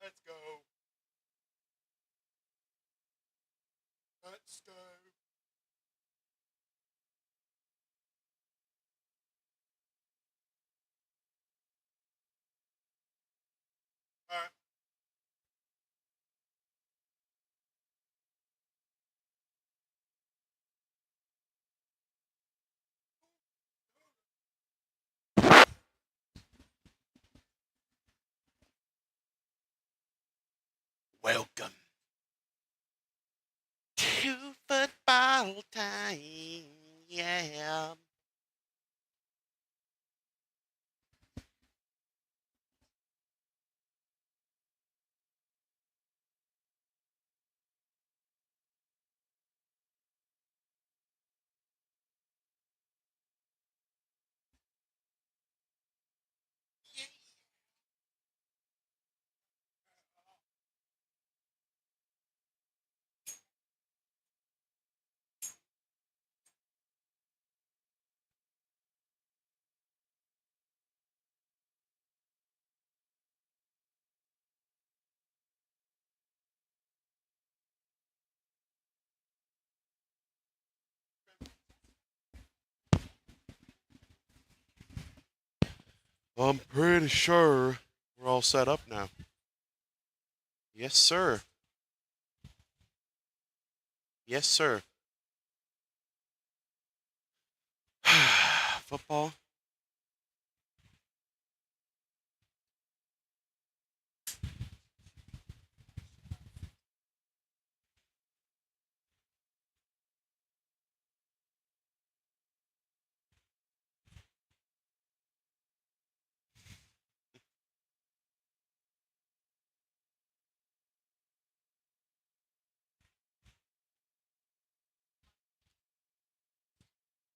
Let's go. Let's go. All right. Welcome to football time. Yeah. Well, I'm pretty sure we're all set up now. Yes, sir. Yes, sir. Football.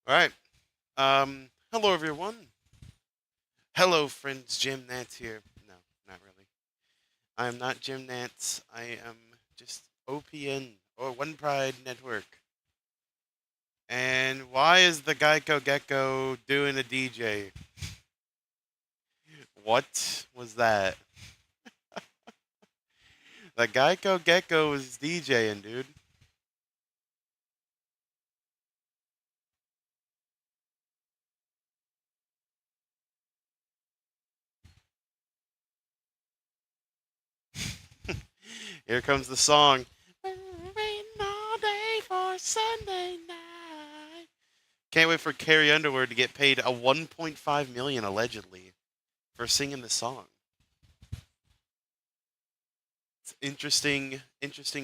All right. Hello everyone. Hello, friends. Jim Nance here. No, not really. I am not Jim Nance. I am just OPN or One Pride Network. And why is the Geico Gecko doing a DJ? What was that? The Geico Gecko was DJing, dude. Here comes the song. Waiting all day for Sunday night. Can't wait for Carrie Underwood to get paid a 1.5 million allegedly for singing the song. It's interesting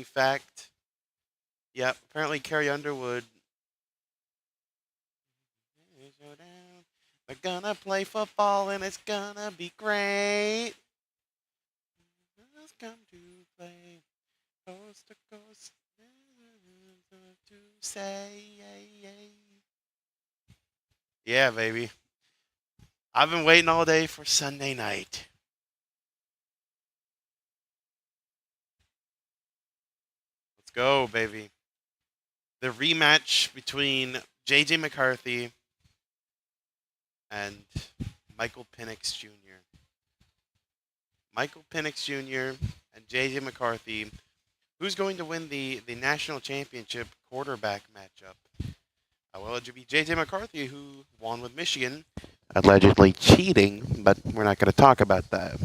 fact. Yeah, apparently Carrie Underwood. We're gonna play football and it's gonna be great. Let's come to play coast to coast to say. Yeah, baby. I've been waiting all day for Sunday night. Let's go, baby. The rematch between JJ McCarthy and Michael Penix Jr. Michael Penix Jr. and JJ McCarthy. Who's going to win the national championship quarterback matchup? Well, it would be JJ McCarthy, who won with Michigan, allegedly cheating, but we're not going to talk about that.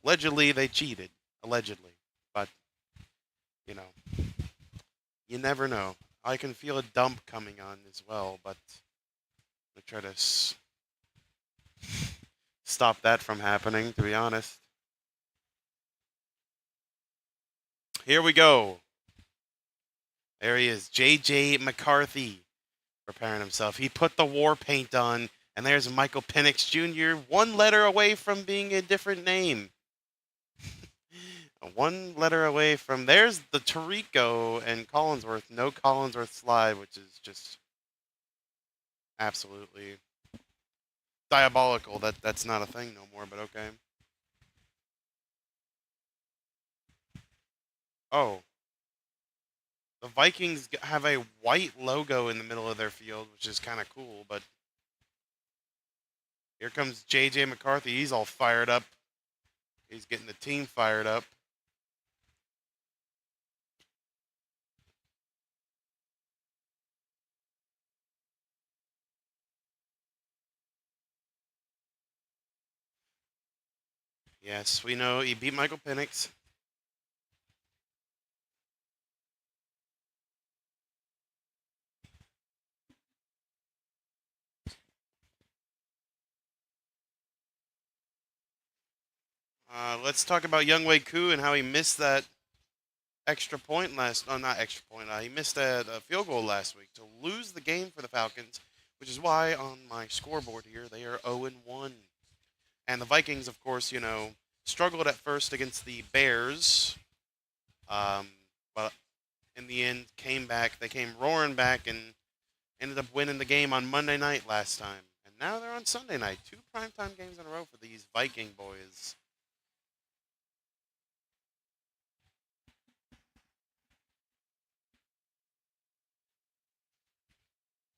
Allegedly, they cheated. Allegedly. But, you know, you never know. I can feel a dump coming on as well, but I try to stop that from happening, to be honest. Here we go. There he is, JJ McCarthy, preparing himself. He put the war paint on, and there's Michael Penix Jr., one letter away from being a different name. One letter away from there's the Tarico and Collinsworth. No Collinsworth slide, which is just absolutely diabolical. That's not a thing no more, but okay. Oh, the Vikings have a white logo in the middle of their field, which is kind of cool. But here comes JJ McCarthy. He's all fired up. He's getting the team fired up. Yes, we know he beat Michael Penix. Let's talk about Young Wei Koo and how he missed that extra point last. No, not extra point. He missed a field goal last week to lose the game for the Falcons, which is why on my scoreboard here they are 0-1. And the Vikings, of course, struggled at first against the Bears, um, but in the end came back. They came roaring back and ended up winning the game on Monday night last time. And now they're on Sunday night. 2 primetime games in a row for these Viking boys.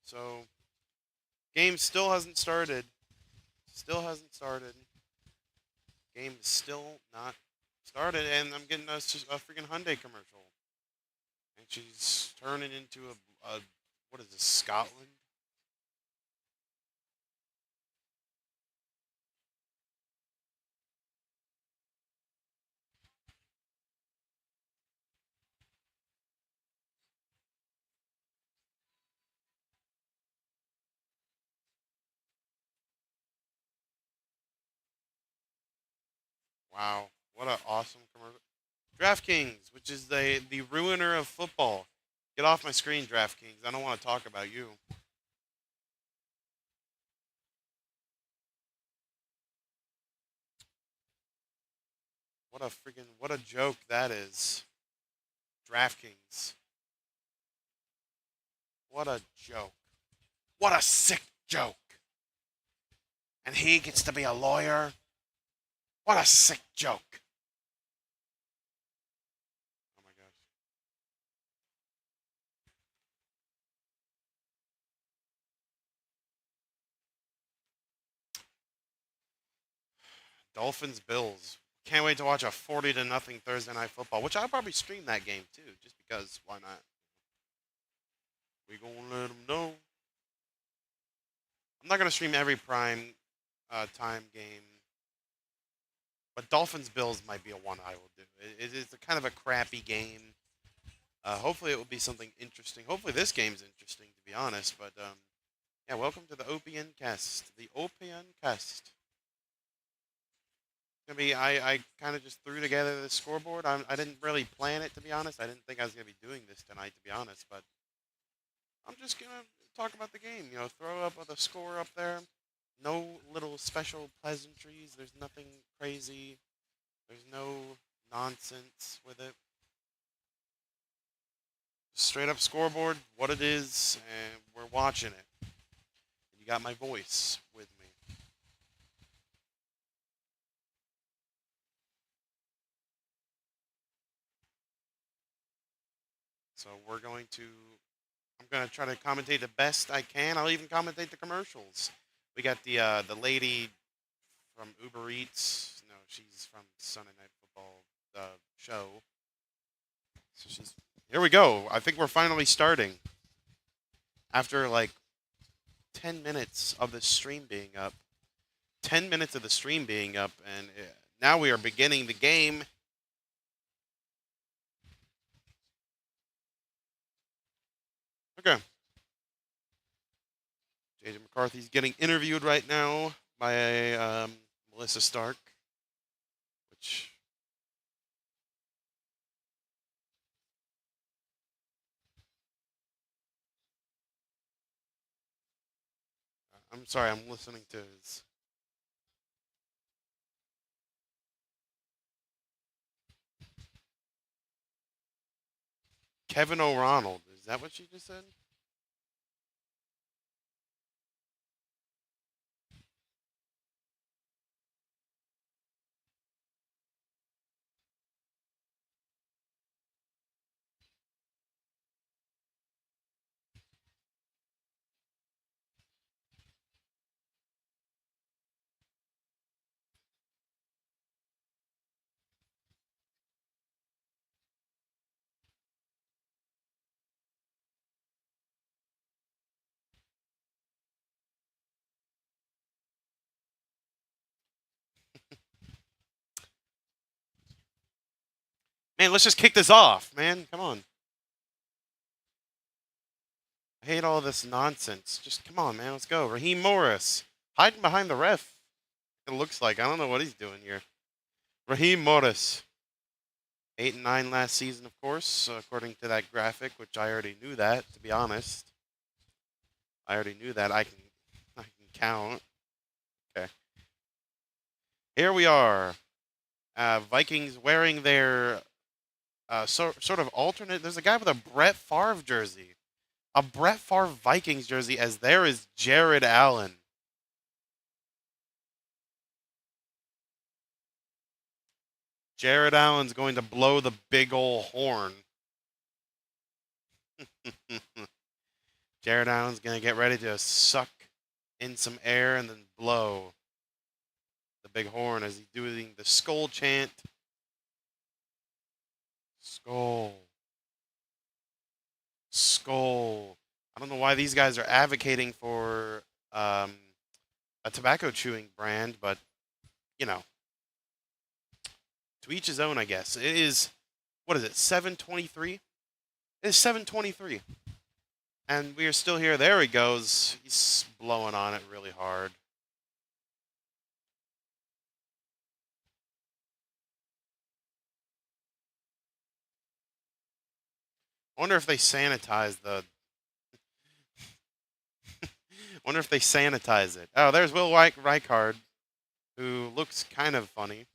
So, game still hasn't started. Still hasn't started. Game is still not started, and I'm getting a freaking Hyundai commercial. And she's turning into a what is this, Scotland? Wow, what an awesome commercial. DraftKings, which is the ruiner of football. Get off my screen, DraftKings. I don't want to talk about you. What a joke that is. DraftKings. What a joke. What a sick joke. And he gets to be a lawyer. What a sick joke. Oh my gosh. Dolphins Bills. Can't wait to watch a 40-0 Thursday night football, which I'll probably stream that game too, just because why not? We gonna let them know. I'm not gonna stream every prime time game, but Dolphins Bills might be a one I will do. It is a kind of a crappy game. Hopefully it will be something interesting. Hopefully this game's interesting, to be honest. But yeah, welcome to the OPNcast. The OPNcast. I mean, I kind of just threw together the scoreboard. I didn't really plan it, to be honest. I didn't think I was gonna be doing this tonight, to be honest. But I'm just gonna talk about the game. Throw up the score up there. No little special pleasantries. There's nothing crazy. There's no nonsense with it. Straight up scoreboard, what it is, and we're watching it. You got my voice with me. So I'm going to try to commentate the best I can. I'll even commentate the commercials. We got the lady from Uber Eats. No, she's from Sunday Night Football show. So here we go. I think we're finally starting after like 10 minutes of the stream being up. 10 minutes of the stream being up, and now we are beginning the game. Okay. JJ McCarthy's getting interviewed right now by Melissa Stark, which I'm sorry, I'm listening to his. Kevin O'Ronald. Is that what she just said? Man, let's just kick this off, man. Come on. I hate all this nonsense. Just come on, man. Let's go. Raheem Morris. Hiding behind the ref. It looks like. I don't know what he's doing here. Raheem Morris. 8-9 last season, of course, according to that graphic, which I already knew that, to be honest. I already knew that. I can count. Okay. Here we are. Vikings wearing their sort of alternate. There's a guy with a Brett Favre jersey. A Brett Favre Vikings jersey, as there is Jared Allen. Jared Allen's going to blow the big ol' horn. Jared Allen's going to get ready to suck in some air and then blow the big horn as he's doing the skull chant. Skull. Skull. I don't know why these guys are advocating for a tobacco chewing brand, but, you know, to each his own, I guess. It is, what is it, 7:23? It is 7:23. And we are still here. There he goes. He's blowing on it really hard. I wonder if they sanitize the... wonder if they sanitize it. Oh, there's Will Reichard, who looks kind of funny.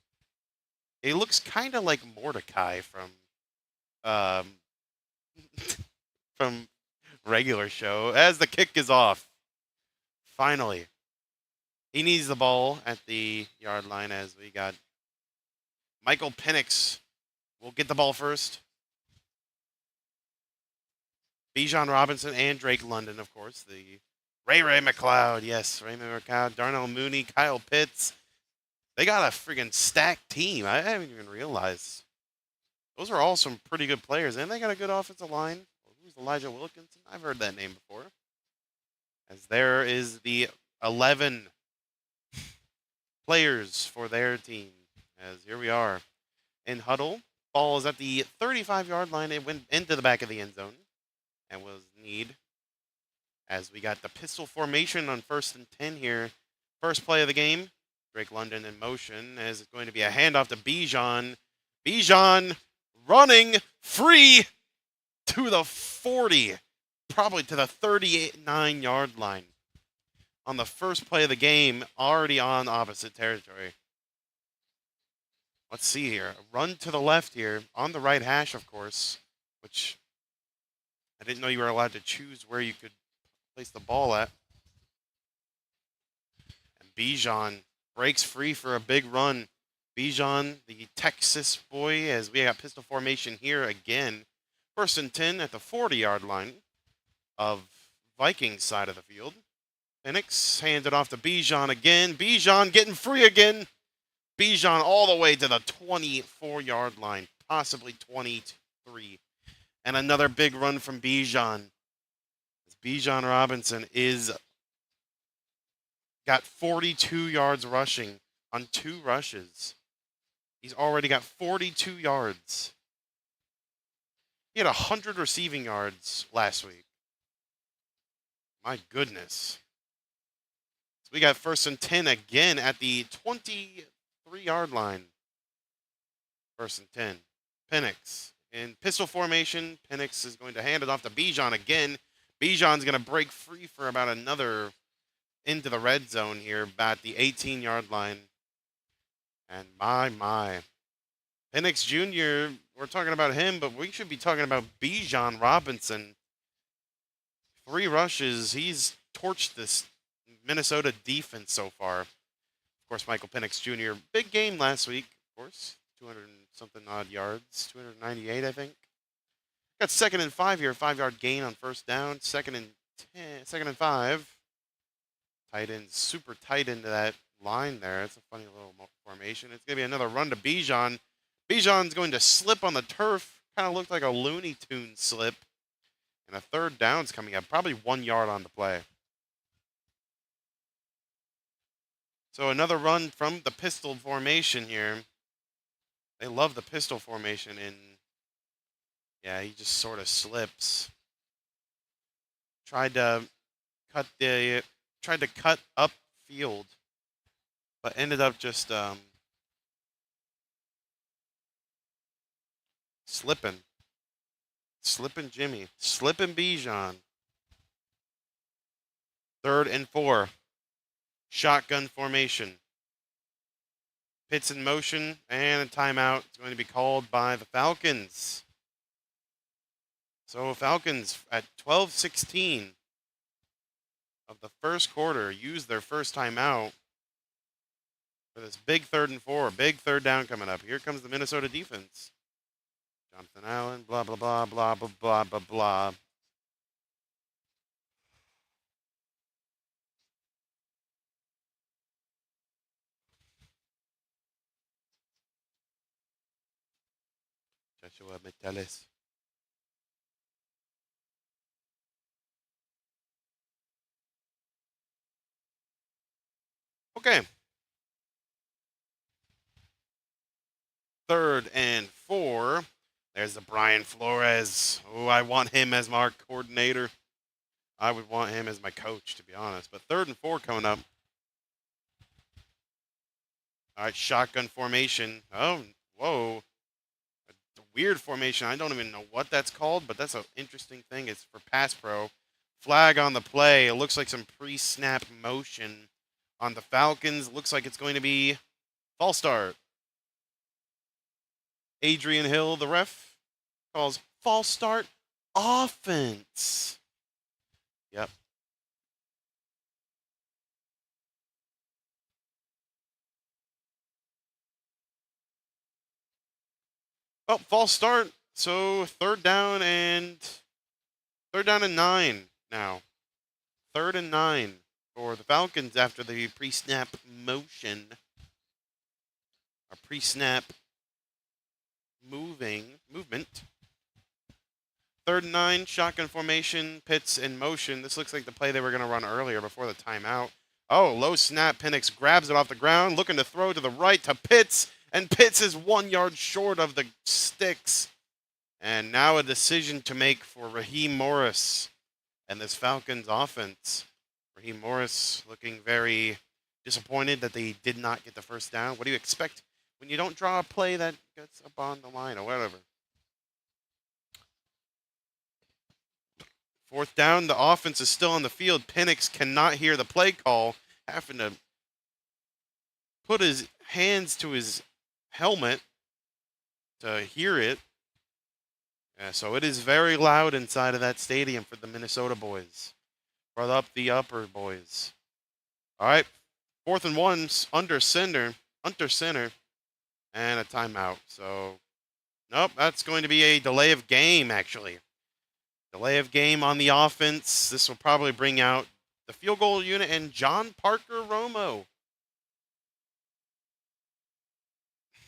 He looks kind of like Mordecai from from regular show. As the kick is off, finally, he needs the ball at the yard line. As we got Michael Penix will get the ball first. Bijan Robinson and Drake London, of course. The Ray McLeod, yes, Raymond McLeod, Darnell Mooney, Kyle Pitts. They got a friggin' stacked team. I haven't even realized. Those are all some pretty good players, and they got a good offensive line. Who's Elijah Wilkinson? I've heard that name before. As there is the 11 players for their team. As here we are in huddle. Ball is at the 35-yard line. It went into the back of the end zone and was need. As we got the pistol formation on 1st and 10 here. First play of the game. Drake London in motion, as it's going to be a handoff to Bijan. Bijan running free to the 40, probably to the 39-yard line. On the first play of the game, already on opposite territory. Let's see here. A run to the left here, on the right hash, of course, which I didn't know you were allowed to choose where you could place the ball at. And Bijan breaks free for a big run. Bijan, the Texas boy, as we got pistol formation here again. 1st and 10 at the 40-yard line of Vikings side of the field. Penix hands it off to Bijan again. Bijan getting free again. Bijan all the way to the 24-yard line, possibly 23. And another big run from Bijan. Bijan Robinson is got 42 yards rushing on 2 rushes. He's already got 42 yards. He had 100 receiving yards last week. My goodness. So we got 1st and 10 again at the 23-yard line. 1st and 10. Penix in pistol formation. Penix is going to hand it off to Bijan again. Bijan's going to break free for about another into the red zone here, about the 18-yard line. And my. Penix Jr., we're talking about him, but we should be talking about Bijan Robinson. 3 rushes. He's torched this Minnesota defense so far. Of course, Michael Penix Jr., big game last week, of course. 200-something odd yards. 298, I think. Got 2nd and 5 here. 5-yard gain on 1st down. 2nd and 5. Tight end, super tight into that line there. It's a funny little formation. It's going to be another run to Bijan. Bijan's going to slip on the turf. Kind of looked like a Looney Tunes slip. And a 3rd down's coming up. Probably 1 yard on the play. So another run from the pistol formation here. They love the pistol formation in Yeah, he just sort of slips. Tried to cut up field, but ended up just slipping. Slipping Jimmy. Slipping Bijan. 3rd and 4. Shotgun formation. Pitts in motion, and a timeout is going to be called by the Falcons. So Falcons at 12:16 of the first quarter use their first timeout for this big 3rd and 4, big 3rd down coming up. Here comes the Minnesota defense. Jonathan Allen, blah, blah, blah, blah, blah, blah, blah, blah. Joshua Metellus. Okay. 3rd and 4. There's the Brian Flores. Oh, I want him as my coordinator. I would want him as my coach, to be honest. But 3rd and 4 coming up. All right, shotgun formation. Oh, whoa. A weird formation. I don't even know what that's called, but that's an interesting thing. It's for pass pro. Flag on the play. It looks like some pre-snap motion on the Falcons. Looks like it's going to be false start. Adrian Hill, the ref, calls false start offense. Yep. Oh, false start. So 3rd down and 9 now. 3rd and 9 for the Falcons after the pre-snap motion. A pre-snap movement. 3rd and 9, shotgun formation, Pitts in motion. This looks like the play they were going to run earlier before the timeout. Oh, low snap. Penix grabs it off the ground, looking to throw to the right to Pitts, and Pitts is 1 yard short of the sticks. And now a decision to make for Raheem Morris and this Falcons offense. Raheem Morris looking very disappointed that they did not get the first down. What do you expect when you don't draw a play that gets up on the line or whatever? 4th down, the offense is still on the field. Penix cannot hear the play call, having to put his hands to his helmet to hear it. Yeah, so it is very loud inside of that stadium for the Minnesota boys. For the upper boys. All right, 4th and 1, under center, and a timeout. So, nope, that's going to be a delay of game, actually. Delay of game on the offense. This will probably bring out the field goal unit and John Parker Romo.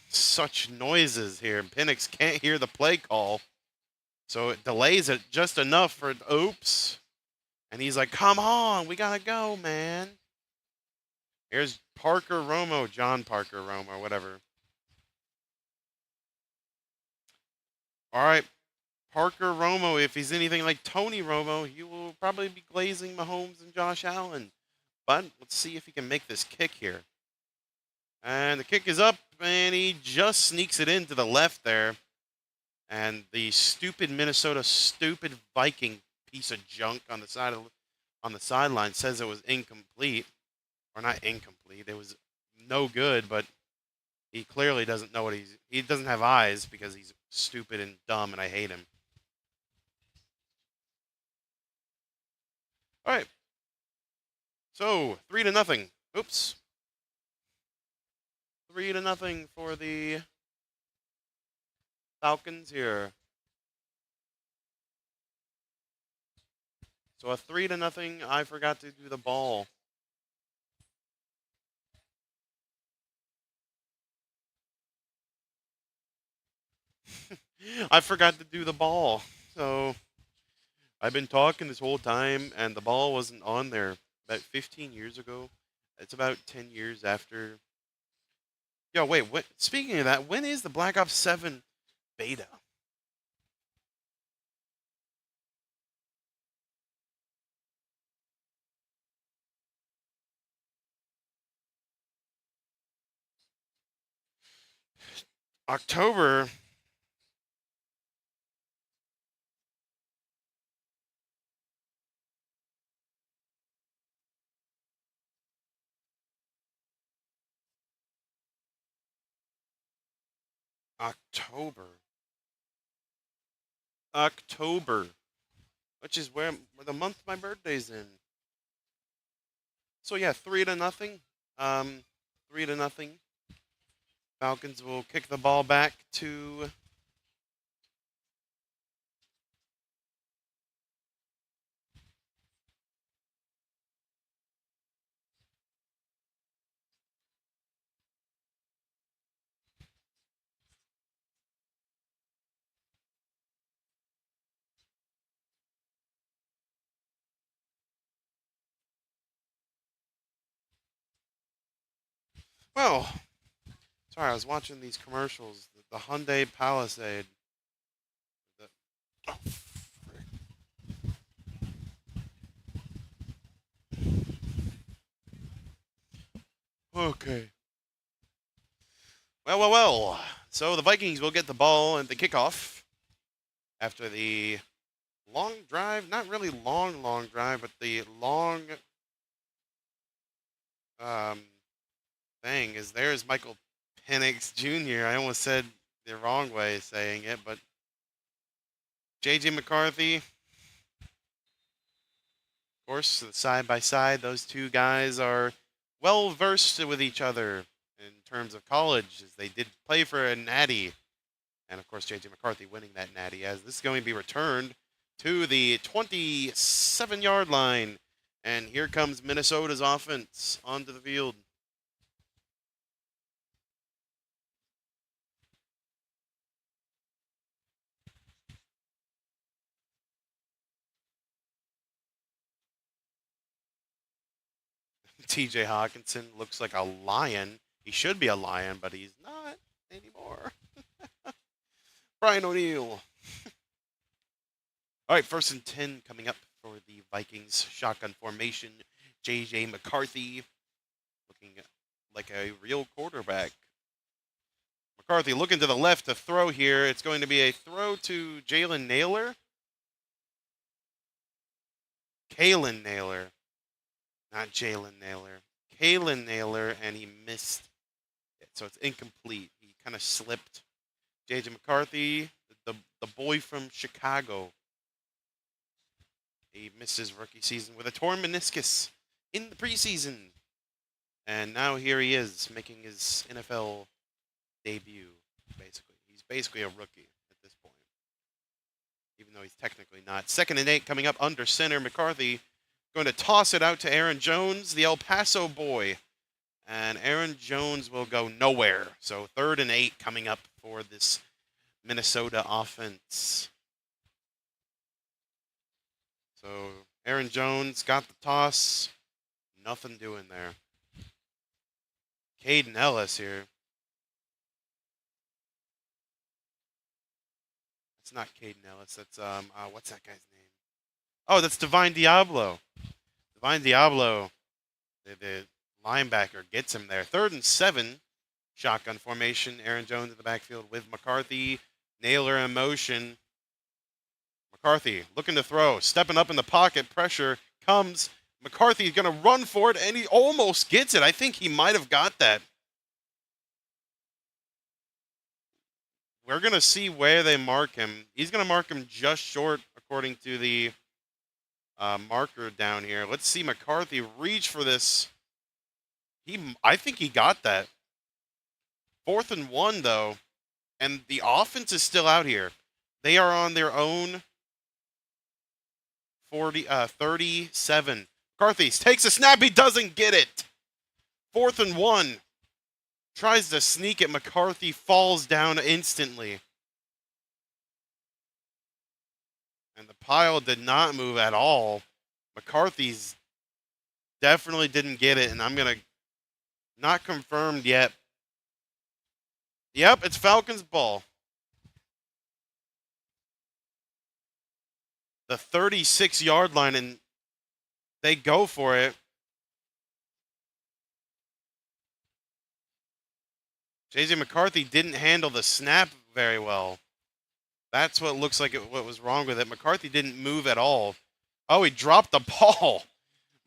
Such noises here. Penix can't hear the play call. So it delays it just enough for oops. And he's like, come on, we got to go, man. Here's Parker Romo, John Parker Romo, whatever. All right. Parker Romo, if he's anything like Tony Romo, he will probably be glazing Mahomes and Josh Allen. But let's see if he can make this kick here. And the kick is up, and he just sneaks it into the left there. And the stupid Viking piece of junk on the sideline says it was incomplete, or not incomplete. It was no good, but he clearly doesn't know what he doesn't have eyes because he's stupid and dumb, and I hate him. All right. So 3-0. Oops. 3-0 for the Falcons here. So a 3-0. I forgot to do the ball. I forgot to do the ball. So I've been talking this whole time, and the ball wasn't on there about 15 years ago. It's about 10 years after. Yo, wait. Speaking of that, when is the Black Ops 7 beta? October. October. October. Which is where the month my birthday's in. So yeah, 3-0. 3-0. Falcons will kick the ball back to well. Sorry, I was watching these commercials. The Hyundai Palisade. The, oh, okay. Well. So the Vikings will get the ball at the kickoff after the long drive. Not really long drive, but the long um, thing is there's Michael Penix Jr. I almost said the wrong way saying it, but J.J. McCarthy, of course, side by side, those two guys are well versed with each other in terms of college, as they did play for a natty. And of course, J.J. McCarthy winning that natty, as this is going to be returned to the 27-yard line. And here comes Minnesota's offense onto the field. T.J. Hawkinson looks like a lion. He should be a lion, but he's not anymore. Brian O'Neill. All right, 1st and 10 coming up for the Vikings shotgun formation. J.J. McCarthy looking like a real quarterback. McCarthy looking to the left to throw here. It's going to be a throw to Jalen Naylor. Kalen Naylor. Not Jalen Naylor. Kalen Naylor, and he missed it. So it's incomplete. He kind of slipped. J.J. McCarthy, the boy from Chicago. He missed his rookie season with a torn meniscus in the preseason. And now here he is making his NFL debut, basically. He's basically a rookie at this point, even though he's technically not. 2nd and 8 coming up under center. McCarthy going to toss it out to Aaron Jones, the El Paso boy. And Aaron Jones will go nowhere. So 3rd and 8 coming up for this Minnesota offense. So Aaron Jones got the toss. Nothing doing there. Caden Ellis here. It's not Caden Ellis. That's what's that guy's name? Oh, that's Divine Diablo. Divine Diablo, the linebacker, gets him there. 3rd and 7, shotgun formation. Aaron Jones in the backfield with McCarthy. Naylor in motion. McCarthy looking to throw, stepping up in the pocket. Pressure comes. McCarthy's going to run for it, and he almost gets it. I think he might have got that. We're going to see where they mark him. He's going to mark him just short, according to the marker down here. Let's see McCarthy reach for this. I think he got that. 4th and 1, though, and the offense is still out here. They are on their own 37. McCarthy takes a snap. He doesn't get it. 4th and 1. Tries to sneak it. McCarthy falls down instantly. And the pile did not move at all. McCarthy's definitely didn't get it, and I'm going to not confirmed yet. Yep, it's Falcons ball. The 36-yard line, and they go for it. J.J. McCarthy didn't handle the snap very well. That's what looks like what was wrong with it. McCarthy didn't move at all. Oh, he dropped the ball.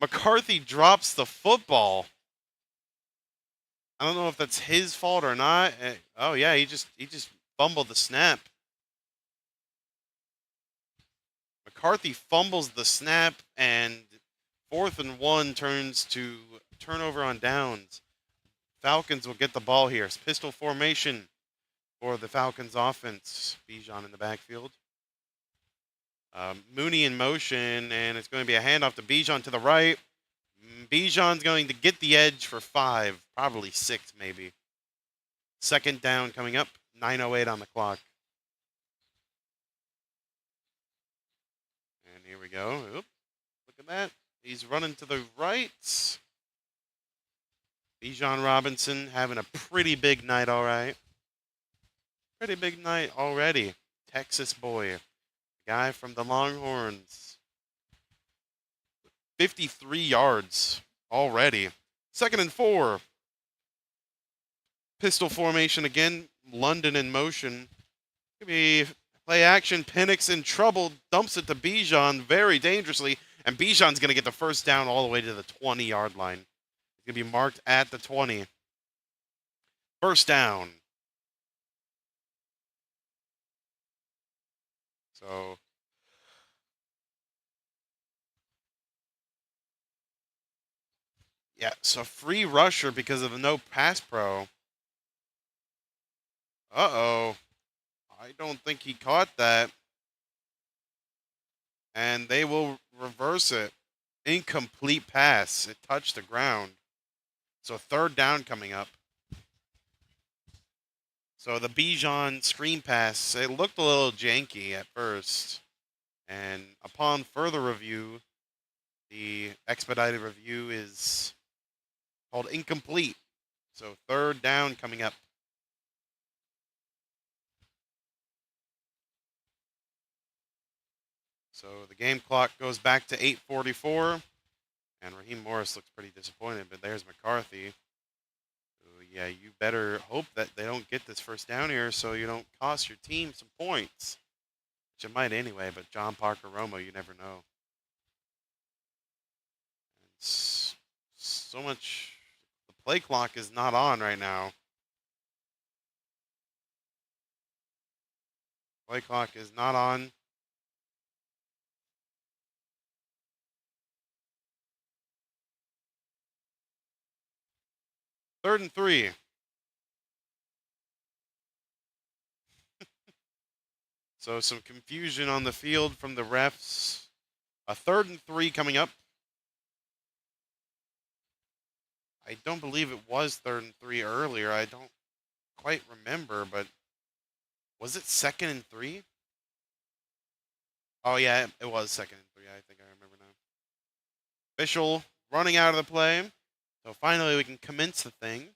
McCarthy drops the football. I don't know if that's his fault or not. Oh yeah, he just fumbled the snap. McCarthy fumbles the snap, and 4th and 1 turns to turnover on downs. Falcons will get the ball here. It's pistol formation for the Falcons offense. Bijan in the backfield. Mooney in motion, and it's going to be a handoff to Bijan to the right. Bijan's going to get the edge for 5, probably 6 maybe. 2nd down coming up, 9:08 on the clock. And here we go. Oop, look at that. He's running to the right. Bijan Robinson having a pretty big night, all right. Pretty big night already. Texas boy. Guy from the Longhorns. 53 yards already. 2nd and 4. Pistol formation again. London in motion. Could be play action. Penix in trouble. Dumps it to Bijan very dangerously. And Bijan's going to get the 1st down all the way to the 20-yard line. He's going to be marked at the 20. 1st down. So yeah, so free rusher because of the no pass pro. Uh-oh. I don't think he caught that. And they will reverse it. Incomplete pass. It touched the ground. So 3rd down coming up. So the Bijan screen pass, it looked a little janky at first. And upon further review, the expedited review is called incomplete. So 3rd down coming up. So the game clock goes back to 8:44. And Raheem Morris looks pretty disappointed, but there's McCarthy. So yeah, you better hope that they don't get this 1st down here so you don't cost your team some points. Which it might anyway, but John Parker Romo, you never know. It's so much. The play clock is not on right now. Play clock is not on. Third and 3. So some confusion on the field from the refs. A 3rd and 3 coming up. I don't believe it was 3rd and 3 earlier. I don't quite remember, but was it 2nd and 3? Oh yeah, it was 2nd and 3. I think I remember now. Official running out of the play. So finally we can commence the thing.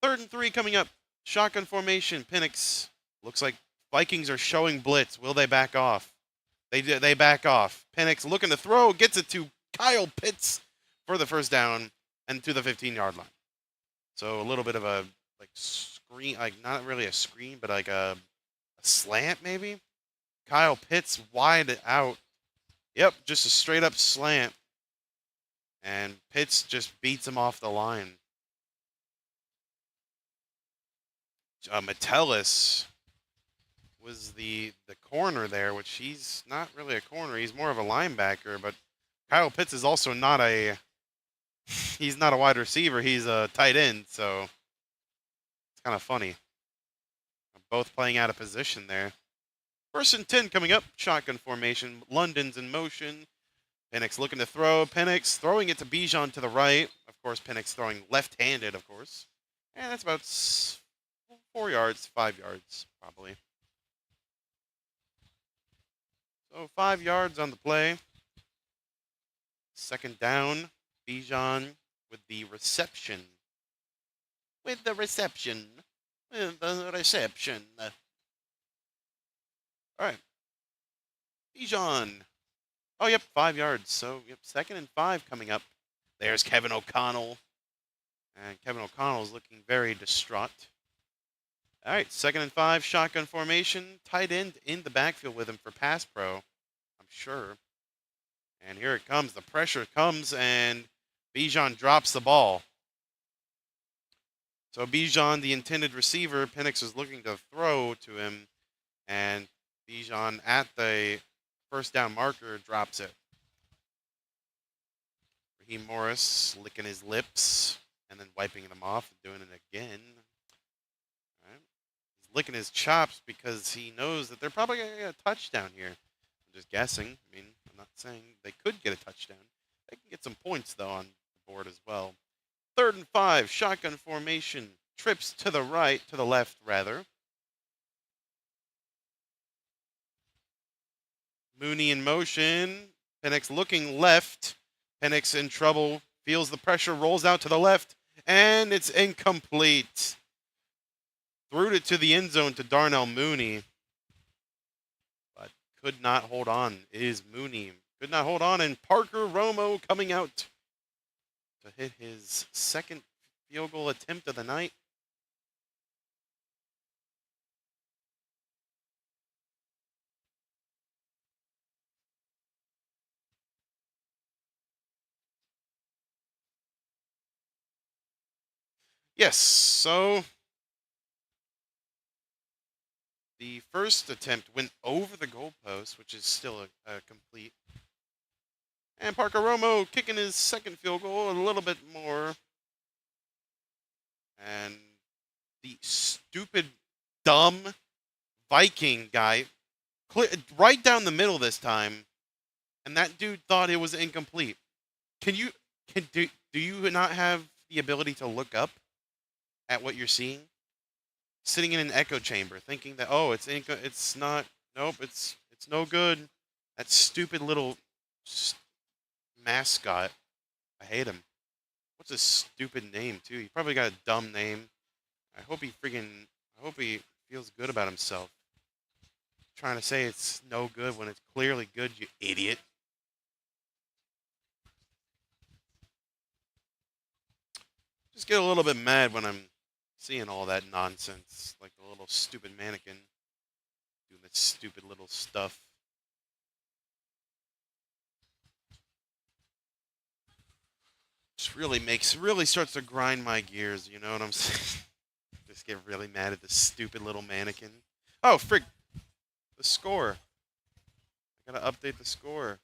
3rd and 3 coming up. Shotgun formation. Penix. Looks like Vikings are showing blitz. Will they back off? They back off. Penix looking to throw. Gets it to Kyle Pitts for the 1st down and to the 15-yard line. So a little bit of a screen, not really a screen, but like a slant maybe. Kyle Pitts wide out. Yep, just a straight up slant. And Pitts just beats him off the line. Metellus was the corner there, which he's not really a corner. He's more of a linebacker, but Kyle Pitts is also not he's not a wide receiver. He's a tight end, so it's kind of funny. Both playing out of position there. 1st and 10 coming up. Shotgun formation. London's in motion. Penix looking to throw. Penix throwing it to Bijan to the right. Of course, Penix throwing left-handed, of course. And that's about 4 yards, 5 yards, probably. So 5 yards on the play. 2nd down. Bijan with the reception. With the reception. All right. Bijan. Oh, yep, 5 yards. So, yep, 2nd and 5 coming up. There's Kevin O'Connell. And Kevin O'Connell is looking very distraught. All right, 2nd and 5, shotgun formation. Tight end in the backfield with him for pass pro, I'm sure. And here it comes. The pressure comes, and Bijan drops the ball. So Bijan, the intended receiver, Penix is looking to throw to him, and Bijan at the first down marker drops it. Raheem Morris licking his lips and then wiping them off and doing it again. All right. He's licking his chops because he knows that they're probably going to get a touchdown here. I'm just guessing. I mean, I'm not saying they could get a touchdown. They can get some points, though, on the board as well. 3rd and 5, shotgun formation. Trips to the right, to the left, rather. Mooney in motion. Penix looking left. Penix in trouble. Feels the pressure, rolls out to the left, and it's incomplete. Threw it to the end zone to Darnell Mooney, but could not hold on. It is Mooney. Could not hold on, and Parker Romo coming out to hit his 2nd field goal attempt of the night. Yes, so the first attempt went over the goalpost, which is still a complete. And Parker Romo kicking his 2nd field goal a little bit more. And the stupid, dumb Viking guy, right down the middle this time, and that dude thought it was incomplete. Do you not have the ability to look up at what you're seeing? Sitting in an echo chamber, thinking that it's not. Nope, it's no good. That stupid little mascot. I hate him. What's his stupid name too? He probably got a dumb name. I hope he feels good about himself. Trying to say it's no good when it's clearly good, you idiot. Just get a little bit mad when I'm seeing all that nonsense, like the little stupid mannequin doing that stupid little stuff. Just really starts to grind my gears, you know what I'm saying? Just get really mad at this stupid little mannequin. Oh, frick. The score. I gotta update the score.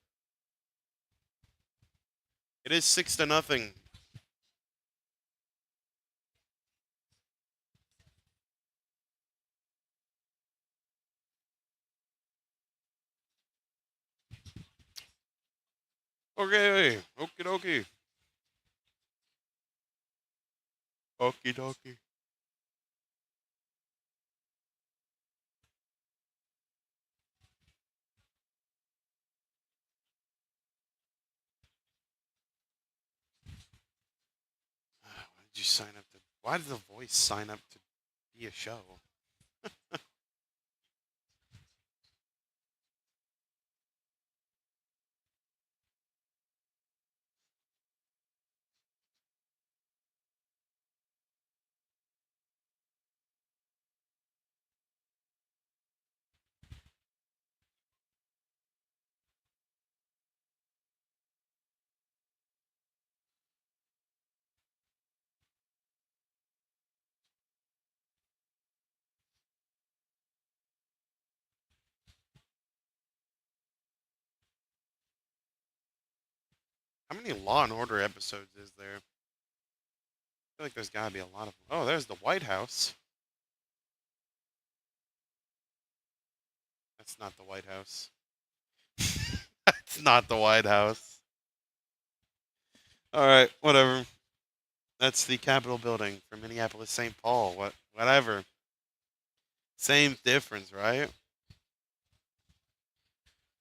It is 6-0. Okay, okie dokie. Okie dokie. Why did you sign up to? Why did the voice sign up to be a show? How many Law and Order episodes is there? I feel like there's gotta be a lot of them. Oh, there's the White House. That's not the White House. That's not the White House. All right, whatever. That's the Capitol building for Minneapolis, St. Paul. Whatever. Same difference, right?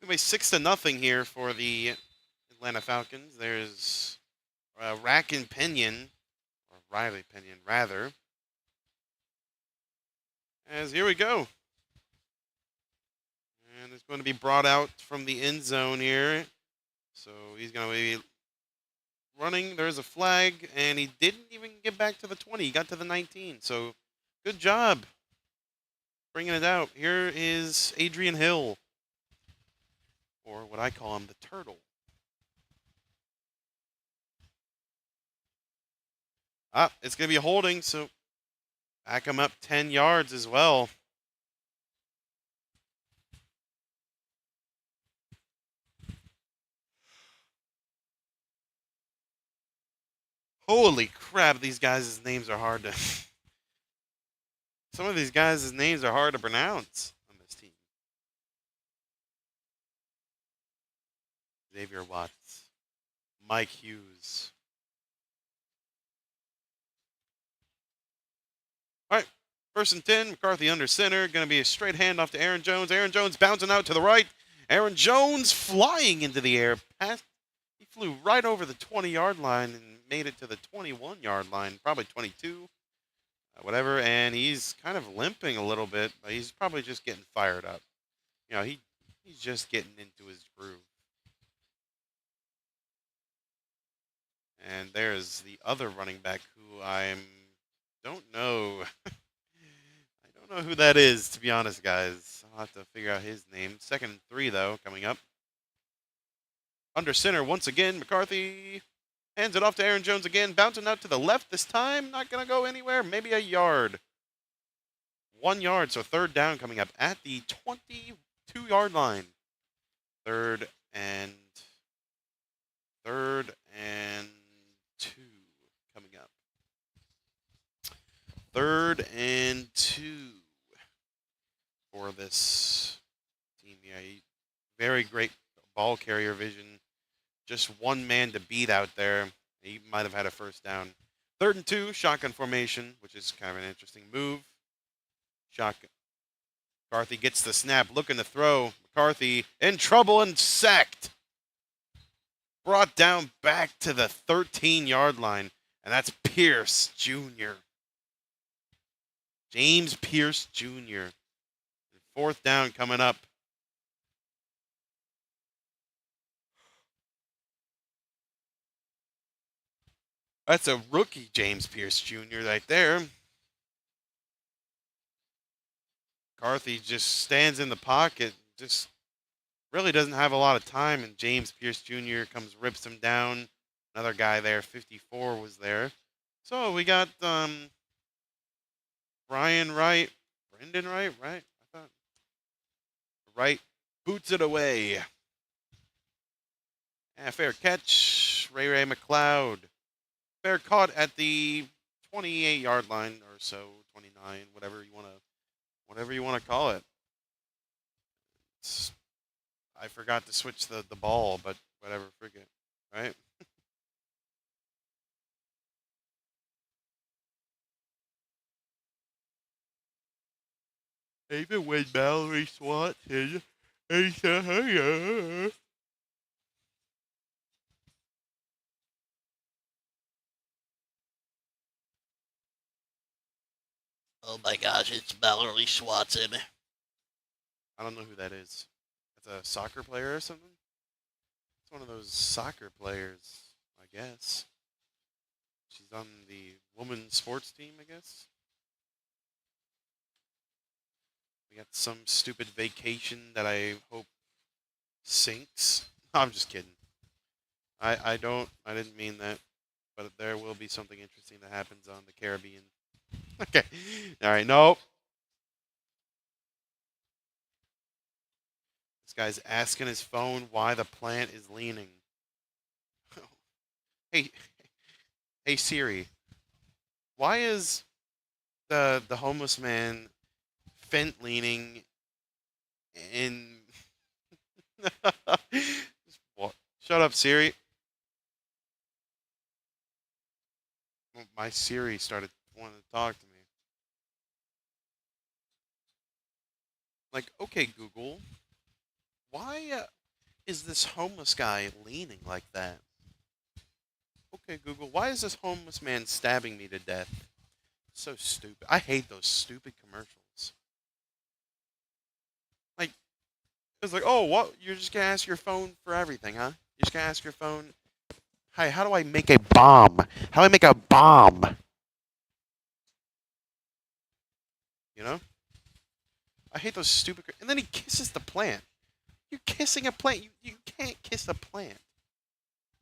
Anyway, 6-0 here for the Atlanta Falcons. There's Rack and Pinion, or Riley Pinion, rather. As here we go. And it's going to be brought out from the end zone here. So he's going to be running. There's a flag, and he didn't even get back to the 20. He got to the 19. So good job. bringing it out. Here is Adrian Hill, or what I call him, the Turtle. It's going to be a holding, so back him up 10 yards as well. Holy crap, these guys' names are hard to... Some of these guys' names are hard to pronounce on this team. Xavier Watts, Mike Hughes. All right, 1st and 10, McCarthy under center. Going to be a straight handoff to Aaron Jones. Aaron Jones bouncing out to the right. Aaron Jones flying into the air. He flew right over the 20-yard line and made it to the 21-yard line, probably 22, whatever. And he's kind of limping a little bit, but he's probably just getting fired up. You know, he's just getting into his groove. And there's the other running back who don't know. I don't know who that is, to be honest, guys. I'll have to figure out his name. 2nd and 3, though, coming up. Under center once again, McCarthy hands it off to Aaron Jones again, bouncing out to the left this time. Not going to go anywhere, maybe a yard. 1 yard, so 3rd down coming up at the 22-yard line. 3rd and 2 coming up. 3rd and 2 for this team. Yeah, very great ball carrier vision. Just one man to beat out there. He might have had a 1st down. 3rd and 2, shotgun formation, which is kind of an interesting move. Shotgun. McCarthy gets the snap, looking to throw. McCarthy in trouble and sacked. Brought down back to the 13-yard line, and that's Pierce Jr. James Pierce Jr. 4th down coming up. That's a rookie James Pierce Jr. right there. McCarthy just stands in the pocket, just really doesn't have a lot of time, and James Pierce Jr. rips him down. Another guy there, 54, was there. So we got Brendan Wright, right? I thought Wright boots it away. And fair catch, Ray McLeod. Fair caught at the 28-yard line or so, 29, whatever you want to call it. I forgot to switch the ball, but whatever, forget, right? Even when Mallory Swanson is here. Oh my gosh, it's Mallory Swanson. I don't know who that is. That's a soccer player or something? It's one of those soccer players, I guess. She's on the women's sports team, I guess. We got some stupid vacation that I hope sinks. I'm just kidding. I didn't mean that. But there will be something interesting that happens on the Caribbean. Okay. All right. Nope. This guy's asking his phone why the plant is leaning. Hey Siri. Why is the homeless man fent leaning in? Shut up, Siri. My Siri started wanting to talk to me. Like, okay, Google, why is this homeless guy leaning like that? Okay, Google, why is this homeless man stabbing me to death? So stupid. I hate those stupid commercials. Like, it's like, oh, what? You're just going to ask your phone for everything, huh? You're just going to ask your phone, hi, how do I make a bomb? How do I make a bomb? You know? I hate those stupid. And then he kisses the plant. You're kissing a plant. You can't kiss a plant.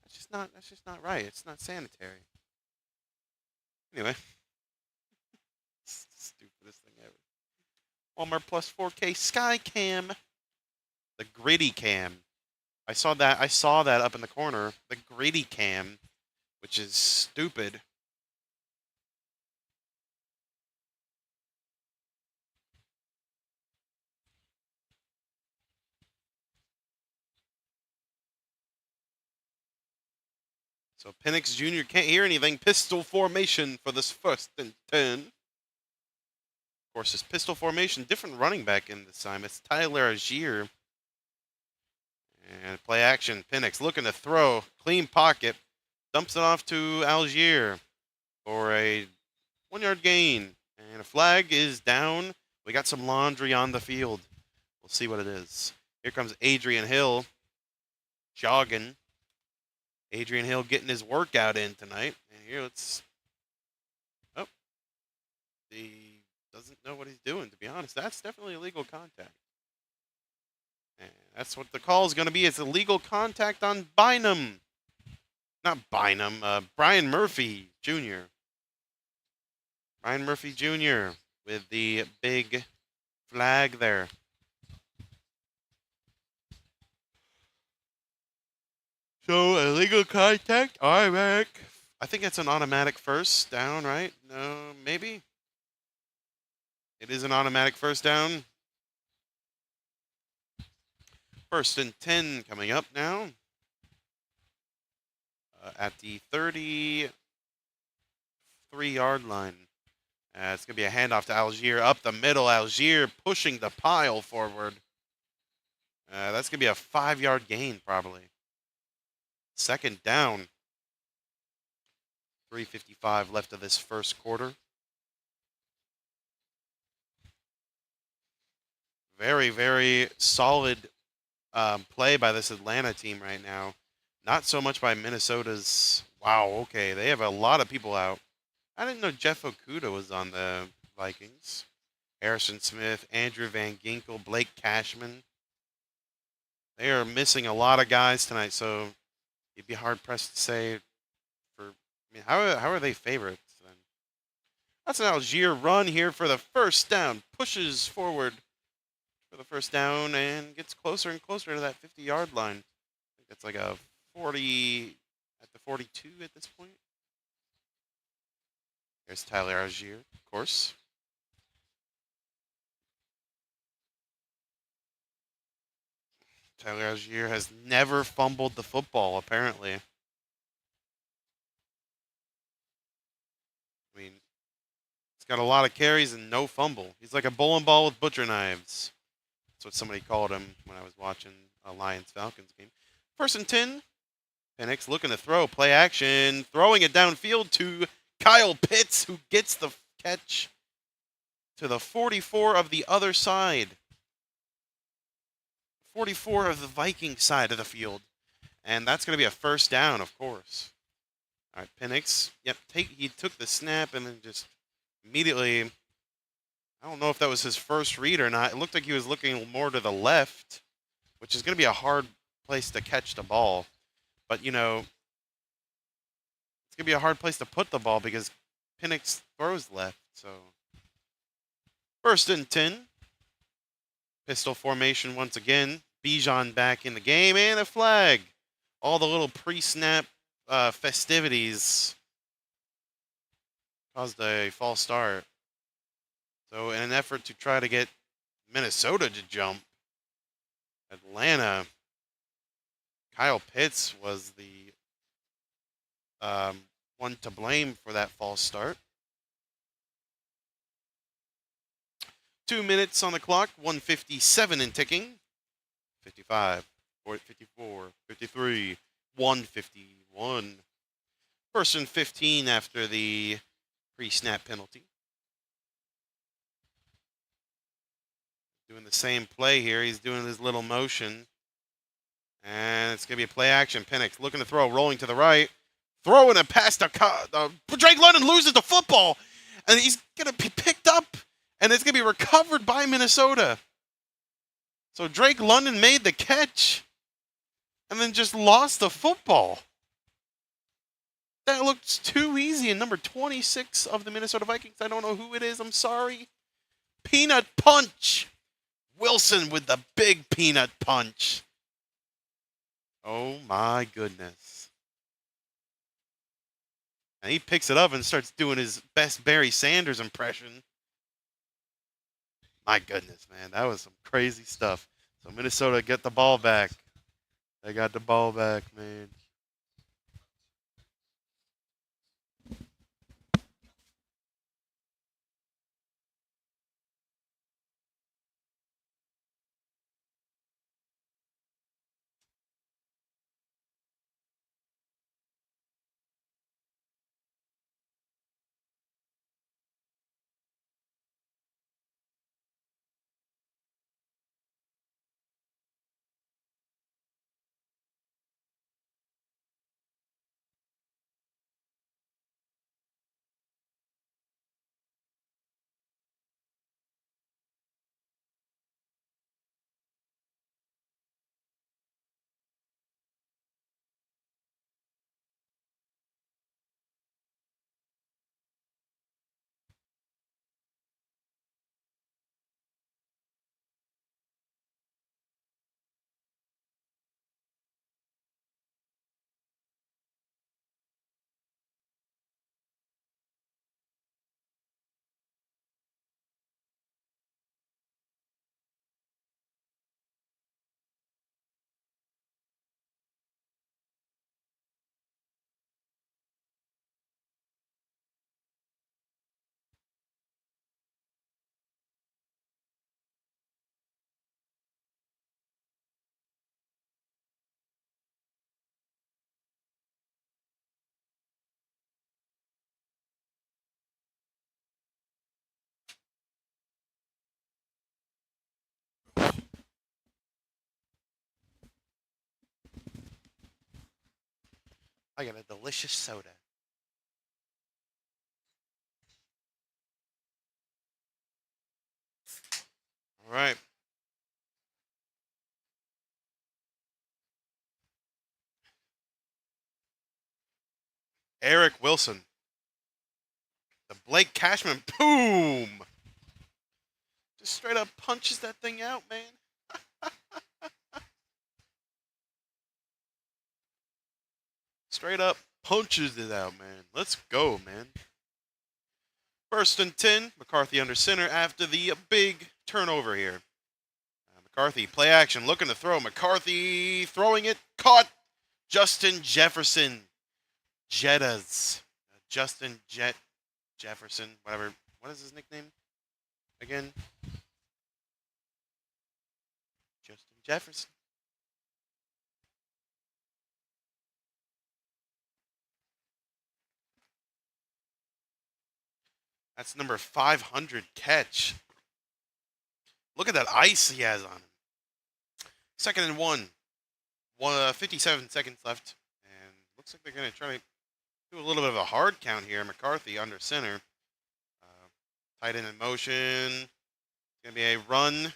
That's just not right. It's not sanitary. Anyway, it's the stupidest thing ever. Walmart Plus 4K Sky Cam, the gritty cam. I saw that up in the corner. The gritty cam, which is stupid. So Penix Jr. can't hear anything. Pistol formation for this 1st and 10. Of course, this pistol formation, different running back in this time. It's Tyler Algier. And play action. Penix looking to throw. Clean pocket. Dumps it off to Algier for a 1-yard gain. And a flag is down. We got some laundry on the field. We'll see what it is. Here comes Adrian Hill. Jogging. Adrian Hill getting his workout in tonight. And here let's... Oh. He doesn't know what he's doing, to be honest. That's definitely illegal contact. And that's what the call is going to be. It's illegal contact on Bynum. Not Bynum. Brian Murphy Jr. Brian Murphy Jr. with the big flag there. So, illegal contact, automatic. I think it's an automatic first down, right? No, maybe. It is an automatic first down. 1st and 10 coming up now. At the 33-yard line. It's going to be a handoff to Algier. Up the middle, Algier pushing the pile forward. That's going to be a 5-yard gain, probably. 2nd down. 3:55 left of this 1st quarter. Very, very solid play by this Atlanta team right now. Not so much by Minnesota's. Wow, okay. They have a lot of people out. I didn't know Jeff Okuda was on the Vikings. Harrison Smith, Andrew Van Ginkel, Blake Cashman. They are missing a lot of guys tonight, so you'd be hard-pressed to say how are they favorites then? That's an Algier run here for the 1st down. Pushes forward for the 1st down and gets closer and closer to that 50-yard line. I think it's like a 40 at the 42 at this point. There's Tyler Algier, of course. Tyler Algier has never fumbled the football, apparently. I mean, he's got a lot of carries and no fumble. He's like a bowling ball with butcher knives. That's what somebody called him when I was watching a Lions-Falcons game. 1st and 10. Penix looking to throw. Play action. Throwing it downfield to Kyle Pitts, who gets the catch to the 44 of the other side. 44 of the Viking side of the field. And that's going to be a 1st down, of course. All right, Penix. Yep, he took the snap and then just immediately, I don't know if that was his first read or not. It looked like he was looking more to the left, which is going to be a hard place to catch the ball. But, you know, it's going to be a hard place to put the ball because Penix throws left. So, 1st and 10. Pistol formation once again. Bijan back in the game and a flag. All the little pre-snap festivities caused a false start. So in an effort to try to get Minnesota to jump, Atlanta, Kyle Pitts was the one to blame for that false start. 2 minutes on the clock, 1:57 and ticking. 55, 54, 53, 151. 1st and 15 after the pre-snap penalty. Doing the same play here. He's doing his little motion. And it's going to be a play action. Penix looking to throw, rolling to the right. Throwing a pass to Drake London loses the football. And he's going to be picked up. And it's going to be recovered by Minnesota. So Drake London made the catch and then just lost the football. That looks too easy. And number 26 of the Minnesota Vikings, I don't know who it is. I'm sorry. Peanut punch. Wilson with the big peanut punch. Oh my goodness. And he picks it up and starts doing his best Barry Sanders impression. My goodness, man. That was some crazy stuff. So Minnesota get the ball back. They got the ball back, man. I got a delicious soda. All right. Eric Wilson. The Blake Cashman. Boom. Just straight up punches that thing out, man. Straight up punches it out, man. Let's go, man. 1st and 10. McCarthy under center after the big turnover here. McCarthy, play action, looking to throw. McCarthy throwing it. Caught. Justin Jefferson. Jettas. Justin Jefferson. Whatever. What is his nickname? Again. Justin Jefferson. That's number 500 catch. Look at that ice he has on him. 2nd and 1. 57 seconds left. And looks like they're going to try to do a little bit of a hard count here. McCarthy under center. Tight end in motion. It's going to be a run.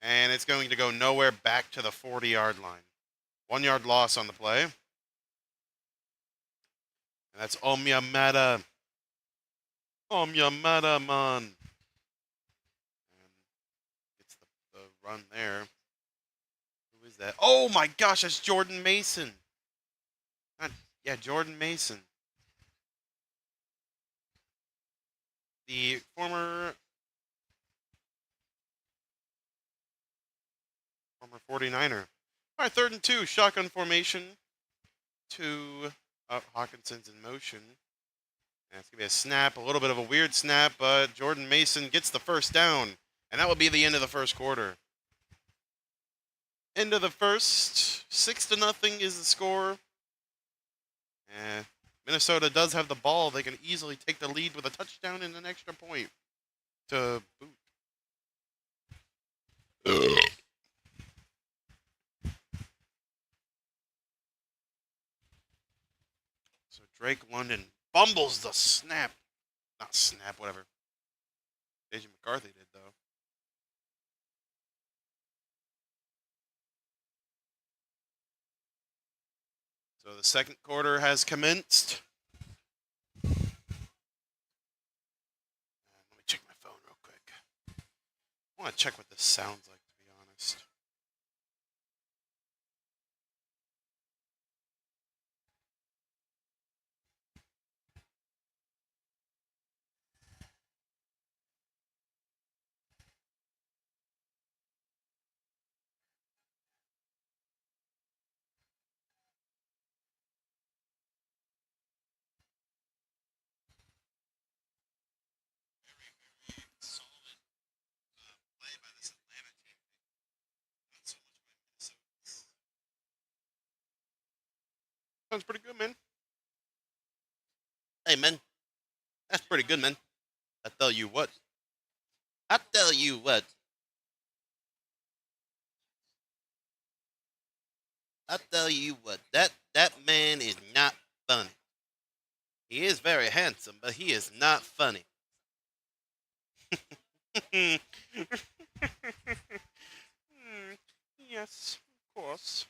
And it's going to go nowhere back to the 40-yard line. 1-yard loss on the play. And that's Omyamata. Omyamata, man. And gets the run there. Who is that? Oh my gosh, that's Jordan Mason. Jordan Mason. The former 49er. All right, 3rd and 2, shotgun formation. Hawkinson's in motion. And it's going to be a snap, a little bit of a weird snap, but Jordan Mason gets the first down. And that will be the end of the first quarter. End of the first. 6-0 is the score. Minnesota does have the ball. They can easily take the lead with a touchdown and an extra point to boot. So Drake London fumbles the snap. Not snap, whatever. JJ McCarthy did, though. So the second quarter has commenced. Let me check my phone real quick. I want to check what this sounds like, to be honest. Solid play by this Atlanta team. Not so much by Minnesota. Sounds pretty good, man. Hey, man, that's pretty good, man. I tell you what. I tell you what. I tell you what. That man is not funny. He is very handsome, but he is not funny. Yes, of course.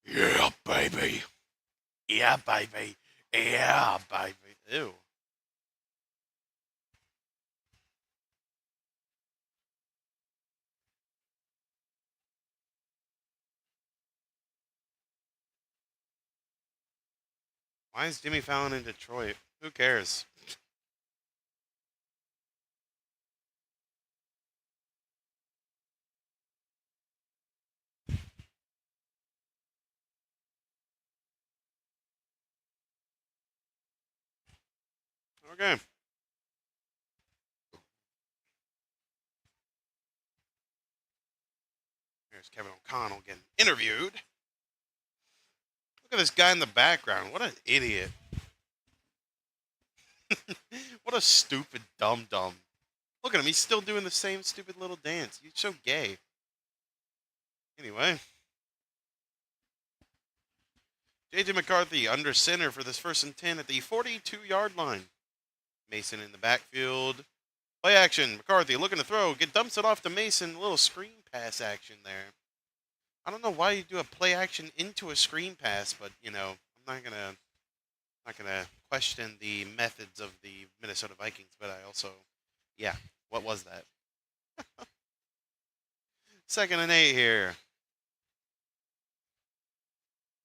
Yeah, baby. Yeah, baby. Yeah, baby. Ew. Why is Jimmy Fallon in Detroit? Who cares? Okay. Here's Kevin O'Connell getting interviewed. Look at this guy in the background. What an idiot. What a stupid dum dum. Look at him. He's still doing the same stupid little dance. He's so gay. Anyway. J.J. McCarthy under center for this 1st and 10 at the 42-yard line. Mason in the backfield. Play action. McCarthy looking to throw. Dumps it off to Mason. A little screen pass action there. I don't know why you do a play action into a screen pass, but I'm not gonna question the methods of the Minnesota Vikings. But I also, yeah, what was that? 2nd and 8 here.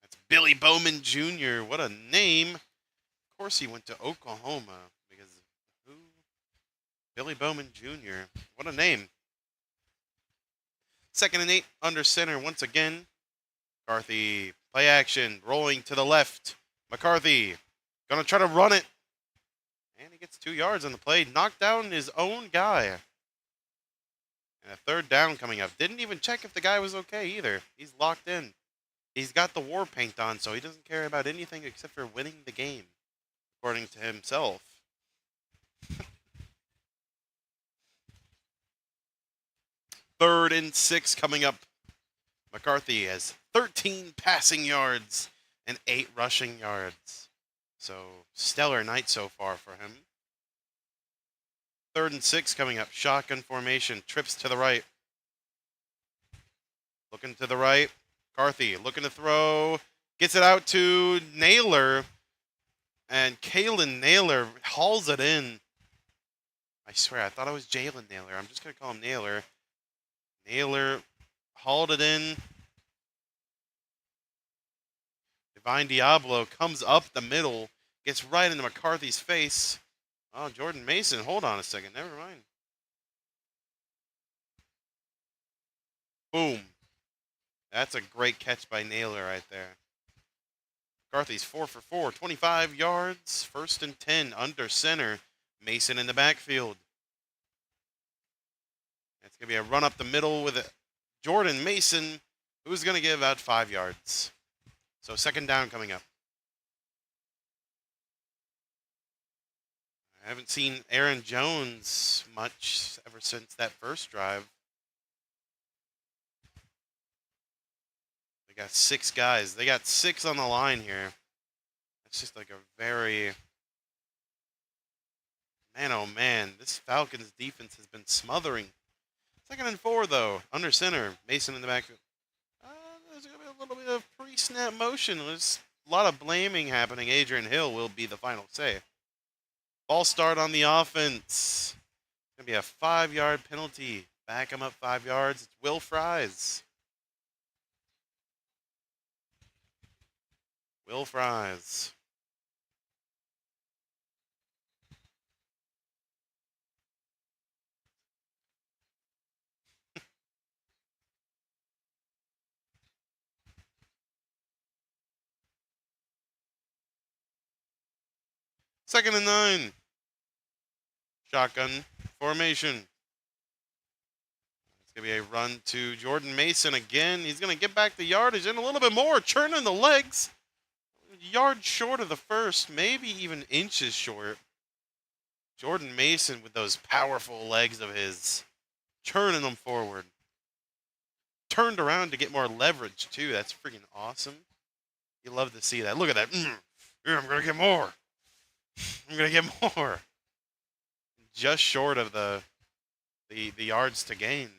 That's Billy Bowman Jr. What a name! Of course, he went to Oklahoma because who? Billy Bowman Jr. What a name! 2nd and 8 under center once again. McCarthy, play action, rolling to the left. McCarthy, gonna try to run it. And he gets 2 yards on the play. Knocked down his own guy. And a 3rd down coming up. Didn't even check if the guy was okay either. He's locked in. He's got the war paint on, so he doesn't care about anything except for winning the game, according to himself. 3rd and 6 coming up. McCarthy has 13 passing yards and 8 rushing yards. So, stellar night so far for him. 3rd and 6 coming up. Shotgun formation. Trips to the right. Looking to the right. McCarthy looking to throw. Gets it out to Naylor. And Kalen Naylor hauls it in. I swear, I thought it was Jalen Naylor. I'm just going to call him Naylor. Naylor hauled it in. Divine Diablo comes up the middle. Gets right into McCarthy's face. Oh, Jordan Mason. Hold on a second. Never mind. Boom. That's a great catch by Naylor right there. McCarthy's 4 for 4. 25 yards. 1st and 10 under center. Mason in the backfield. It's going to be a run up the middle with Jordan Mason, who's going to give out 5 yards. So 2nd down coming up. I haven't seen Aaron Jones much ever since that first drive. They got 6 guys. They got 6 on the line here. It's just like a very Man, oh man, this Falcons defense has been smothering. 2nd and 4, though. Under center. Mason in the backfield. There's going to be a little bit of pre-snap motion. There's a lot of blaming happening. Adrian Hill will be the final say. Ball start on the offense. It's going to be a 5-yard penalty. Back him up 5 yards. It's Will Fries. Will Fries. Second and 9. Shotgun formation. It's going to be a run to Jordan Mason again. He's going to get back the yardage and a little bit more. Churning the legs. Yard short of the first, maybe even inches short. Jordan Mason with those powerful legs of his, churning them forward. Turned around to get more leverage, too. That's freaking awesome. You love to see that. Look at that. I'm going to get more. I'm going to get more. Just short of the yards to gain.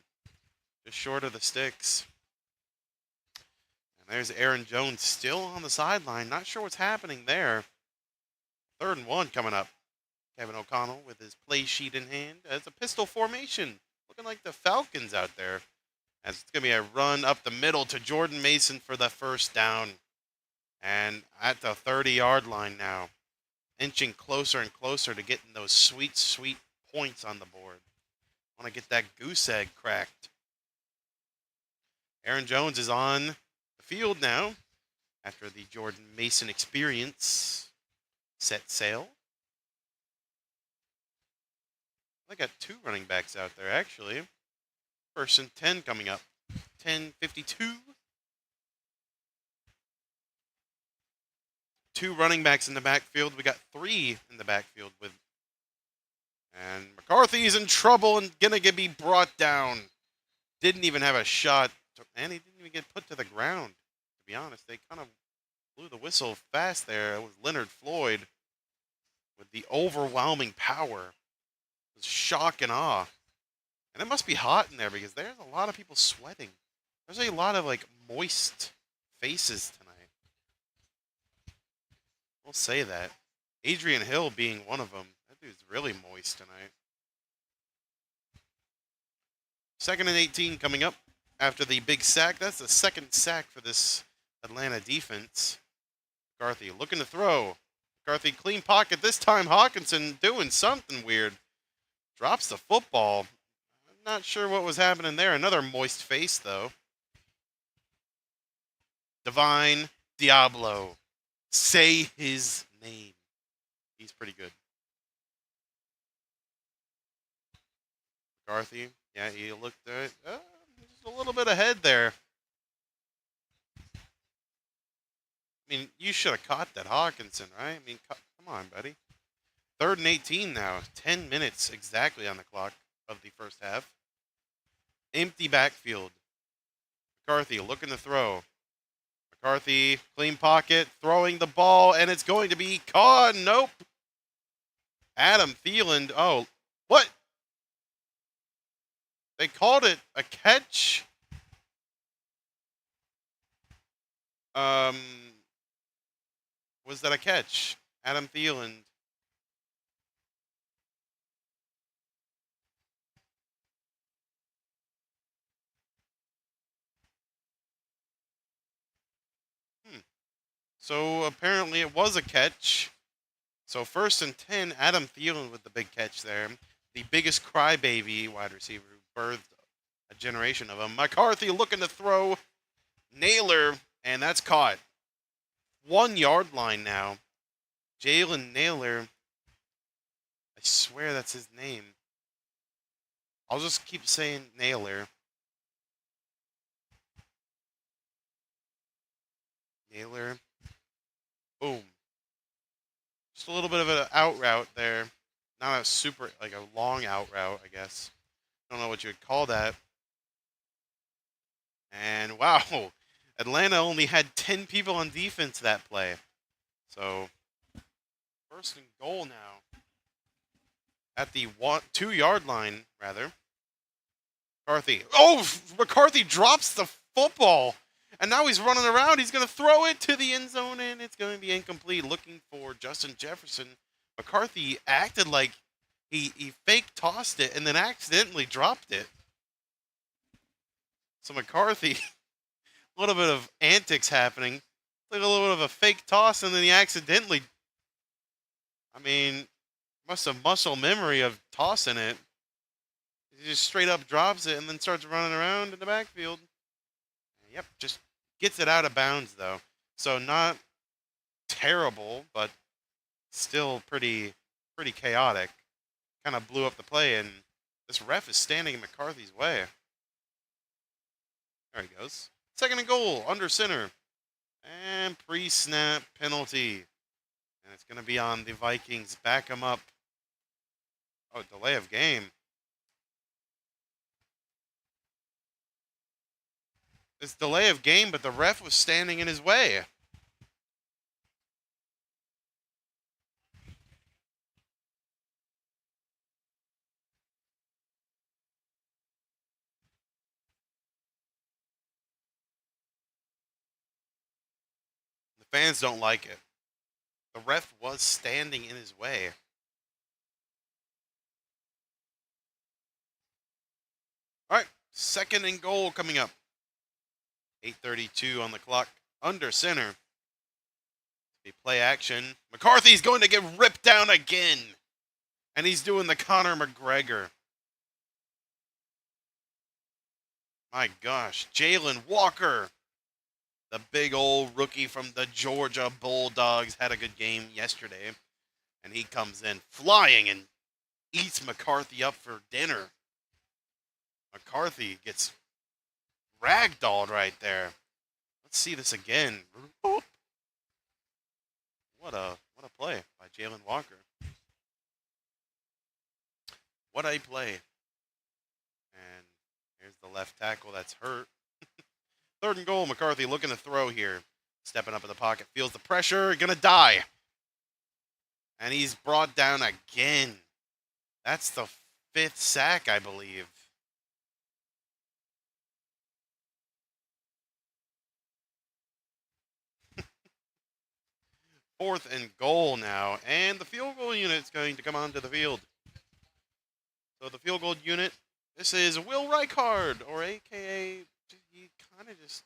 Just short of the sticks. And there's Aaron Jones still on the sideline. Not sure what's happening there. 3rd and 1 coming up. Kevin O'Connell with his play sheet in hand. It's a pistol formation. Looking like the Falcons out there. As it's going to be a run up the middle to Jordan Mason for the first down. And at the 30-yard line now. Inching closer and closer to getting those sweet, sweet points on the board. Want to get that goose egg cracked. Aaron Jones is on the field now after the Jordan Mason experience. Set sail. I got 2 running backs out there, actually. 1st and 10 coming up. 10:52. 2 running backs in the backfield. We got 3 in the backfield with. And McCarthy's in trouble and gonna be brought down. Didn't even have a shot. And he didn't even get put to the ground. To be honest, they kind of blew the whistle fast there. It was Leonard Floyd with the overwhelming power. It was shock and awe. And it must be hot in there because there's a lot of people sweating. There's a lot of moist faces tonight. We'll say that. Adrian Hill being one of them. That dude's really moist tonight. 2nd and 18 coming up after the big sack. That's the 2nd sack for this Atlanta defense. McCarthy looking to throw. McCarthy clean pocket. This time Hawkinson doing something weird. Drops the football. I'm not sure what was happening there. Another moist face, though. Divine Diablo. Say his name. He's pretty good. McCarthy. Yeah, he looked just a little bit ahead there. I mean, you should have caught that Hawkinson, right? I mean, come on, buddy. 3rd and 18 now. 10 minutes exactly on the clock of the first half. Empty backfield. McCarthy looking to throw. McCarthy, clean pocket, throwing the ball, and it's going to be caught. Nope. Adam Thielen. Oh, what? They called it a catch. Was that a catch? Adam Thielen. So apparently it was a catch. So 1st and 10, Adam Thielen with the big catch there. The biggest crybaby wide receiver who birthed a generation of them. McCarthy looking to throw. Naylor, and that's caught. 1 yard line now. Jalen Naylor. I swear that's his name. I'll just keep saying Naylor. Naylor. Boom. Just a little bit of an out route there. Not a super, a long out route, I guess. Don't know what you would call that. And wow, Atlanta only had 10 people on defense that play. So, 1st and goal now. at the 2-yard line, rather. McCarthy. Oh, McCarthy drops the football. And now he's running around. He's going to throw it to the end zone, and it's going to be incomplete. Looking for Justin Jefferson. McCarthy acted like he fake tossed it and then accidentally dropped it. So McCarthy, a little bit of antics happening. Like a little bit of a fake toss, and then he accidentally, must have muscle memory of tossing it. He just straight up drops it and then starts running around in the backfield. Yep, just gets it out of bounds, though. So not terrible, but still pretty chaotic. Kind of blew up the play, and this ref is standing in McCarthy's way. There he goes. 2nd and goal, under center. And pre-snap penalty. And it's going to be on the Vikings. Back them up. Oh, delay of game. It's delay of game, but the ref was standing in his way. The fans don't like it. The ref was standing in his way. All right, 2nd and goal coming up. 8:32 on the clock. Under center. They play action. McCarthy's going to get ripped down again. And he's doing the Conor McGregor. My gosh. Jalen Walker. The big old rookie from the Georgia Bulldogs had a good game yesterday. And he comes in flying and eats McCarthy up for dinner. McCarthy gets ragdolled right there. Let's see this again. What a play by Jalen Walker. What a play. And here's the left tackle that's hurt. 3rd and goal, McCarthy looking to throw here. Stepping up in the pocket, feels the pressure, gonna die. And he's brought down again. That's the 5th sack, I believe. Fourth and goal now, and the field goal unit is going to come onto the field. So the field goal unit, this is Will Reichard, or AKA, he kind of just,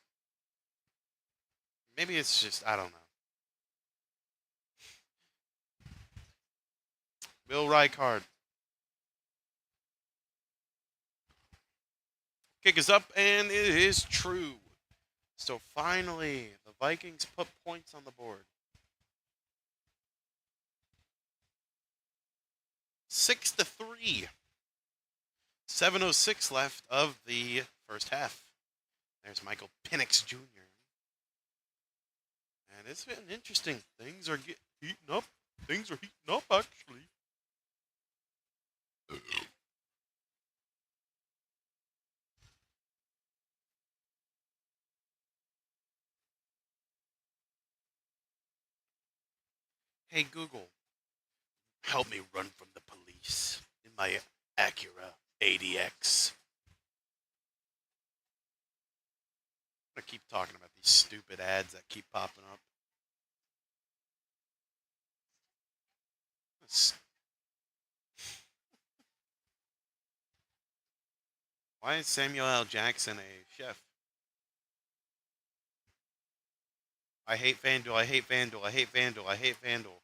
maybe it's just, I don't know. Will Reichard. Kick is up, and it is true. So finally, the Vikings put points on the board. 6-3. 7:06 left of the first half. There's Michael Penix Jr. And it's been interesting. Things are heating up. Things are heating up, actually. Hey, Google, help me run from the police in my Acura ADX. I'm going to keep talking about these stupid ads that keep popping up. Why is Samuel L. Jackson a chef? I hate FanDuel, I hate FanDuel, I hate FanDuel, I hate FanDuel.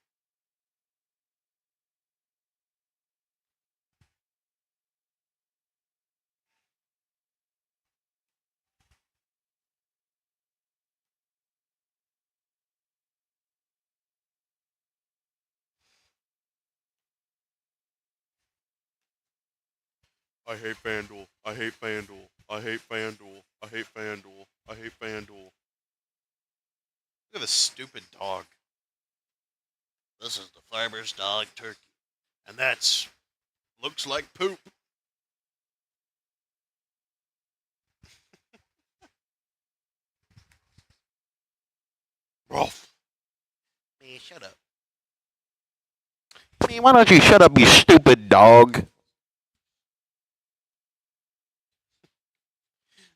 I hate FanDuel, I hate FanDuel, I hate FanDuel, I hate FanDuel, I hate FanDuel. Look at this stupid dog. This is the farmer's dog turkey. And that's looks like poop. Rolf. Man, shut up. Why don't you shut up, you stupid dog?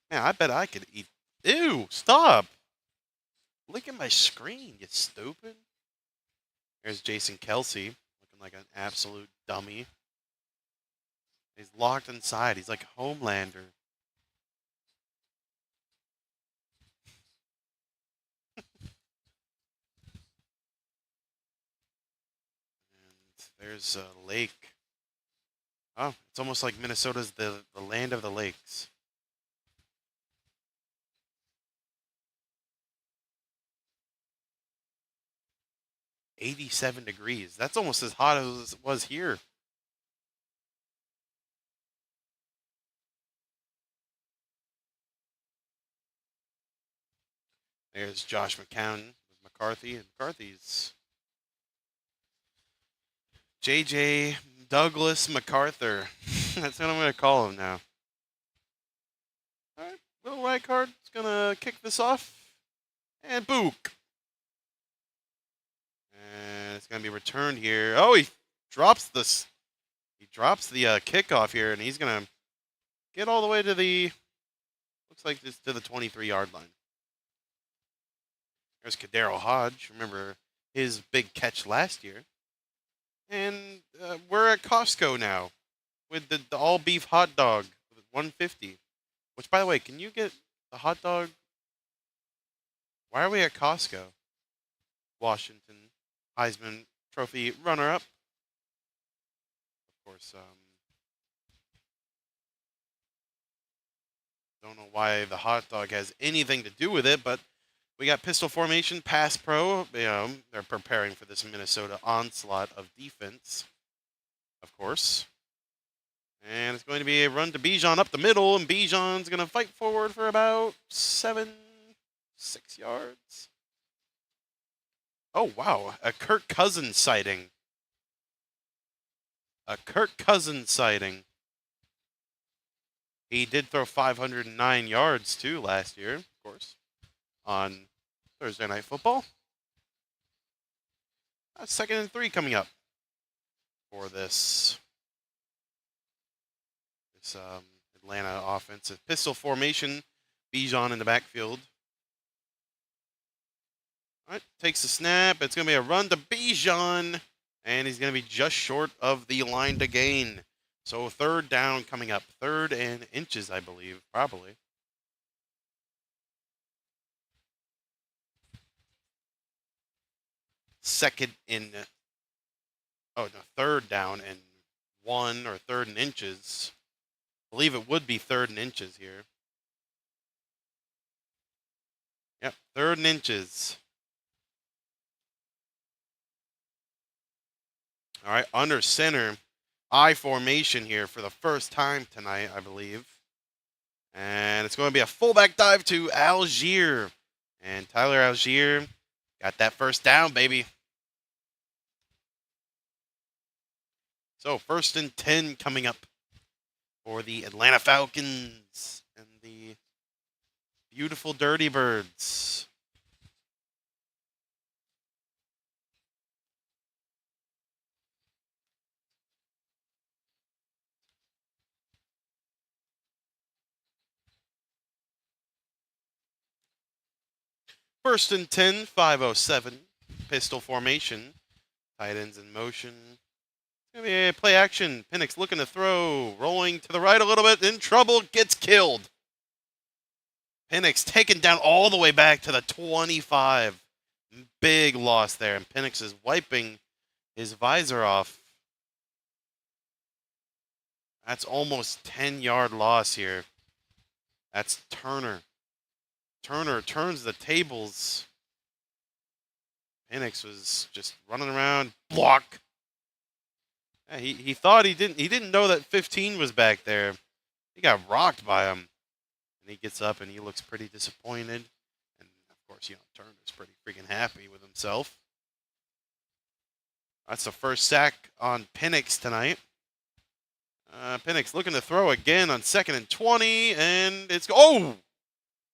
Man, I bet I could eat. Ew! Stop! Look at my screen, you stupid. There's Jason Kelsey, looking like an absolute dummy. He's locked inside. He's like Homelander. And there's a lake. Oh, it's almost like Minnesota's the land of the lakes. "87 degrees. That's almost as hot as it was here. There's Josh McCown with McCarthy, and McCarthy's JJ Douglas MacArthur. That's what I'm going to call him now. All right, Will Reichardt's going to kick this off, and book. And it's going to be returned here. Oh, he drops this. He drops the kickoff here, and he's going to get all the way to the, looks like this, to the 23-yard line. There's Kadero Hodge. Remember his big catch last year. And we're at Costco now with the all beef hot dog with 150. Which, by the way, can you get the hot dog? Why are we at Costco? Washington Heisman Trophy runner-up. Of course, don't know why the hot dog has anything to do with it, but we got pistol formation, pass pro. They're preparing for this Minnesota onslaught of defense, of course. And it's going to be a run to Bijan up the middle, and Bijan's going to fight forward for about 6 yards. Oh, wow. A Kirk Cousins sighting. A Kirk Cousins sighting. He did throw 509 yards, too, last year, of course, on Thursday Night Football. 2nd and 3 coming up for this Atlanta offense. A pistol formation, Bijan in the backfield. All right, takes the snap. It's going to be a run to Bijan, and he's going to be just short of the line to gain. So 3rd down coming up. 3rd and inches, I believe, probably. Second in, oh no, 3rd down and 1 or 3rd and inches. I believe it would be 3rd and inches here. Yep, 3rd and inches. All right, under center, I formation here for the first time tonight, I believe. And it's going to be a fullback dive to Algier. And Tyler Algier got that 1st down, baby. So 1st and 10 coming up for the Atlanta Falcons and the beautiful Dirty Birds. First and 10, 5:07. Pistol formation. Tight ends in motion. Gonna be a play action. Penix looking to throw. Rolling to the right a little bit. In trouble. Gets killed. Penix taken down all the way back to the 25. Big loss there. And Penix is wiping his visor off. That's almost 10-yard loss here. That's Turner. Turner turns the tables. Penix was just running around. Block. Yeah, he thought he didn't know that 15 was back there. He got rocked by him. And he gets up and he looks pretty disappointed. And of course, Turner's pretty freaking happy with himself. That's the first sack on Penix tonight. Penix looking to throw again on 2nd and 20, and it's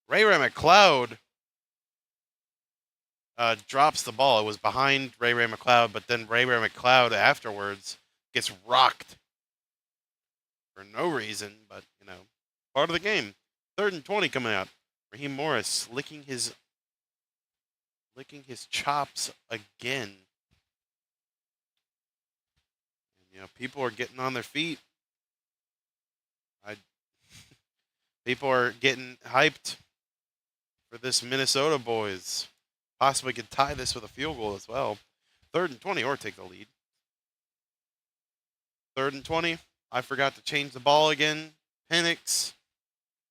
Ray McLeod drops the ball. It was behind Ray McLeod, but then Ray McLeod afterwards gets rocked for no reason, but part of the game. 3rd and 20 coming up. Raheem Morris licking his chops again. And, people are getting on their feet. People are getting hyped for this Minnesota boys. Possibly could tie this with a field goal as well. 3rd and 20 or take the lead. 3rd and 20. I forgot to change the ball again. Penix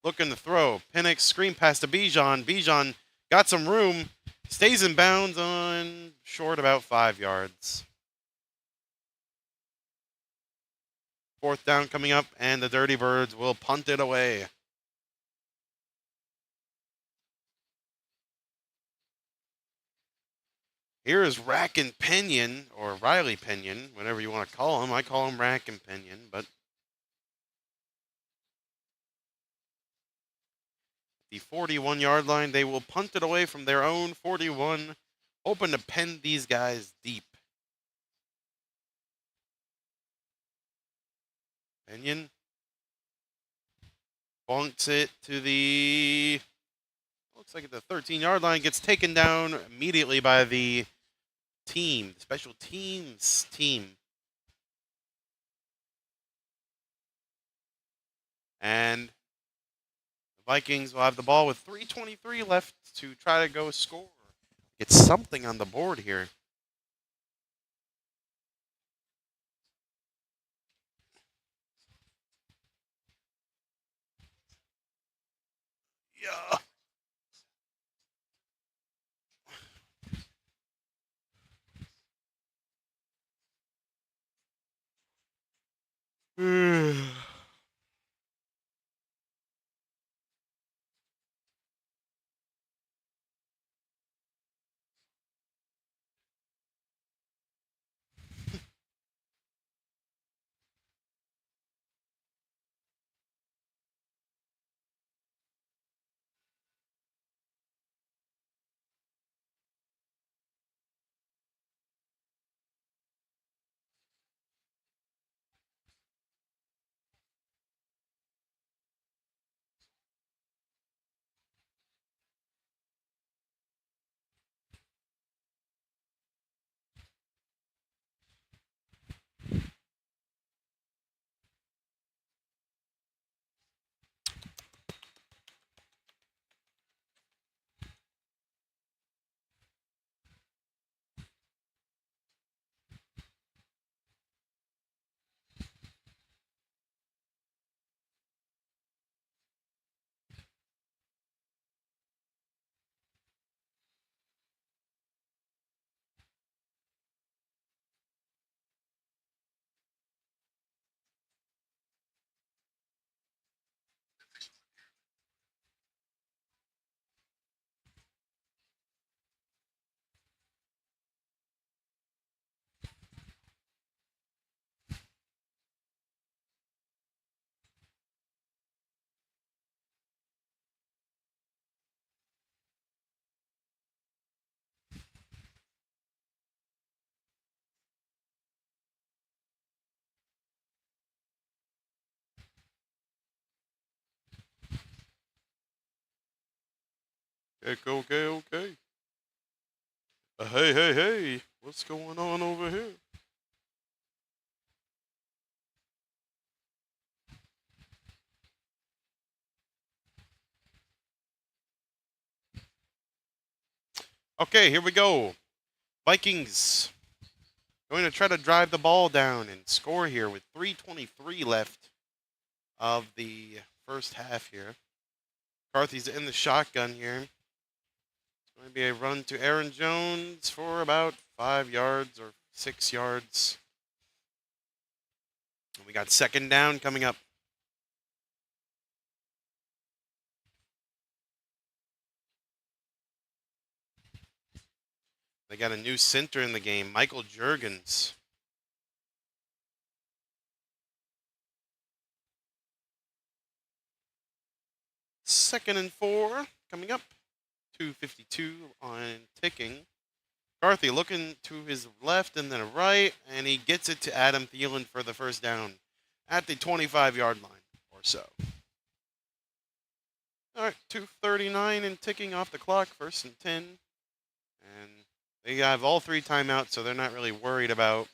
looking to throw. Penix screen pass to Bijan. Bijan got some room. Stays in bounds on short about 5 yards. 4th down coming up, and the Dirty Birds will punt it away. Here is Rack and Pinion, or Riley Pinion, whatever you want to call him. I call him Rack and Pinion, but the 41-yard line, they will punt it away from their own 41, hoping to pen these guys deep. Pinion bunks it to the, looks like the 13-yard line, gets taken down immediately by the team, the special teams team. And the Vikings will have the ball with 3:23 left to try to go score. Get something on the board here. Yeah. Okay. Hey. What's going on over here? Okay, here we go. Vikings going to try to drive the ball down and score here with 3:23 left of the first half here. McCarthy's in the shotgun here. It's going to be a run to Aaron Jones for about 5 yards or 6 yards. And we got 2nd down coming up. They got a new center in the game, Michael Juergens. Second and 4 coming up. 2:52 on ticking. McCarthy looking to his left and then right, and he gets it to Adam Thielen for the first down at the 25-yard line or so. All right, 2:39 and ticking off the clock, 1st and 10. And they have all 3 timeouts, so they're not really worried about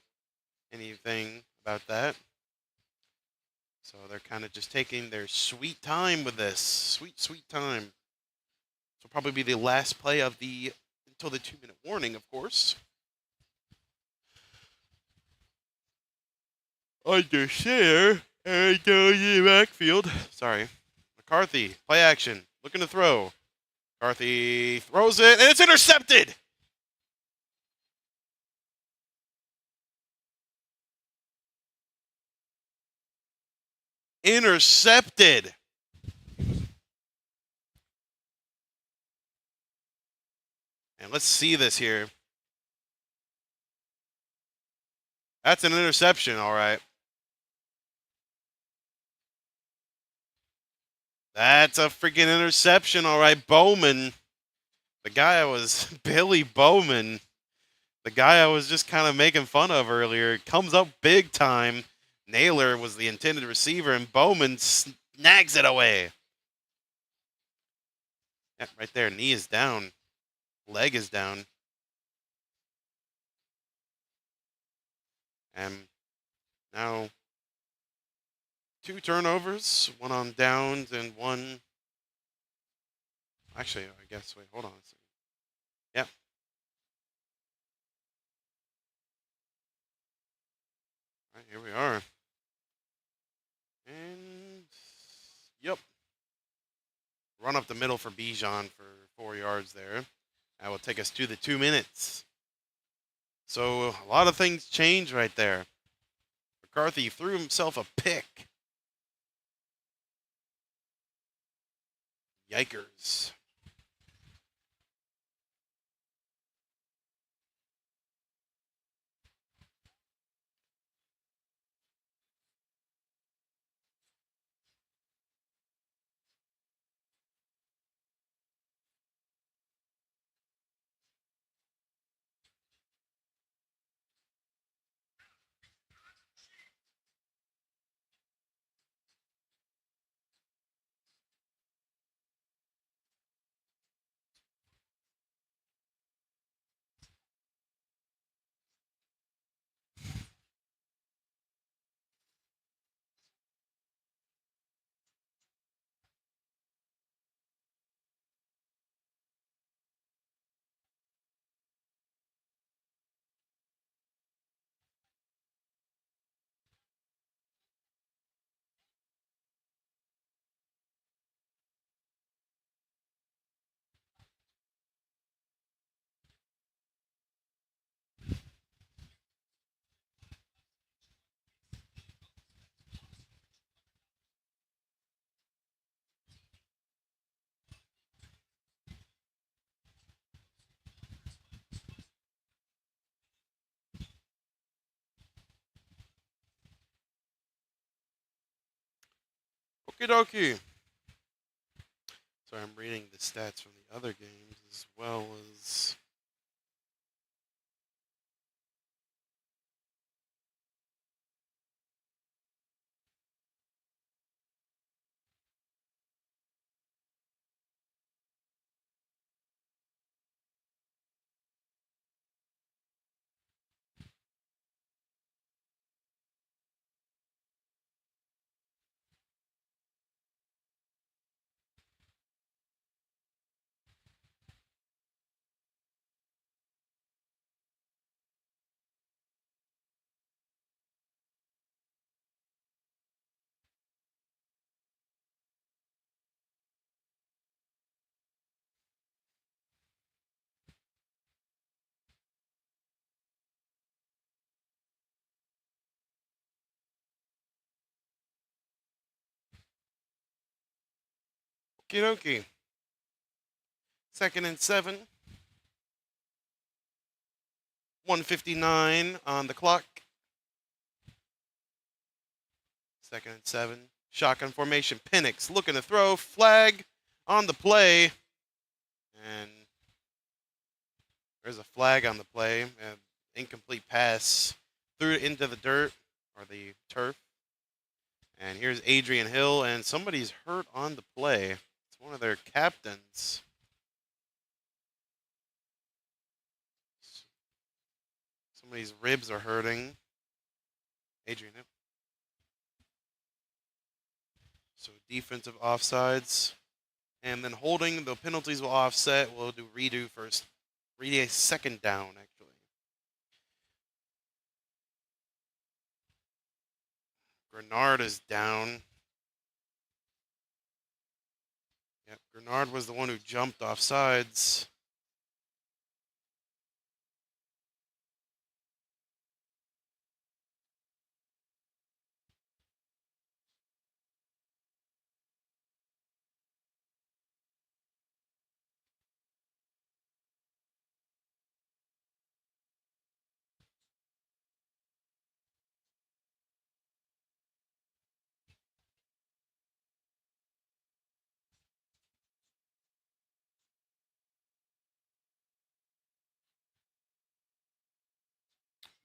anything about that. So they're kind of just taking their sweet time with this. Sweet, sweet time. This will probably be the last play of the, until the 2-minute warning, of course. Under center, and go to the backfield. Sorry. McCarthy, play action, looking to throw. McCarthy throws it, and it's intercepted! Intercepted! And let's see this here. That's an interception, all right. That's a freaking interception, all right. Bowman, the guy I was, Billy Bowman, the guy I was just kind of making fun of earlier, comes up big time. Naylor was the intended receiver, and Bowman snags it away. Yeah, right there, knee is down, leg is down. And now 2 turnovers, 1 on downs and 1. Actually, I guess, wait, hold on a second. Yep. All right, here we are. And, yep. Run up the middle for Bijan for 4 yards there. That will take us to the 2 minutes. So a lot of things change right there. McCarthy threw himself a pick. Yikers. Okie dokie. So I'm reading the stats from the other games as well as. Okie dokie. 2nd and 7. 1:59 on the clock. 2nd and 7. Shotgun formation. Penix looking to throw. Flag on the play. And There's a flag on the play. Incomplete pass. Threw it into the dirt or the turf. And here's Adrian Hill, and somebody's hurt on the play. It's one of their captains. Somebody's ribs are hurting. Adrian Hill. So defensive offsides. And then holding, the penalties will offset. We'll do redo first. Redo a second down, actually. Grenard is down. Yep, Grenard was the one who jumped off sides.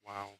Wow.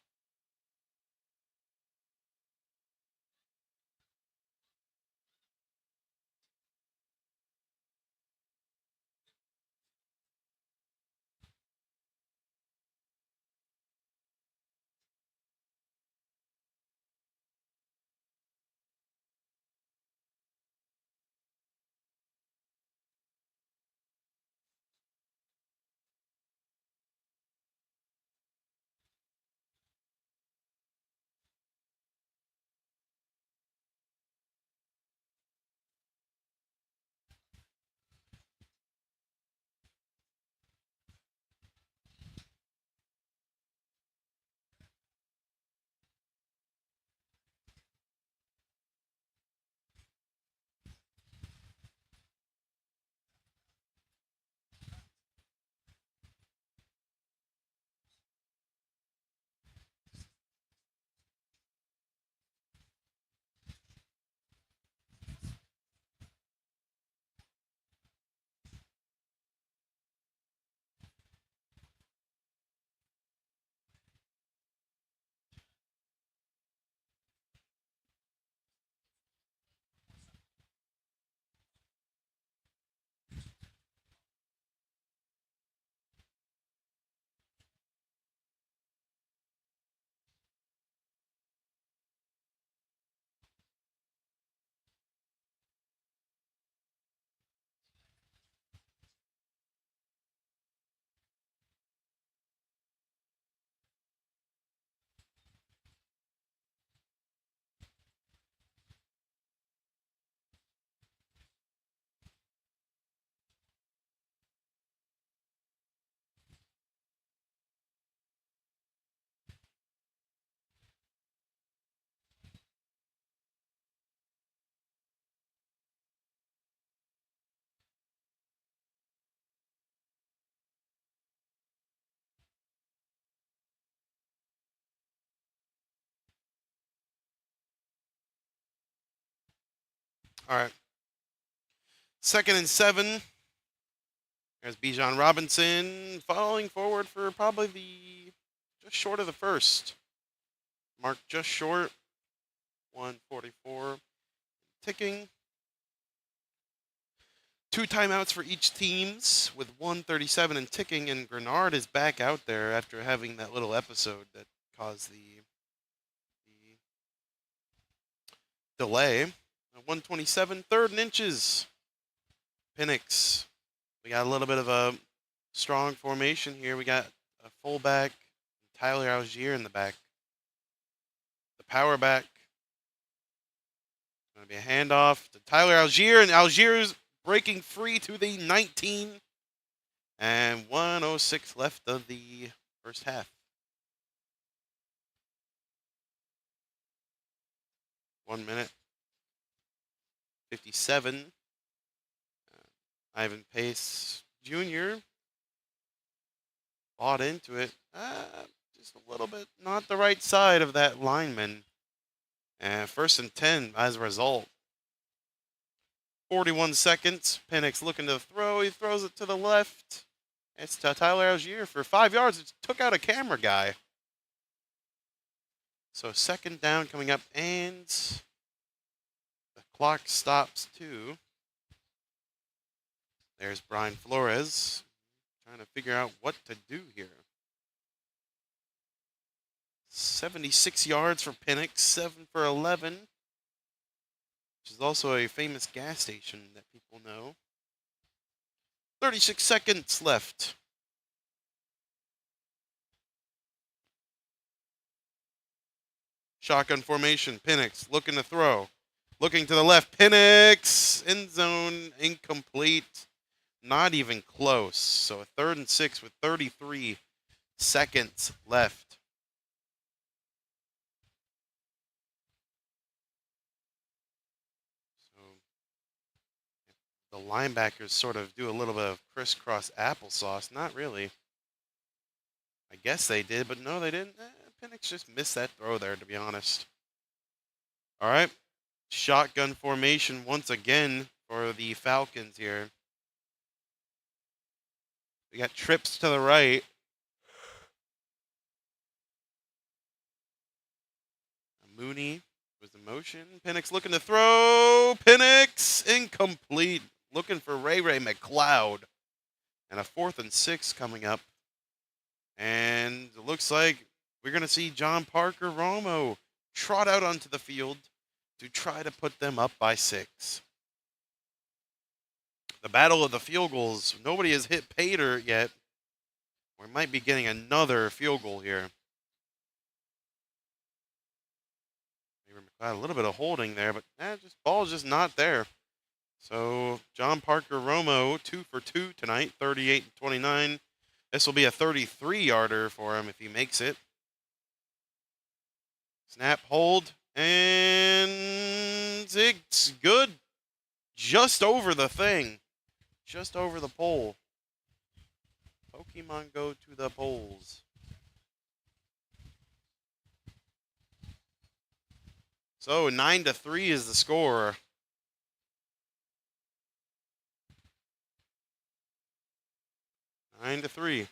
All right. 2nd and 7. There's Bijan Robinson following forward for probably just short of the first. Mark just short. 144. Ticking. 2 timeouts for each teams with 137 and ticking, and Grenard is back out there after having that little episode that caused the delay. 127, 3rd and inches. Penix. We got a little bit of a strong formation here. We got a fullback, Tyler Algier in the back. The power back. Going to be a handoff to Tyler Algier, and Algier's breaking free to the 19. And 1:06 left of the first half. 1 minute. 57. Ivan Pace Jr. bought into it. Just a little bit not the right side of that lineman. And 1st and 10 as a result. 41 seconds. Penix looking to throw. He throws it to the left. It's Tyler Algier for 5 yards. It took out a camera guy. So second down coming up, and the clock stops too. There's Brian Flores trying to figure out what to do here. 76 yards for Penix, 7 for 11, which is also a famous gas station that people know. 36 seconds left. Shotgun formation. Penix looking to throw. Looking to the left. Penix. End zone. Incomplete. Not even close. So a 3rd and 6 with 33 seconds left. So the linebackers sort of do a little bit of crisscross applesauce. Not really. I guess they did, but no, they didn't. Penix just missed that throw there, to be honest. All right. Shotgun formation once again for the Falcons here. We got trips to the right. Mooney was the motion. Penix looking to throw. Penix incomplete. Looking for Ray McLeod. And a 4th and 6 coming up. And it looks like we're going to see John Parker Romo trot out onto the field to try to put them up by 6. The battle of the field goals. Nobody has hit Pater yet. We might be getting another field goal here. A little bit of holding there, but just ball's just not there. So John Parker Romo, 2 for 2 tonight, 38 and 29. This will be a 33-yarder for him if he makes it. Snap, hold, and it's good. Just over the thing. Just over the pole. Pokemon go to the poles. So 9-3 is the score. 9-3.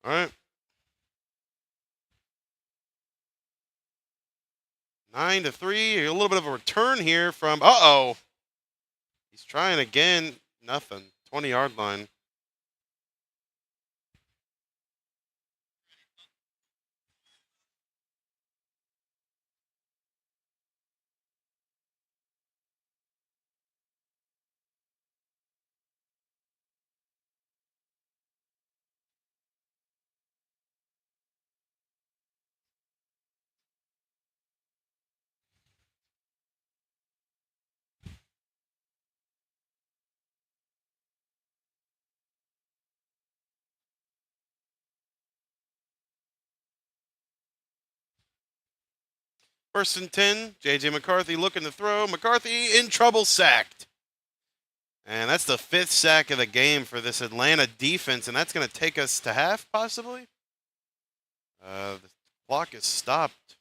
All right. 9-3. A little bit of a return here from. Uh-oh. He's trying again. Nothing. 20-yard line. First and 10. J.J. McCarthy looking to throw. McCarthy in trouble, sacked. And that's the 5th sack of the game for this Atlanta defense, and that's going to take us to half, possibly. The clock is stopped.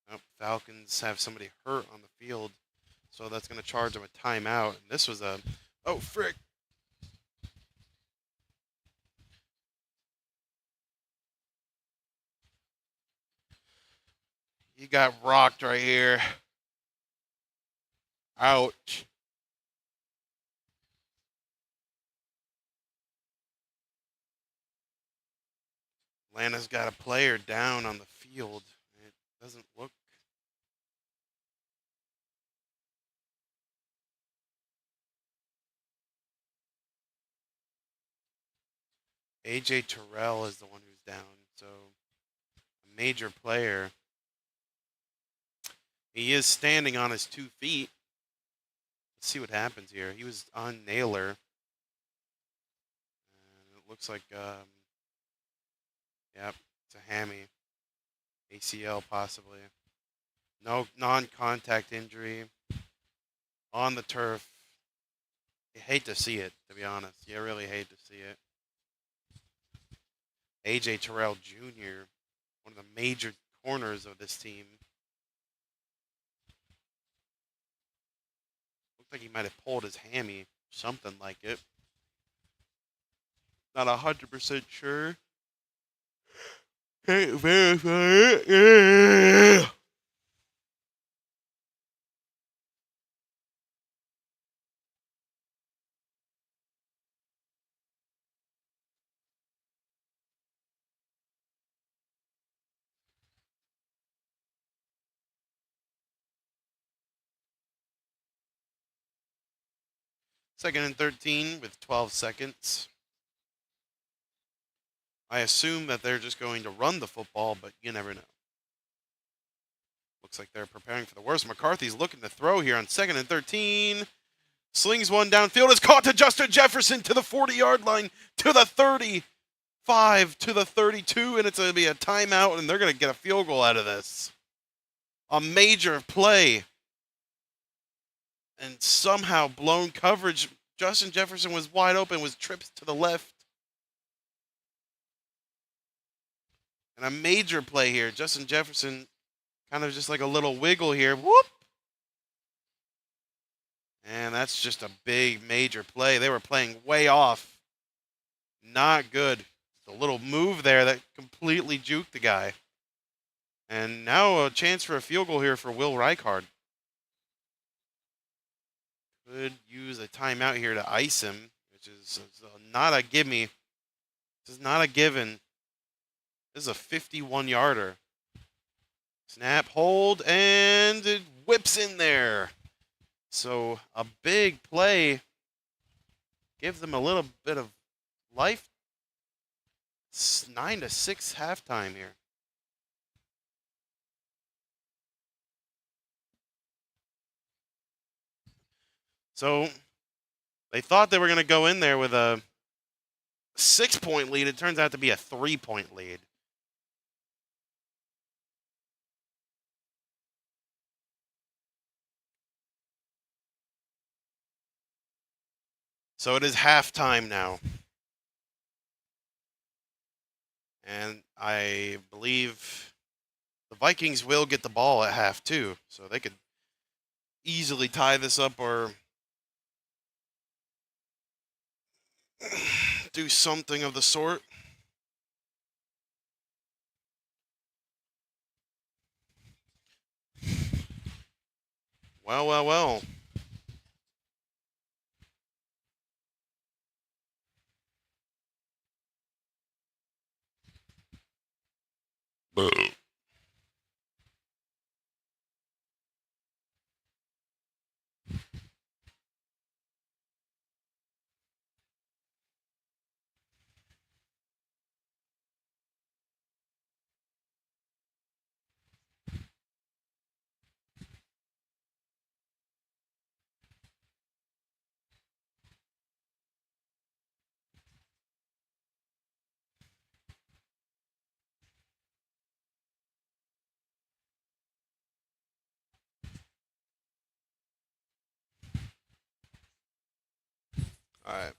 Oh, Falcons have somebody hurt on the field, so that's going to charge them a timeout. And this was a. Oh, frick. He got rocked right here. Ouch. Atlanta's got a player down on the field. It doesn't look. AJ Terrell is the one who's down. So a major player. He is standing on his 2 feet. Let's see what happens here. He was on Naylor. And it looks like, yep, it's a hammy. ACL possibly. No non-contact injury. On the turf. You hate to see it, to be honest. You really hate to see it. AJ Terrell Jr., one of the major corners of this team. Looked like he might have pulled his hammy, something like it. Not 100% sure. Can't verify it. Yeah. Second and 13 with 12 seconds. I assume that they're just going to run the football, but you never know. Looks like they're preparing for the worst. McCarthy's looking to throw here on second and 13. Slings one downfield. It's caught to Justin Jefferson to the 40-yard line, to the 35, to the 32, and it's going to be a timeout, and they're going to get a field goal out of this. A major play. And somehow blown coverage. Justin Jefferson was wide open, was tripped to the left. And a major play here. Justin Jefferson kind of just like a little wiggle here. Whoop! And that's just a big, major play. They were playing way off. Not good. The little move there that completely juked the guy. And now a chance for a field goal here for Will Reichard. Could use a timeout here to ice him, which is not a gimme. This is not a given. This is a 51-yarder. Snap, hold, and it whips in there. So a big play gives them a little bit of life. It's 9-6 halftime here. So they thought they were going to go in there with a 6-point lead. It turns out to be a 3-point lead. So it is halftime now. And I believe the Vikings will get the ball at half, too. So they could easily tie this up or do something of the sort. Well, well, well. All right.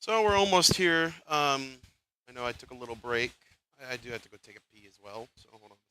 So we're almost here. I know I took a little break. I do have to go take a pee as well. So hold on a second.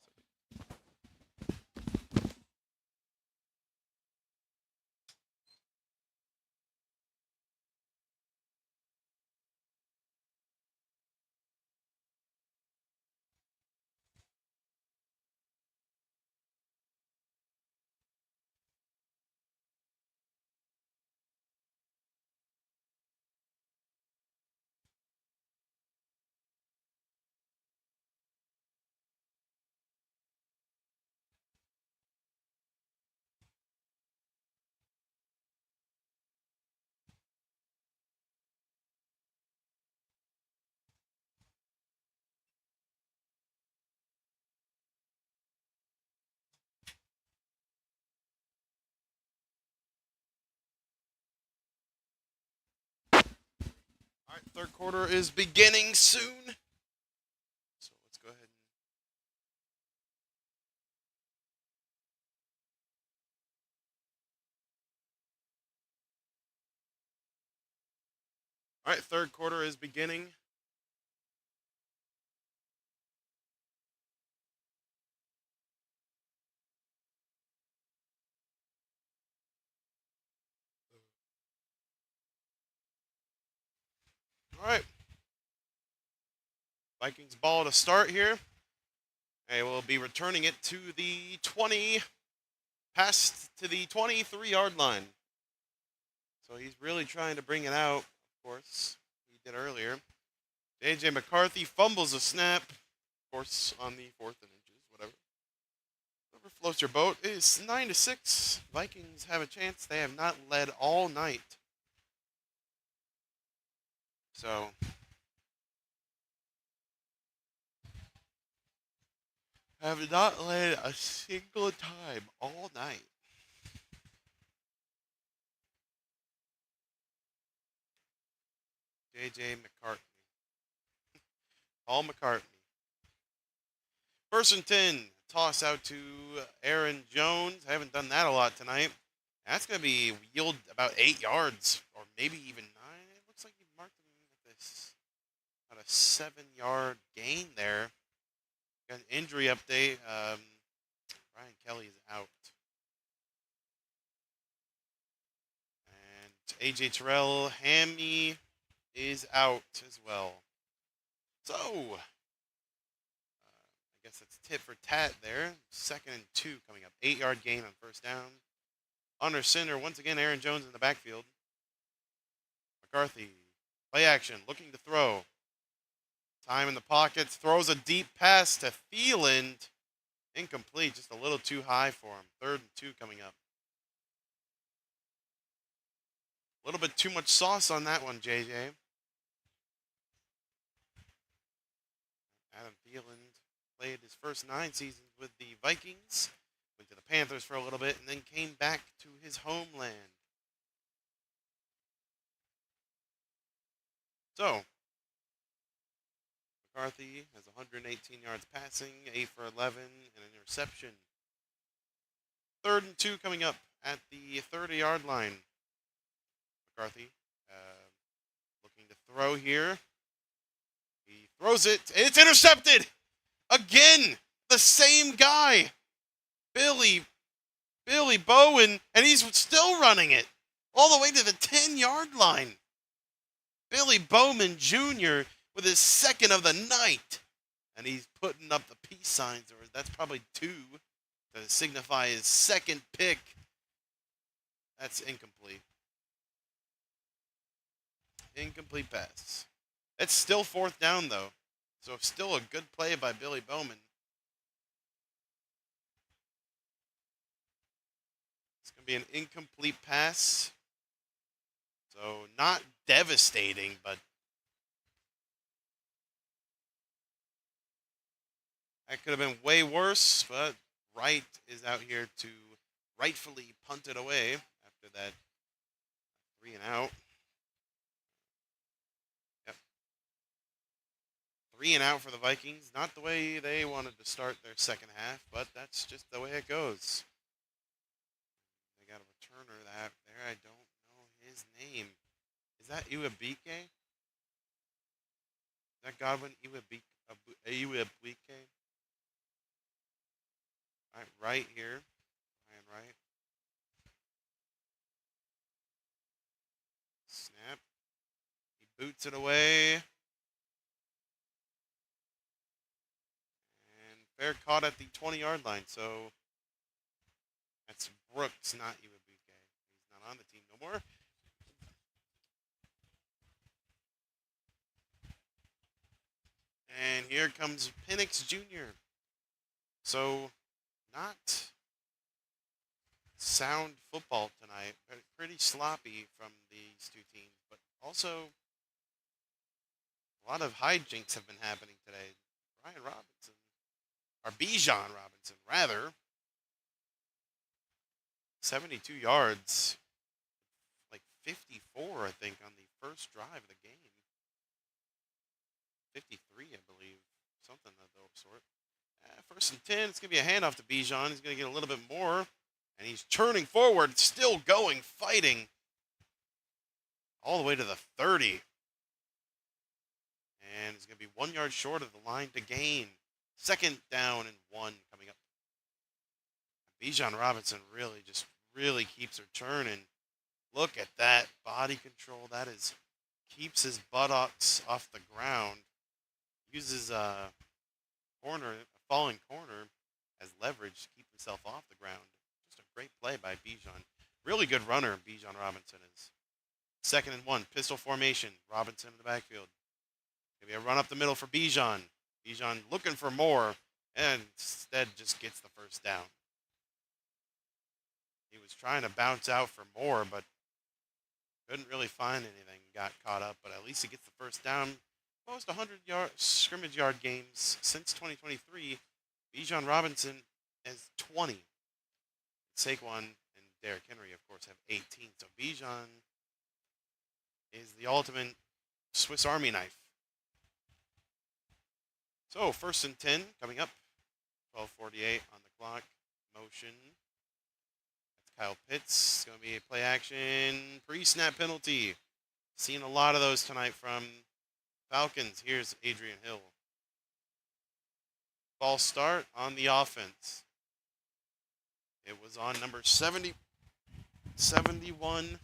All right, third quarter is beginning soon. So let's go ahead and. All right, third quarter is beginning. All right, Vikings ball to start here. They will be returning it to the 20, past to the 23-yard line. So he's really trying to bring it out, of course. He did earlier. J.J. McCarthy fumbles a snap, of course, on the 4th and inches, whatever. Whoever floats your boat is 9-6. Vikings have a chance. They have not led all night. So have not led a single time all night. J.J. McCartney. Paul McCartney. First and 10. Toss out to Aaron Jones. I haven't done that a lot tonight. That's going to be yield about 8 yards, or maybe even 9. It looks like he marked him at this about a 7-yard gain there. Got an injury update. Ryan Kelly is out. And AJ Terrell Hammy is out as well. So, I guess that's tit for tat there. 2nd and 2 coming up. 8-yard gain on first down. Under center, once again, Aaron Jones in the backfield. McCarthy, play action, looking to throw. Time in the pockets, throws a deep pass to Thielen. Incomplete, just a little too high for him. 3rd and 2 coming up. A little bit too much sauce on that one, JJ. Adam Thielen played his first 9 seasons with the Vikings. Went to the Panthers for a little bit and then came back to his homeland. So, McCarthy has 118 yards passing, 8 for 11, and an interception. 3rd and 2 coming up at the 30-yard line. McCarthy looking to throw here. He throws it, and it's intercepted! Again! The same guy! Billy Bowen, and he's still running it all the way to the 10-yard line. Billy Bowman Jr. with his 2nd of the night. And he's putting up the peace signs, or that's probably 2 to signify his 2nd pick. That's incomplete. Incomplete pass. It's still 4th down, though. So still a good play by Billy Bowman. It's going to be an incomplete pass. So not devastating, but that could have been way worse. But Wright is out here to rightfully punt it away after that 3 and out. Yep. 3 and out for the Vikings. Not the way they wanted to start their 2nd half, but that's just the way it goes. They got a returner that there. I don't know his name. Is that Iwabike? that Godwin Iwebuike? All right, right here. Ryan Wright. Snap. He boots it away. And fair caught at the 20-yard line. So that's Brooks, not Iwebuike. He's not on the team no more. And here comes Penix Jr. So not sound football tonight. Pretty sloppy from these two teams, but also a lot of hijinks have been happening today. Brian Robinson, or Bijan Robinson, rather, 72 yards, like 54, I think, on the first drive of the game. 53, I believe, something of the sort. First and 10, it's going to be a handoff to Bijan. He's going to get a little bit more, and he's turning forward, still going, fighting, all the way to the 30. And it's going to be 1 yard short of the line to gain. Second down and 1 coming up. Bijan Robinson really keeps her turning. Look at that body control. That is keeps his buttocks off the ground. Uses a falling corner as leverage to keep himself off the ground. Just a great play by Bijan. Really good runner, Bijan Robinson is. Second and 1, pistol formation. Robinson in the backfield. Maybe a run up the middle for Bijan. Bijan looking for more, and instead just gets the first down. He was trying to bounce out for more, but couldn't really find anything. Got caught up, but at least he gets the first down. Most 100-yard scrimmage yard games since 2023. Bijan Robinson has 20. Saquon and Derrick Henry, of course, have 18. So Bijan is the ultimate Swiss Army knife. So first and 10 coming up. 12:48 on the clock. Motion. That's Kyle Pitts. It's going to be a play action pre-snap penalty. Seen a lot of those tonight from Falcons. Here's Adrian Hill. False start on the offense. It was on number 71,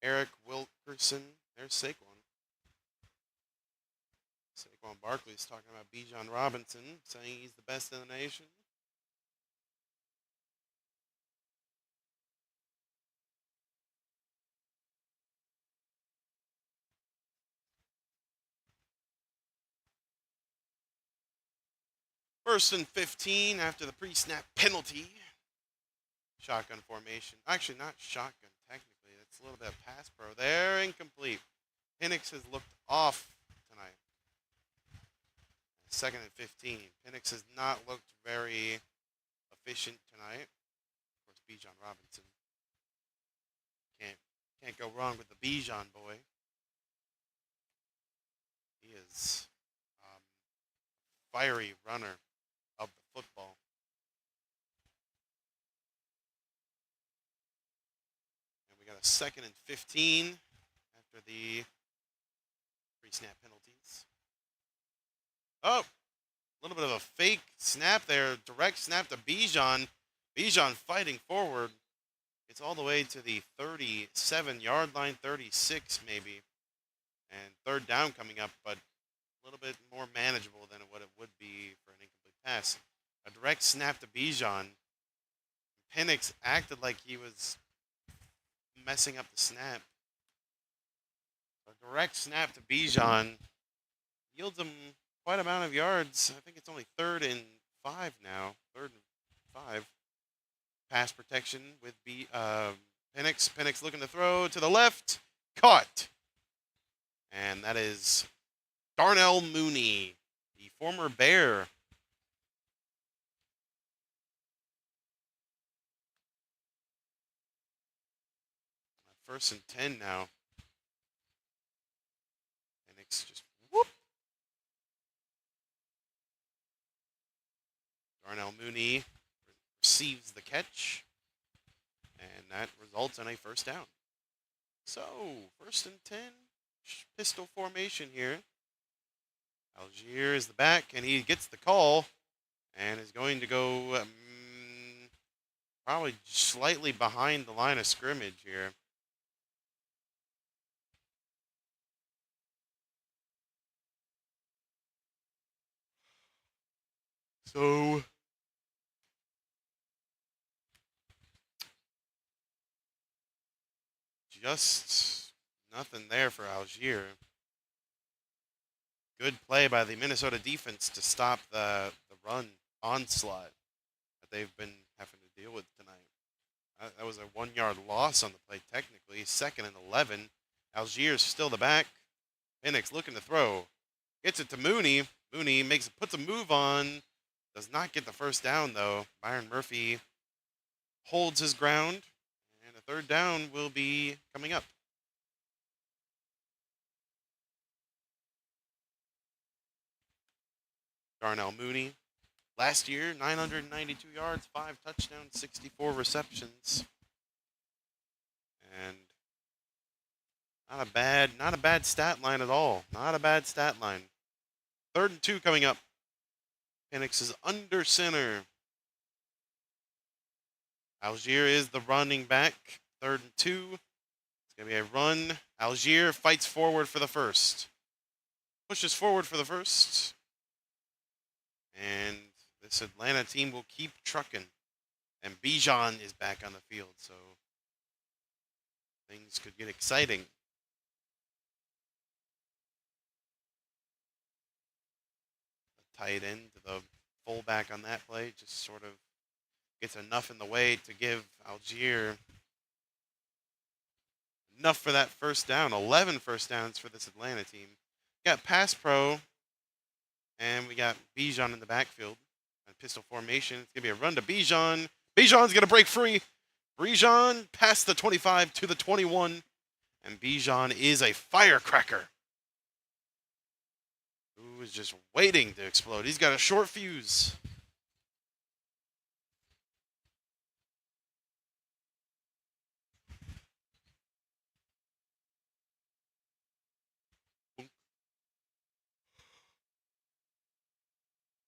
Eric Wilkerson. There's Saquon. Saquon Barkley's talking about Bijan Robinson, saying he's the best in the nation. First and 15 after the pre-snap penalty. Shotgun formation. Actually, not shotgun, technically. That's a little bit of pass pro there. Incomplete. Penix has looked off tonight. Second and 15. Penix has not looked very efficient tonight. Of course, Bijan Robinson. Can't go wrong with the Bijan boy. He is fiery runner of the football. And we got a second and 15 after the pre-snap penalties. Oh, a little bit of a fake snap there. Direct snap to Bijan. Bijan fighting forward. It's all the way to the 37-yard line, 36 maybe. And third down coming up, but a little bit more manageable than what it would be for an incomplete pass. A direct snap to Bijan. Penix acted like he was messing up the snap. A direct snap to Bijan yields him quite a amount of yards. I think it's only 3rd and 5 now. 3rd and 5. Pass protection with Penix. Penix looking to throw to the left. Caught. And that is Darnell Mooney, the former Bear. First and 10 now. Penix just whoop. Darnell Mooney receives the catch, and that results in a first down. So, first and 10, pistol formation here. Algier is the back, and he gets the call, and is going to go probably slightly behind the line of scrimmage here. So just nothing there for Algier. Good play by the Minnesota defense to stop the run onslaught that they've been having to deal with tonight. That was a 1 yard loss on the play, technically. 2nd and 11. Algier's still the back. Penix looking to throw. Gets it to Mooney. Mooney puts a move on. Does not get the first down, though. Byron Murphy holds his ground. And a 3rd down will be coming up. Darnell Mooney. Last year, 992 yards, 5 touchdowns, 64 receptions. And not a bad stat line at all. Not a bad stat line. 3rd and 2 coming up. Penix is under center. Algier is the running back. 3rd and 2. It's going to be a run. Algier fights forward for the first. Pushes forward for the first. And this Atlanta team will keep trucking. And Bijan is back on the field, so things could get exciting. The tight end, the fullback on that play, just sort of gets enough in the way to give Algier enough for that first down. 11 first downs for this Atlanta team. Got pass pro, and we got Bijan in the backfield. And pistol formation. It's going to be a run to Bijan. Bijan's going to break free. Bijan past the 25 to the 21. And Bijan is a firecracker who is just waiting to explode. He's got a short fuse.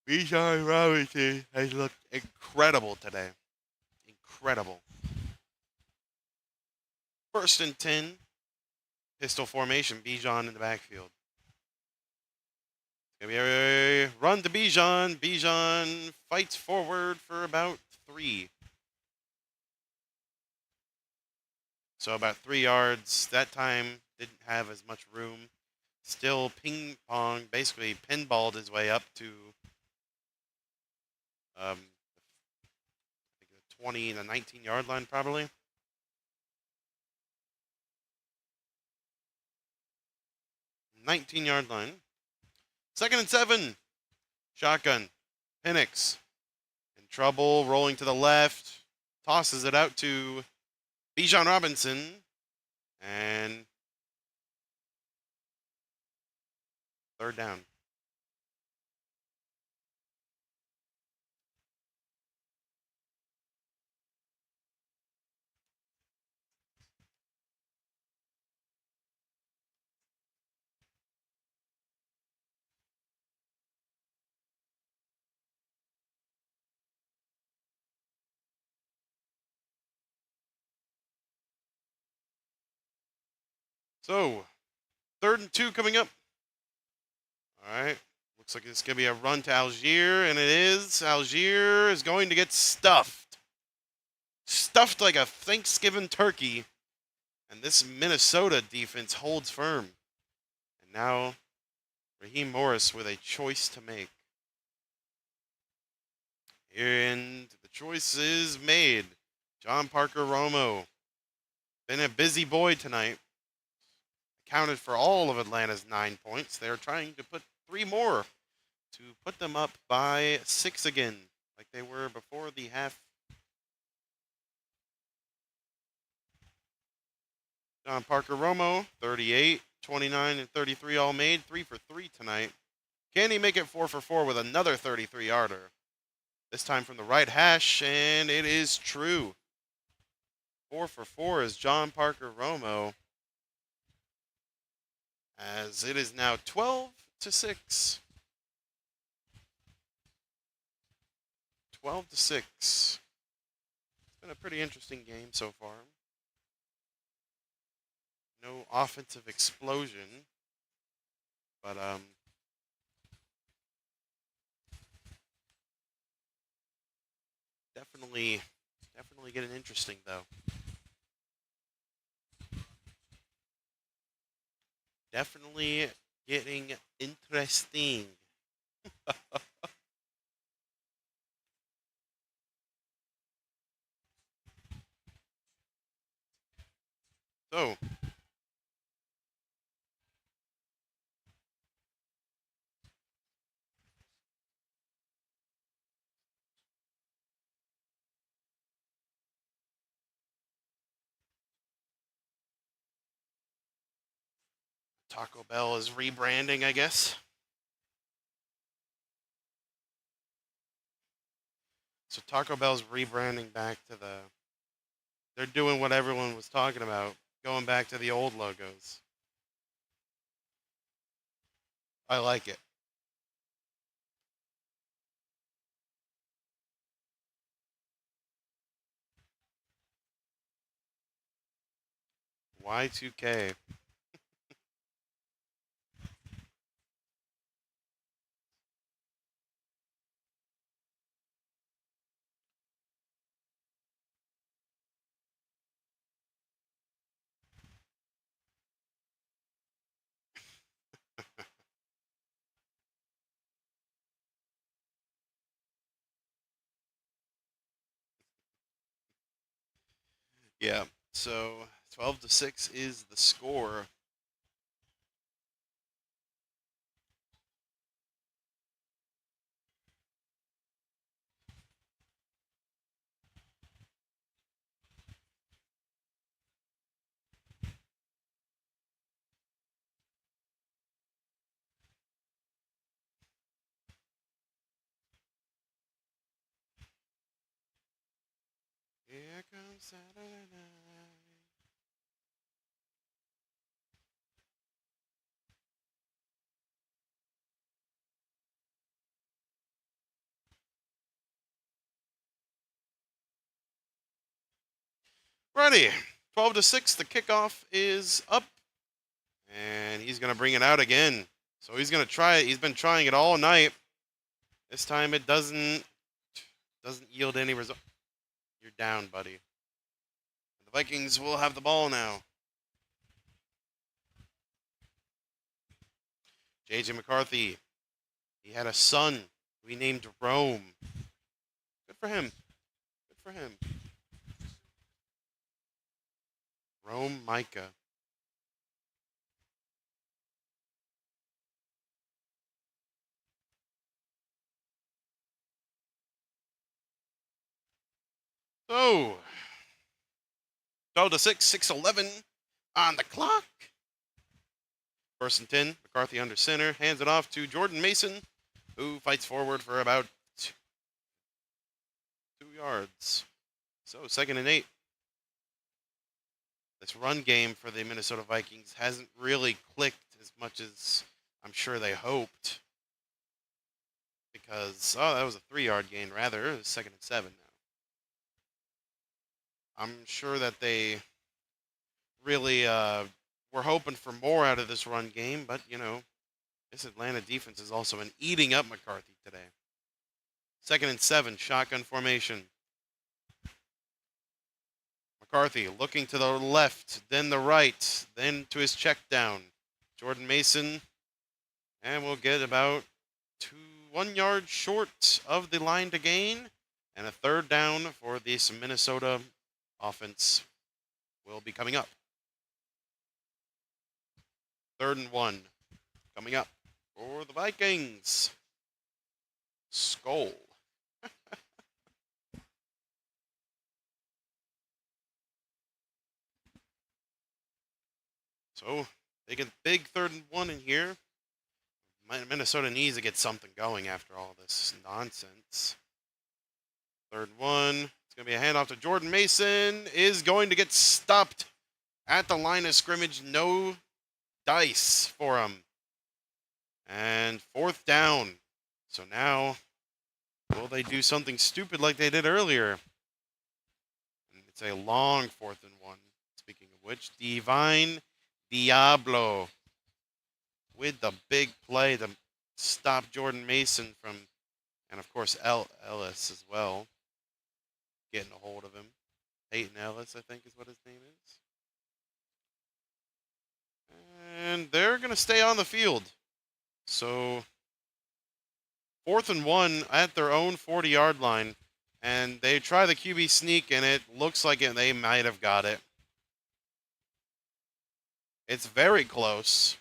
Bijan Robinson has looked incredible today. Incredible. 1st and 10. Pistol formation. Bijan in the backfield. It's going to be a run to Bijan. Bijan fights forward for about 3. So about 3 yards. That time didn't have as much room. Still ping pong, basically pinballed his way up to I think the 20, the 19-yard line probably. $19-yard line. 2nd and 7. Shotgun. Penix in trouble, rolling to the left. Tosses it out to Bijan Robinson. And 3rd down. So, 3rd and 2 coming up. All right. Looks like it's going to be a run to Algier, and it is. Algier is going to get stuffed. Stuffed like a Thanksgiving turkey. And this Minnesota defense holds firm. And now, Raheem Morris with a choice to make. And the choice is made. John Parker Romo. Been a busy boy tonight. Accounted for all of Atlanta's 9 points. They're trying to put 3 more to put them up by 6 again, like they were before the half. John Parker Romo, 38, 29, and 33 all made. 3 for 3 tonight. Can he make it 4 for 4 with another 33-yarder? This time from the right hash, and it is true. 4 for 4 is John Parker Romo. as it is now 12-6. 12-6. It's been a pretty interesting game so far. No offensive explosion, but definitely getting interesting though. Definitely getting interesting. So, Taco Bell is rebranding, I guess. So Taco Bell's rebranding back to the. They're doing what everyone was talking about, going back to the old logos. I like it. Y2K. Yeah. So 12-6 is the score. Here comes Saturday night. Ready. 12-6. The kickoff is up, and he's gonna bring it out again. So he's gonna try it. He's been trying it all night. This time it doesn't yield any result. You're down, buddy. The Vikings will have the ball now. J.J. McCarthy. He had a son we named Rome. Good for him. Good for him. Rome Micah. So, 12-6, 6:11 on the clock. First and 10, McCarthy under center, hands it off to Jordan Mason, who fights forward for about 2 yards. So, second and 8. This run game for the Minnesota Vikings hasn't really clicked as much as I'm sure they hoped. Because, that was a 3-yard gain, rather. It was second and 7 now. I'm sure that they really were hoping for more out of this run game, but, this Atlanta defense has also been eating up McCarthy today. Second and 7, shotgun formation. McCarthy looking to the left, then the right, then to his check down. Jordan Mason, and we'll get about 1 yard short of the line to gain, and a third down for this Minnesota offense will be coming up. 3rd and 1 coming up for the Vikings. Skull. So, they get big 3rd and 1 in here. Minnesota needs to get something going after all this nonsense. 3rd and 1. It's going to be a handoff to Jordan Mason. Is going to get stopped at the line of scrimmage. No dice for him. And fourth down. So now, will they do something stupid like they did earlier? And it's a long 4th and 1. Speaking of which, Divine Diablo with the big play to stop Jordan Mason from, and of course Ellis as well, getting a hold of him. Peyton Ellis, I think is what his name is. And they're going to stay on the field. So 4th and 1 at their own 40-yard line. And they try the QB sneak, and it looks like they might have got it. It's very close.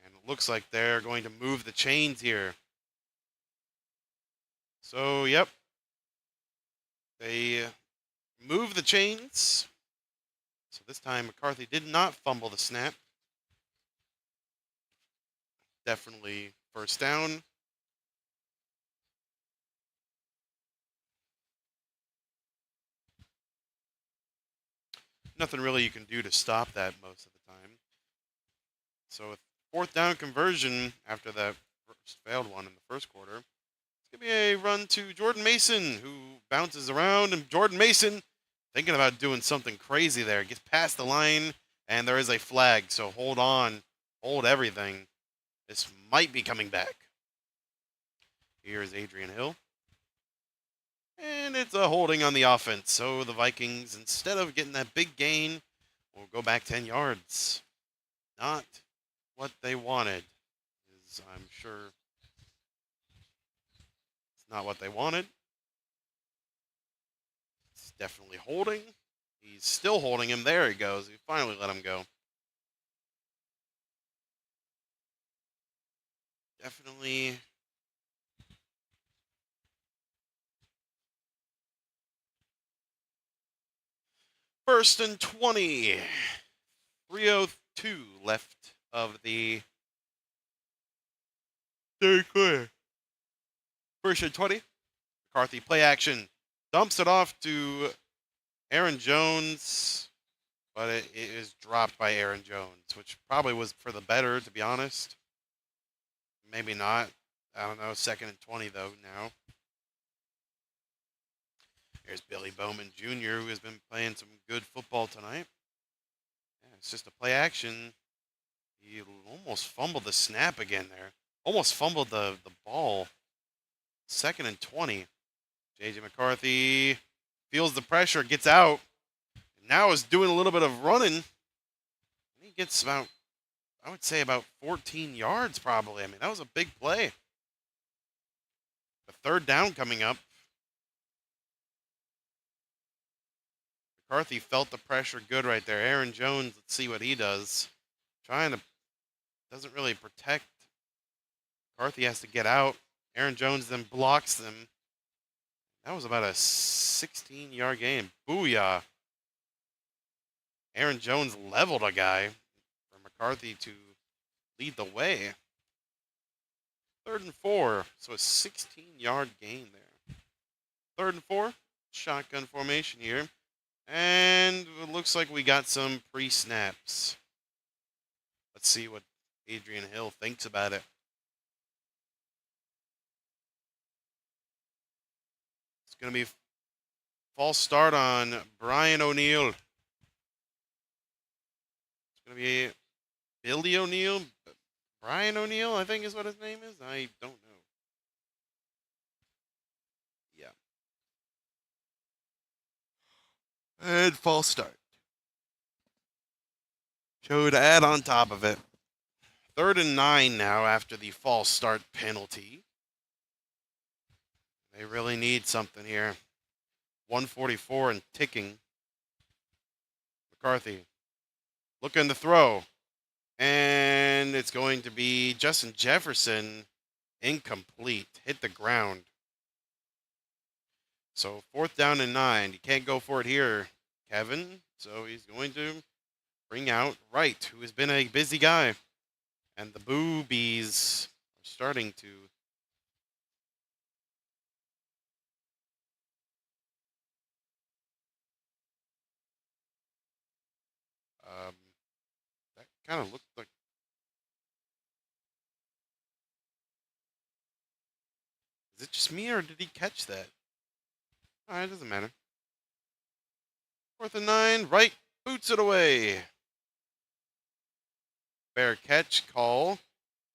And it looks like they're going to move the chains here. So, yep. They move the chains. So this time McCarthy did not fumble the snap. Definitely first down. Nothing really you can do to stop that most of the time. So with 4th down conversion after that first failed one in the first quarter, it's going to be a run to Jordan Mason, who bounces around, and Jordan Mason thinking about doing something crazy there. Gets past the line, and there is a flag, so hold on. Hold everything. This might be coming back. Here's Adrian Hill. And it's a holding on the offense. So the Vikings, instead of getting that big gain, will go back 10 yards. Not what they wanted, is I'm sure it's not what they wanted. It's definitely holding. He's still holding him. There he goes. He finally let him go. Definitely. First and 20. 3:02 left of the third quarter. First and 20. McCarthy play action. Dumps it off to Aaron Jones, but it is dropped by Aaron Jones, which probably was for the better, to be honest. Maybe not. I don't know. 2nd and 20, though, now. Here's Billy Bowman Jr., who has been playing some good football tonight. Yeah, it's just a play action. He almost fumbled the snap again there. Almost fumbled the ball. 2nd and 20. J.J. McCarthy feels the pressure, gets out. Now is doing a little bit of running. And he gets about, I would say, about 14 yards probably. I mean, that was a big play. The 3rd down coming up. McCarthy felt the pressure good right there. Aaron Jones, let's see what he does. Doesn't really protect. McCarthy has to get out. Aaron Jones then blocks them. That was about a 16-yard gain. Booyah. Aaron Jones leveled a guy for McCarthy to lead the way. 3rd and 4, so a 16-yard gain there. 3rd and 4, shotgun formation here. And it looks like we got some pre-snaps. Let's see what Adrian Hill thinks about it. It's going to be false start on Brian O'Neill. It's going to be Billy O'Neill. Brian O'Neill, I think is what his name is. I don't know. Yeah. And false start. So to add on top of it, 3rd and 9 now after the false start penalty. They really need something here. 144 and ticking. McCarthy looking to throw. And it's going to be Justin Jefferson, incomplete. Hit the ground. So 4th down and 9. You can't go for it here, Kevin. So he's going to bring out Wright, who has been a busy guy. And the boobies are starting to kind of looked like. Is it just me or did he catch that? Alright, it doesn't matter. 4th and 9, right, boots it away. Fair catch call.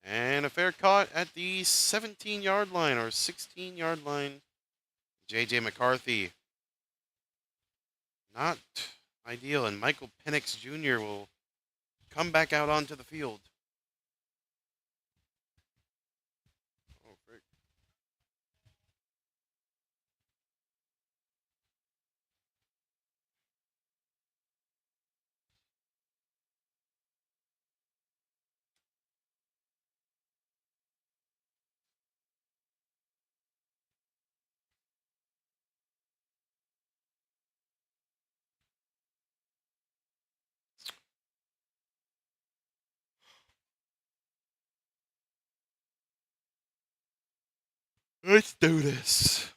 And a fair caught at the 17-yard line or 16-yard line. J.J. McCarthy. Not ideal, and Michael Penix Jr. will come back out onto the field. Oh, frick. Let's do this.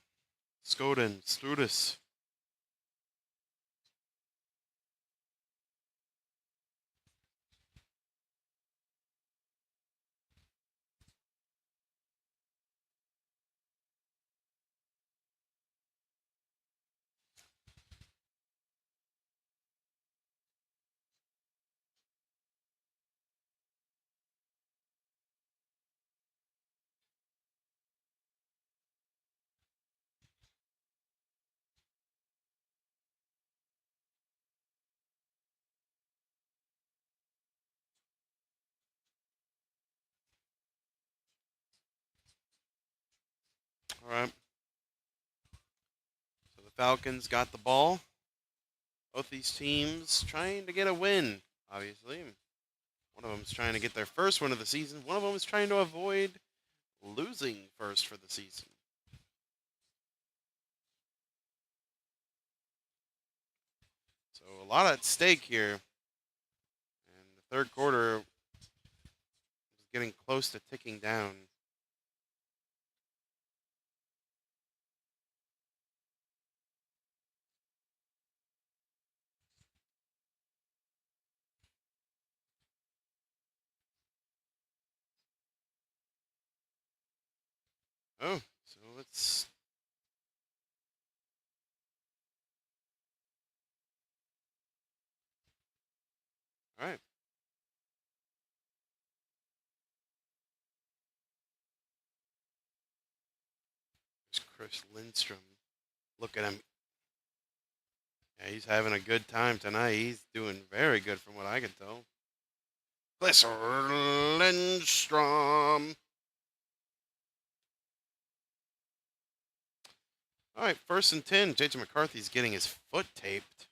Skoden, let's do this. All right. So the Falcons got the ball. Both these teams trying to get a win, obviously. One of them is trying to get their first win of the season. One of them is trying to avoid losing first for the season. So a lot at stake here. And the third quarter is getting close to ticking down. Oh, so let's. All right. There's Chris Lindstrom. Look at him. Yeah, he's having a good time tonight. He's doing very good from what I can tell. Chris Lindstrom. All right, 1st and 10. J.J. McCarthy's getting his foot taped.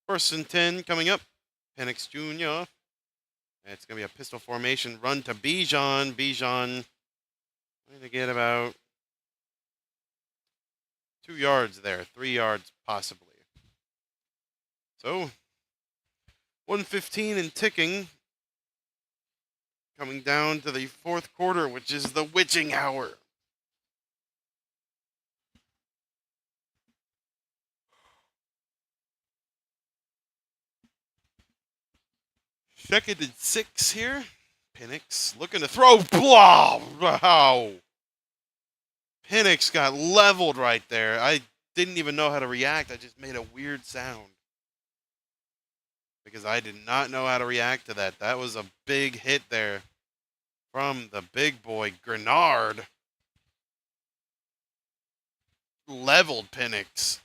1st and 10 coming up. Penix Jr. It's going to be a pistol formation run to Bijan. Bijan going to get about 2 yards there, 3 yards possibly. So 1:15 and ticking. Coming down to the 4th quarter, which is the witching hour. Second and 6 here. Penix looking to throw. Blah! Wow. Penix got leveled right there. I didn't even know how to react. I just made a weird sound. Because I did not know how to react to that. That was a big hit there from the big boy, Grenard. Leveled Penix.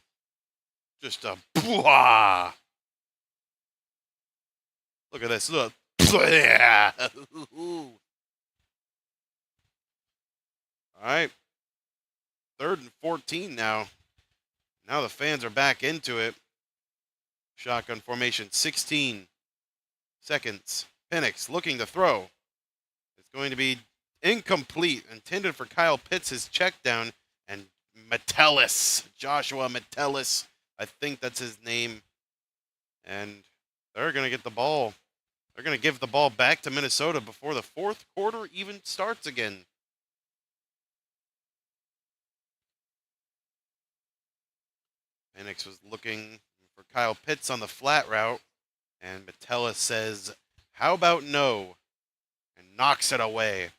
Just a blah. Look at this. Look. All right. 3rd and 14 now. Now the fans are back into it. Shotgun formation, 16 seconds. Penix looking to throw. It's going to be incomplete. Intended for Kyle Pitts, his check down. And Metellus, Joshua Metellus, I think that's his name. And they're going to get the ball. They're going to give the ball back to Minnesota before the 4th quarter even starts again. Penix was looking for Kyle Pitts on the flat route. And Metellus says, "How about no?" and knocks it away.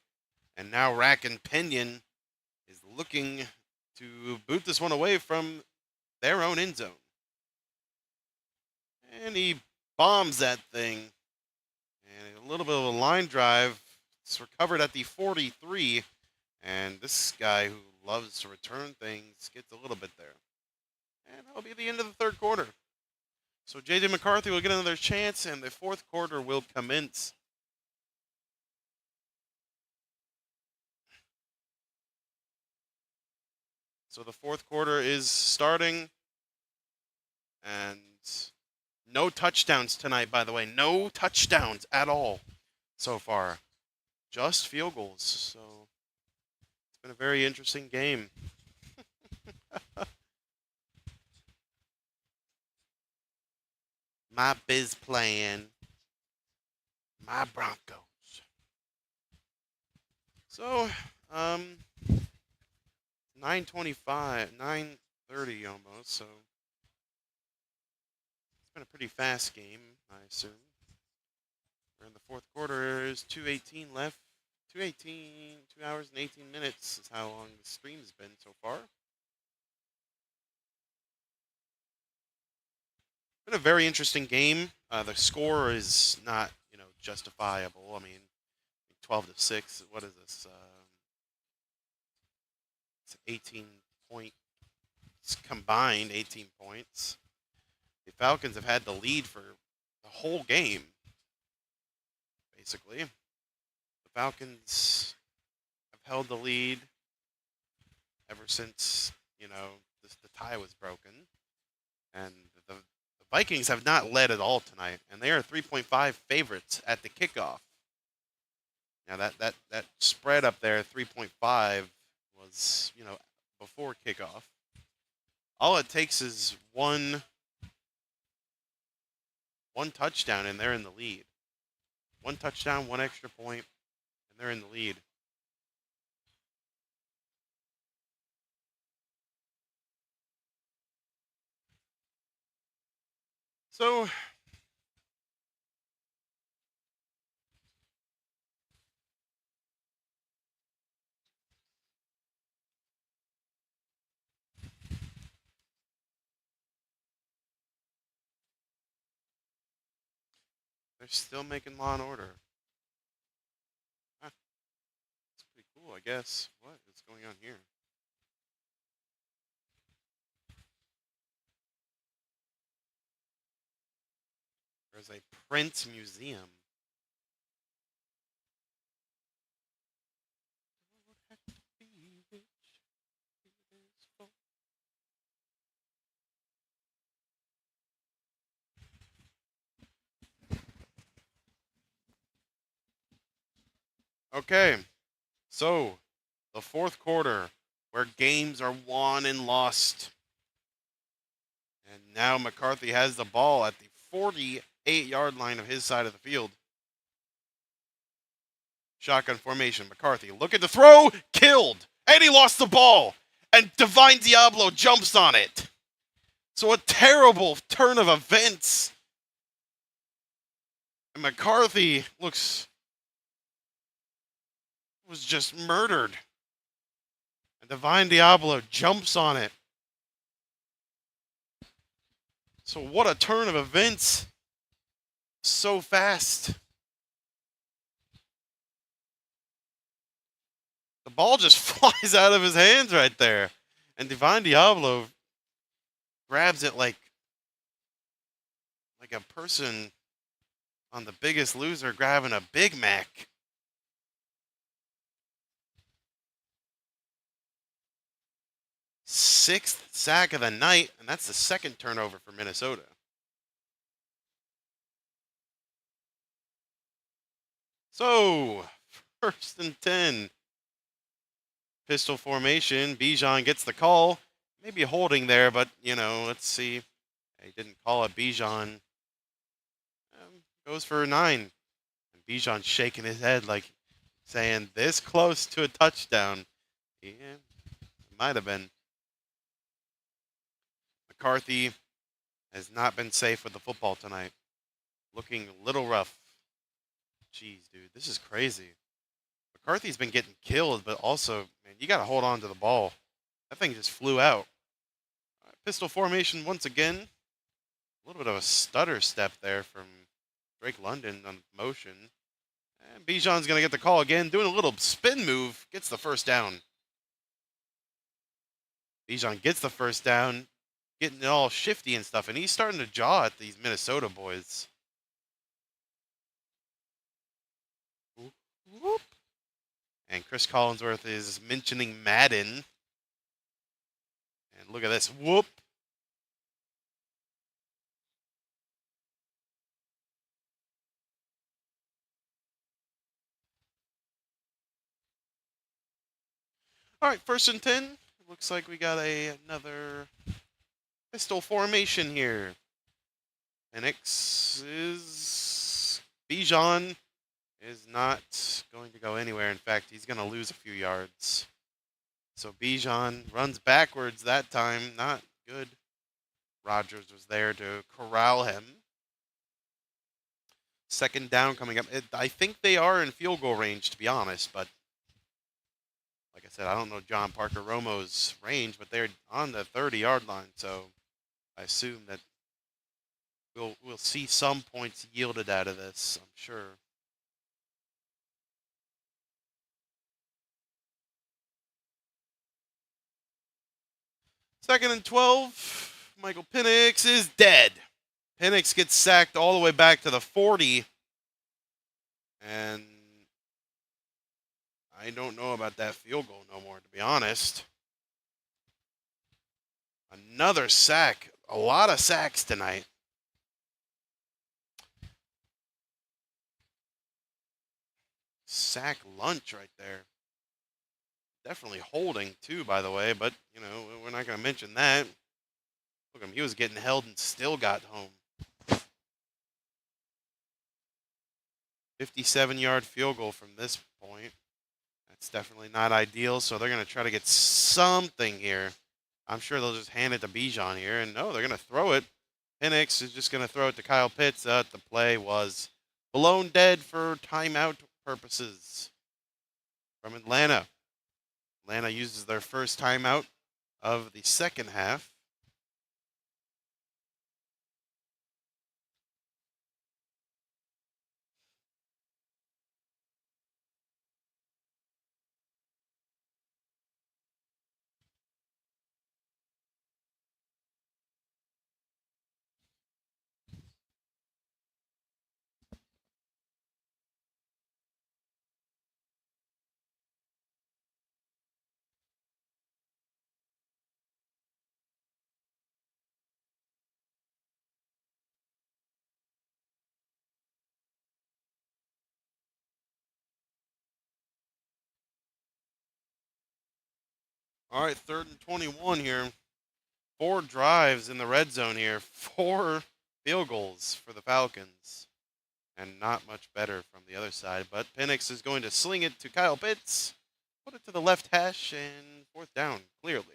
And now Rack and Pinion is looking to boot this one away from their own end zone. And he bombs that thing. And a little bit of a line drive. It's recovered at the 43. And this guy who loves to return things gets a little bit there. And that'll be the end of the third quarter. So J.J. McCarthy will get another chance, and the fourth quarter will commence. So the fourth quarter is starting, and no touchdowns tonight, by the way. No touchdowns at all so far. Just field goals. So it's been a very interesting game. My biz plan. My Broncos. So, 9:25, 9:30 almost. So it's been a pretty fast game, I assume. We're in the fourth quarter. There's 2:18 left. 2:18, 2 hours and 18 minutes is how long the stream's been so far. Been a very interesting game. The score is not, justifiable. I mean, 12-6. What is this? It's 18 points combined. 18 points. The Falcons have had the lead for the whole game, basically. The Falcons have held the lead ever since, the tie was broken. And the Vikings have not led at all tonight, and they are 3.5 favorites at the kickoff. Now that spread up there, 3.5, was, before kickoff. All it takes is one touchdown, and they're in the lead. One touchdown, one extra point, and they're in the lead. So they're still making Law and Order. Huh, it's pretty cool, I guess. What is going on here? There's a Prince Museum. Okay, so the fourth quarter, where games are won and lost. And now McCarthy has the ball at the 48-yard line of his side of the field. Shotgun formation, McCarthy. Look at the throw, killed, and he lost the ball. And Divine Diablo jumps on it. So a terrible turn of events. And McCarthy was just murdered. And Divine Diablo jumps on it. So what a turn of events. So fast. The ball just flies out of his hands right there. And Divine Diablo grabs it like a person on The Biggest Loser grabbing a Big Mac. Sixth sack of the night, and that's the second turnover for Minnesota. So, 1st and 10. Pistol formation. Bijan gets the call. Maybe holding there, but, let's see. He didn't call it. Bijan goes for a 9. And Bijan shaking his head like saying, this close to a touchdown. Yeah, it might have been. McCarthy has not been safe with the football tonight. looking a little rough. Jeez, dude, this is crazy. McCarthy's been getting killed, but also, man, you got to hold on to the ball. That thing just flew out. Pistol formation once again. A little bit of a stutter step there from Drake London on motion. And Bijan's going to get the call again, doing a little spin move, gets the first down. Bijan gets the first down, getting it all shifty and stuff, and he's starting to jaw at these Minnesota boys. Whoop. And Chris Collinsworth is mentioning Madden. And look at this. Whoop. All right, 1st and 10. Looks like we got another pistol formation here. Penix is... Bijan is not going to go anywhere. In fact, he's going to lose a few yards. So Bijan runs backwards that time. Not good. Rodgers was there to corral him. 2nd down coming up. I think they are in field goal range, to be honest, but like I said, I don't know John Parker Romo's range, but they're on the 30-yard line, so I assume that we'll see some points yielded out of this, I'm sure. Second and 12. Michael Penix is dead. Penix gets sacked all the way back to the 40. And I don't know about that field goal no more, to be honest. Another sack. A lot of sacks tonight. Sack lunch right there. Definitely holding, too, by the way. But, you know, we're not going to mention that. Look at him. He was getting held and still got home. 57-yard field goal from this point. That's definitely not ideal, so they're going to try to get something here. I'm sure they'll just hand it to Bijan here, and no, they're going to throw it. Penix is just going to throw it to Kyle Pitts. The play was blown dead for timeout purposes from Atlanta. Atlanta uses their first timeout of the second half. All right, 3rd and 21 here. 4 drives in the red zone here. 4 field goals for the Falcons. And not much better from the other side. But Penix is going to sling it to Kyle Pitts. Put it to the left hash and 4th down, clearly.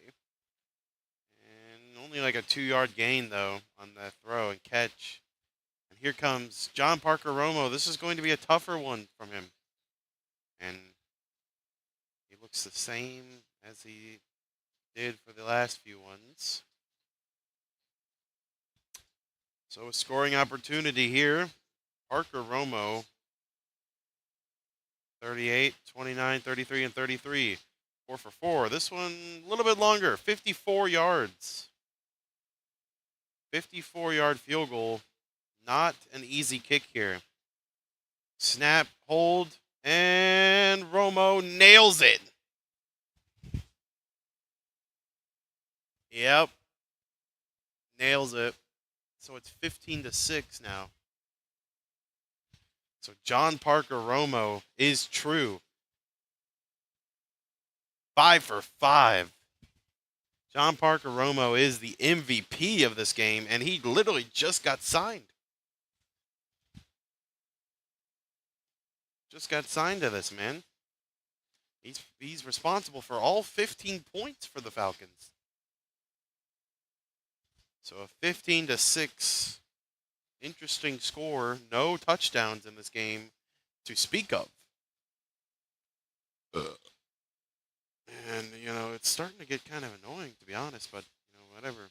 And only like a 2-yard gain, though, on that throw and catch. And here comes John Parker Romo. This is going to be a tougher one from him. And he looks the same as he did for the last few ones. So a scoring opportunity here. Parker Romo, 38, 29, 33, and 33. 4 for 4. This one a little bit longer, 54 yards. 54-yard field goal. Not an easy kick here. Snap, hold, and Romo nails it. Yep. Nails it. So it's 15-6 now. So John Parker Romo is true. 5 for 5. John Parker Romo is the MVP of this game, and he literally just got signed. Just got signed to this, man. He's responsible for all 15 points for the Falcons. So a 15-6 interesting score. No touchdowns in this game to speak of. And, it's starting to get kind of annoying, to be honest, but, whatever.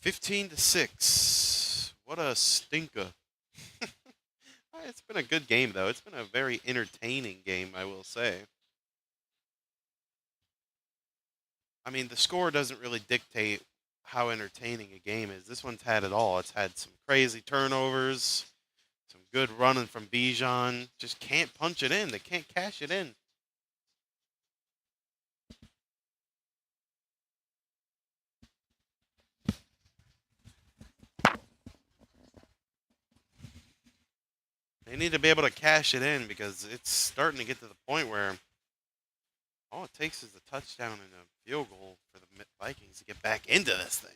15-6. What a stinker. It's been a good game, though. It's been a very entertaining game, I will say. I mean, the score doesn't really dictate how entertaining a game is. This one's had it all. It's had some crazy turnovers, some good running from Bijan. Just can't punch it in. They can't cash it in. They need to be able to cash it in because it's starting to get to the point where all it takes is a touchdown and a field goal for the Vikings to get back into this thing.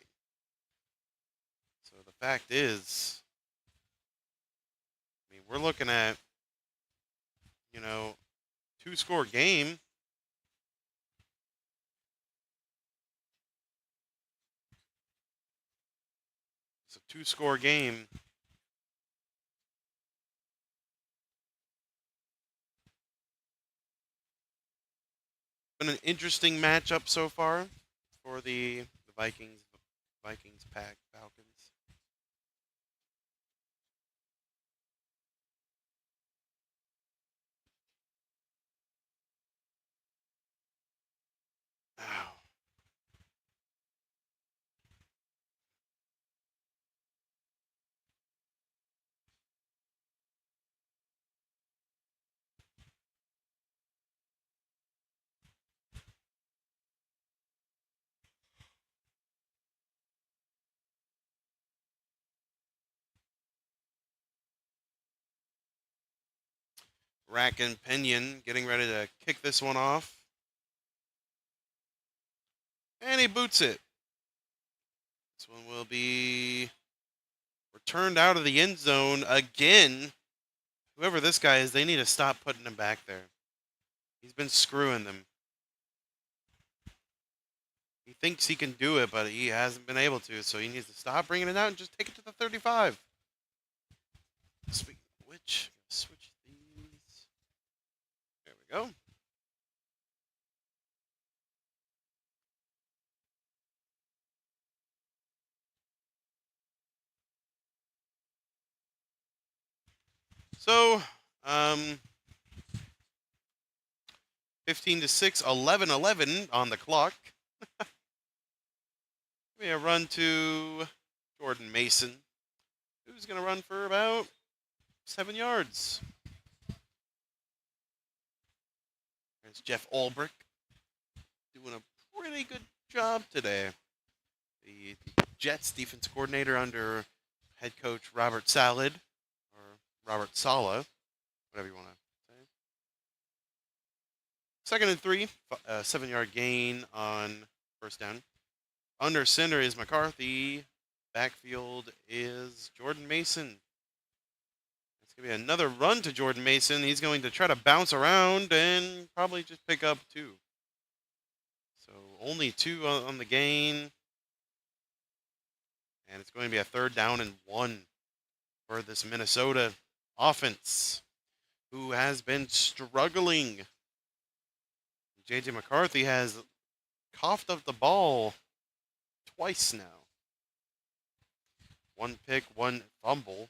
So the fact is, I mean, we're looking at, 2-score game. It's a 2-score game. Been an interesting matchup so far for the Vikings pack Falcons. Ow. Rack and Pinion getting ready to kick this one off. And he boots it. This one will be returned out of the end zone again. Whoever this guy is, they need to stop putting him back there. He's been screwing them. He thinks he can do it, but he hasn't been able to, so he needs to stop bringing it out and just take it to the 35. Speaking of which, switch these. There we go. So, 15-6, 11-11 on the clock. We have run to Jordan Mason, who's going to run for about 7 yards. There's Jeff Ulbrich doing a pretty good job today. The Jets defense coordinator under head coach Robert Salad, or Robert Sala, whatever you want to say. 2nd and 3, 7-yard gain on first down. Under center is McCarthy. Backfield is Jordan Mason. It's going to be another run to Jordan Mason. He's going to try to bounce around and probably just pick up 2. So only 2 on the gain. And it's going to be a 3rd down and 1 for this Minnesota offense, who has been struggling. J.J. McCarthy has coughed up the ball twice now. 1 pick, 1 fumble.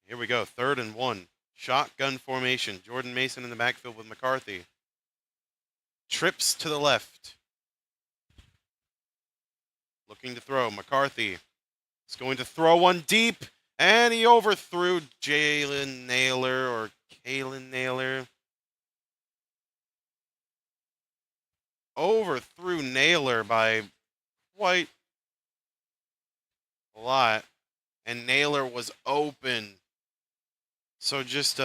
Here we go, 3rd and 1. Shotgun formation. Jordan Mason in the backfield with McCarthy. Trips to the left. Looking to throw. McCarthy is going to throw one deep, and he overthrew Jalen Naylor or Kalen Naylor. Overthrew Naylor by quite a lot, and Naylor was open. So just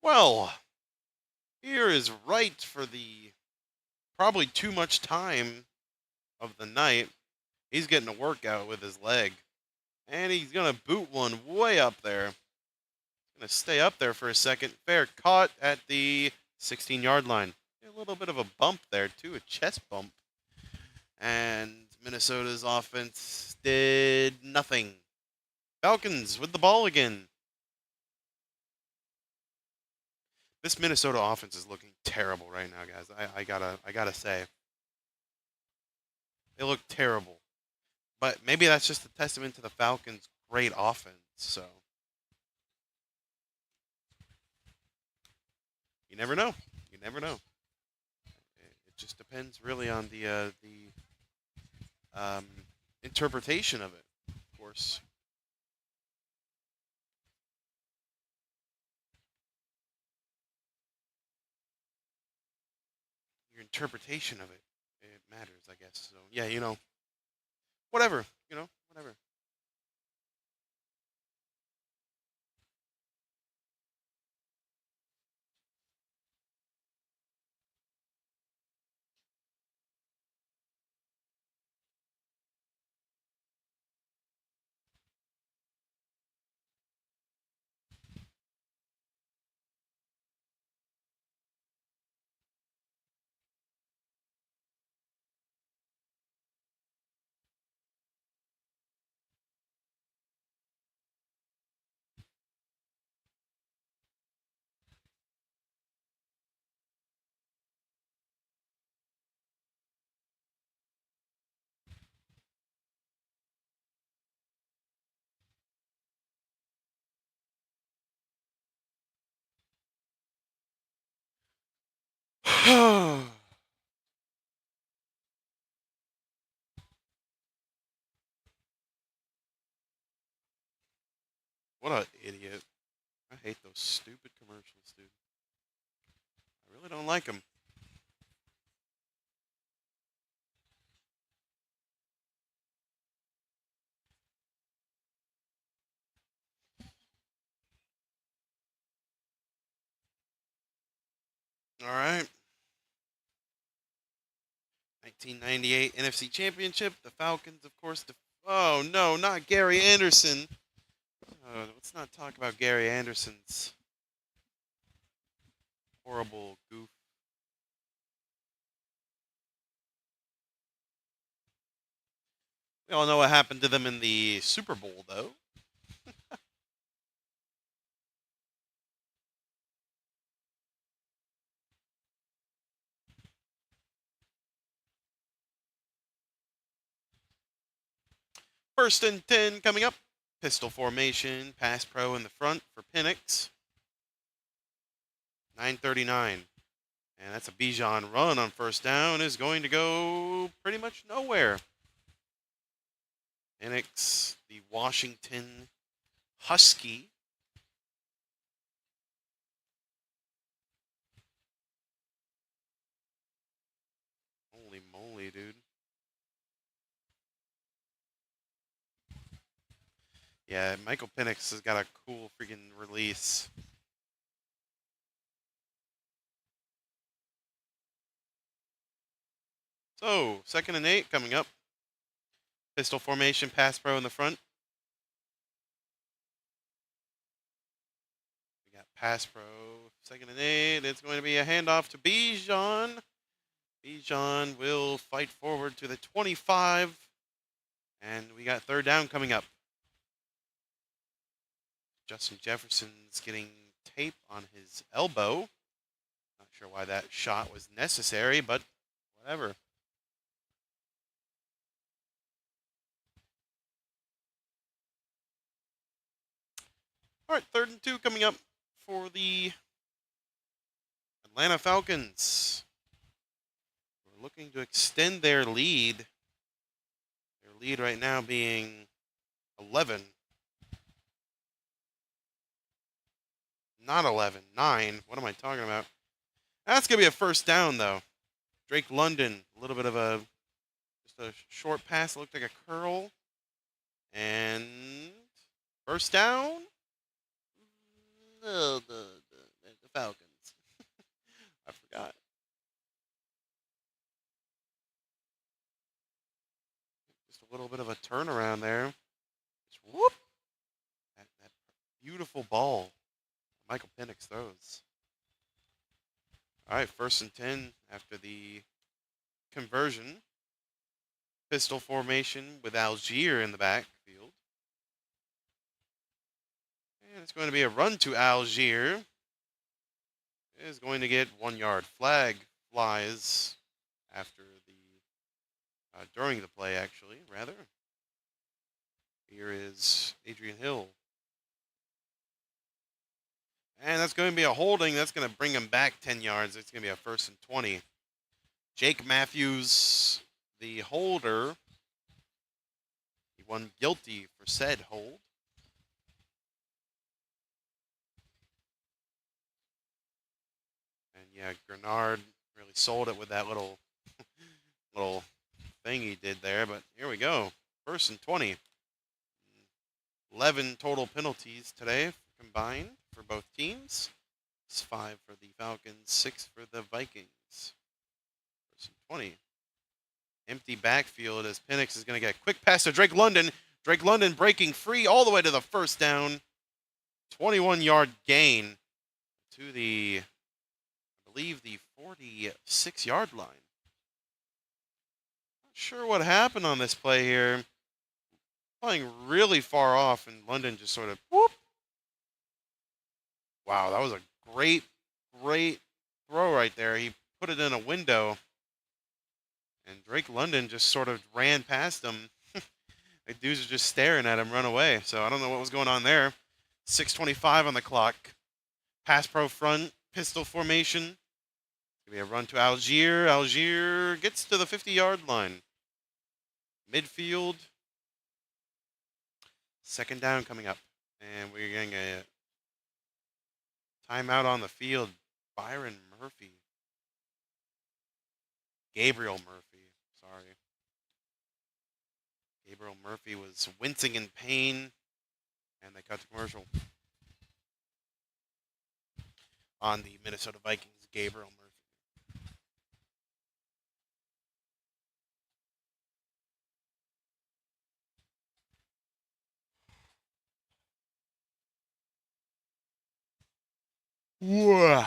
Well, here is right for the probably too much time of the night. He's getting a workout with his leg. And he's going to boot one way up there. Going to stay up there for a second. Fair caught at the 16-yard line. A little bit of a bump there, too, a chest bump. And Minnesota's offense did nothing. Falcons with the ball again. This Minnesota offense is looking terrible right now, guys. I gotta say, they look terrible. But maybe that's just a testament to the Falcons' great offense. So you never know. You never know. It just depends really on the interpretation of it, of course. Your interpretation of it matters, I guess. So yeah, whatever, whatever. What an idiot! I hate those stupid commercials, dude. I really don't like them. All right. 1998 NFC Championship. The Falcons, of course. Oh no, not Gary Anderson. Let's not talk about Gary Anderson's horrible goof. We all know what happened to them in the Super Bowl, though. First and 10 coming up. Pistol formation, pass pro in the front for Penix. 9:39. And that's a Bijan run on first down. Is going to go pretty much nowhere. Penix, the Washington Husky. Holy moly, dude. Yeah, Michael Penix has got a cool freaking release. So, 2nd and 8 coming up. Pistol formation, pass pro in the front. We got pass pro, 2nd and 8. It's going to be a handoff to Bijan. Bijan will fight forward to the 25. And we got 3rd down coming up. Justin Jefferson's getting tape on his elbow. Not sure why that shot was necessary, but whatever. All right, 3rd and 2 coming up for the Atlanta Falcons. We're looking to extend their lead. Their lead right now being 11. Not 11, 9. What am I talking about? That's going to be a 1st down, though. Drake London, a little bit of just a short pass, looked like a curl. And 1st down. The Falcons. I forgot. Just a little bit of a turnaround there. Just whoop. That beautiful ball Michael Penix throws. All right, 1st and 10 after the conversion. Pistol formation with Algier in the backfield. And it's going to be a run to Algier. It is going to get 1 yard. Flag flies after during the play, actually, rather. Here is Adrian Hill. And that's going to be a holding. That's going to bring him back 10 yards. It's going to be a 1st and 20. Jake Matthews, the holder, he won guilty for said hold. And yeah, Grenard really sold it with that little thing he did there. But here we go. 1st and 20. 11 total penalties today combined for both teams. It's 5 for the Falcons, 6 for the Vikings. 1st and 20. Empty backfield as Penix is going to get a quick pass to Drake London. Drake London breaking free all the way to the 1st down. 21-yard gain to the, I believe, the 46-yard line. Not sure what happened on this play here. Playing really far off, and London just sort of whoop. Wow, that was a great throw right there. He put it in a window, and Drake London just sort of ran past him. The dudes are just staring at him run away. So I don't know what was going on there. 6:25 on the clock. Pass pro front, pistol formation. Gonna be a run to Algier. Algier gets to the 50-yard line. Midfield. 2nd down coming up. And we're getting a timeout on the field. Byron Murphy. Gabriel Murphy. Sorry. Gabriel Murphy was wincing in pain. And they cut to commercial. On the Minnesota Vikings, Gabriel Murphy. Whoa.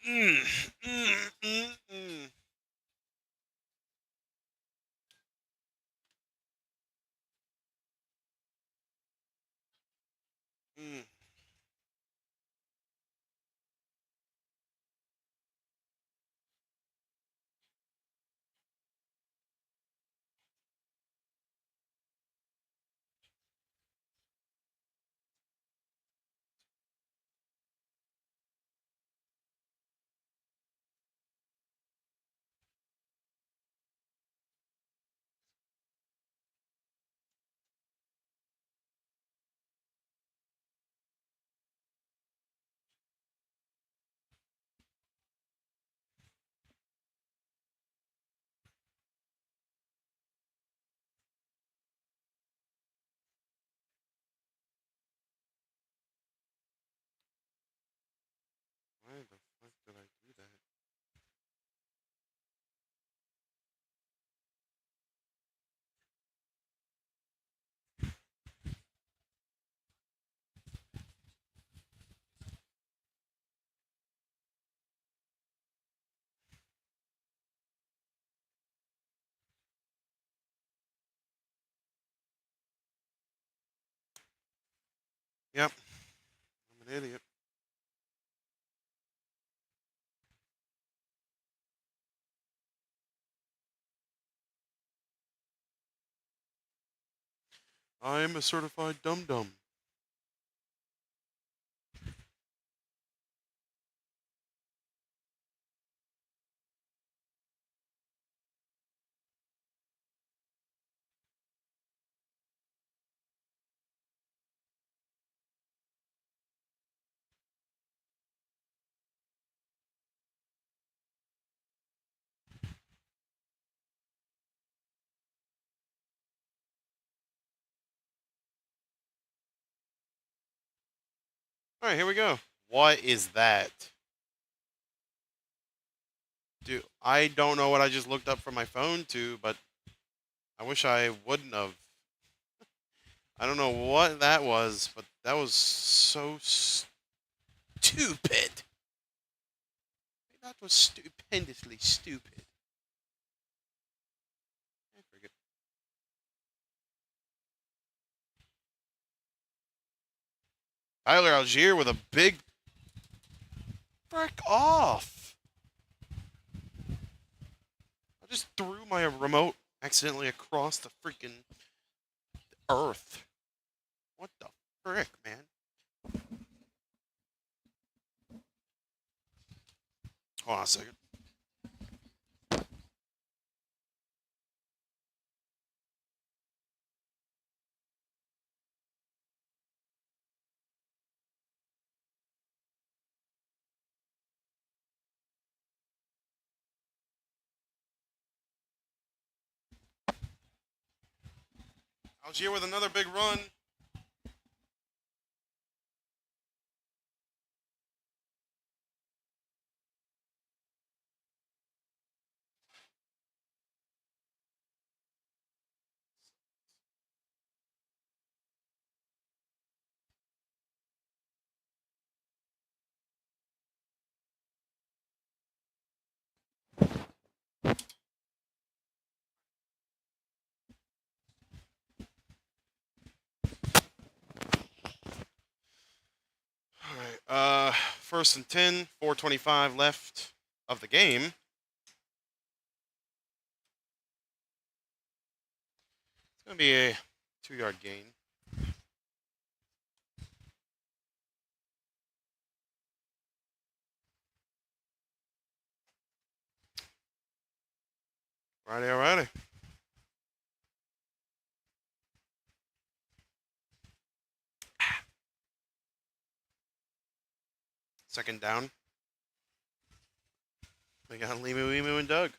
Mm, mm, mm, mm. Mm. Why the fuck did I do that? Yep. I'm an idiot. I am a certified dum-dum. All right, here we go. What is that? Dude, I don't know what I just looked up from my phone to, but I wish I wouldn't have. I don't know what that was, but that was so stupid. That was stupendously stupid. Forget. Tyler Algier with a big frick off. I just threw my remote accidentally across the freaking earth. What the frick, man? Hold on a second. Algier with another big run. All right. First and 10, 4:25 left of the game. It's gonna be a 2-yard gain. Righty, alrighty. Second down. We got Limu, Emu, and Doug.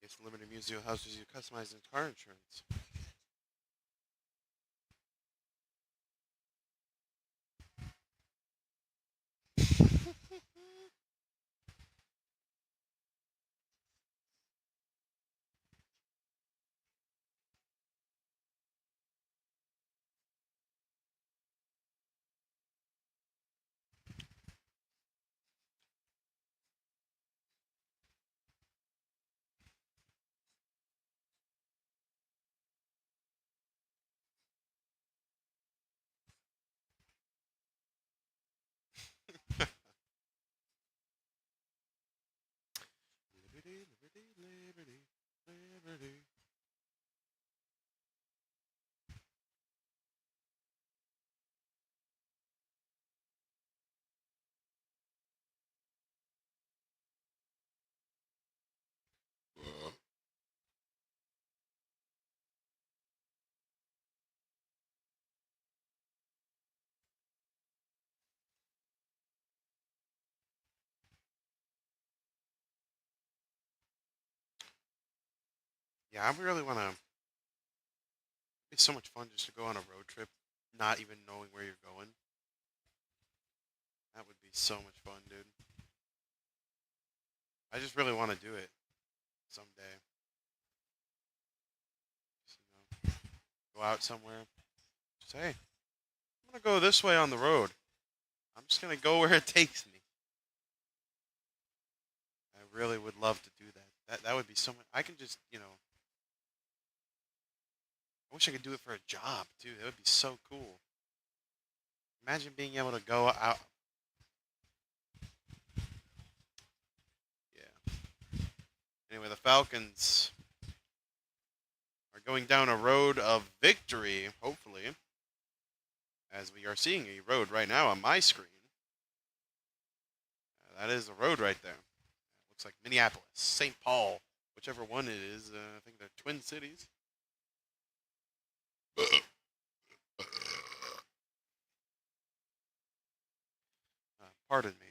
Yes, Liberty Museum houses you customized car insurance. Liberty, liberty, liberty, liberty. Yeah, I really want to. It's so much fun just to go on a road trip, not even knowing where you're going. That would be so much fun, dude. I just really want to do it someday. Just, go out somewhere. Just, hey, I'm gonna go this way on the road. I'm just gonna go where it takes me. I really would love to do that. That would be so much. I can just, I wish I could do it for a job too. That would be so cool. Imagine being able to go out. Yeah. Anyway, the Falcons are going down a road of victory, hopefully, as we are seeing a road right now on my screen. That is a road right there. Looks like Minneapolis, St. Paul, whichever one it is. I think they're twin cities. Pardon me.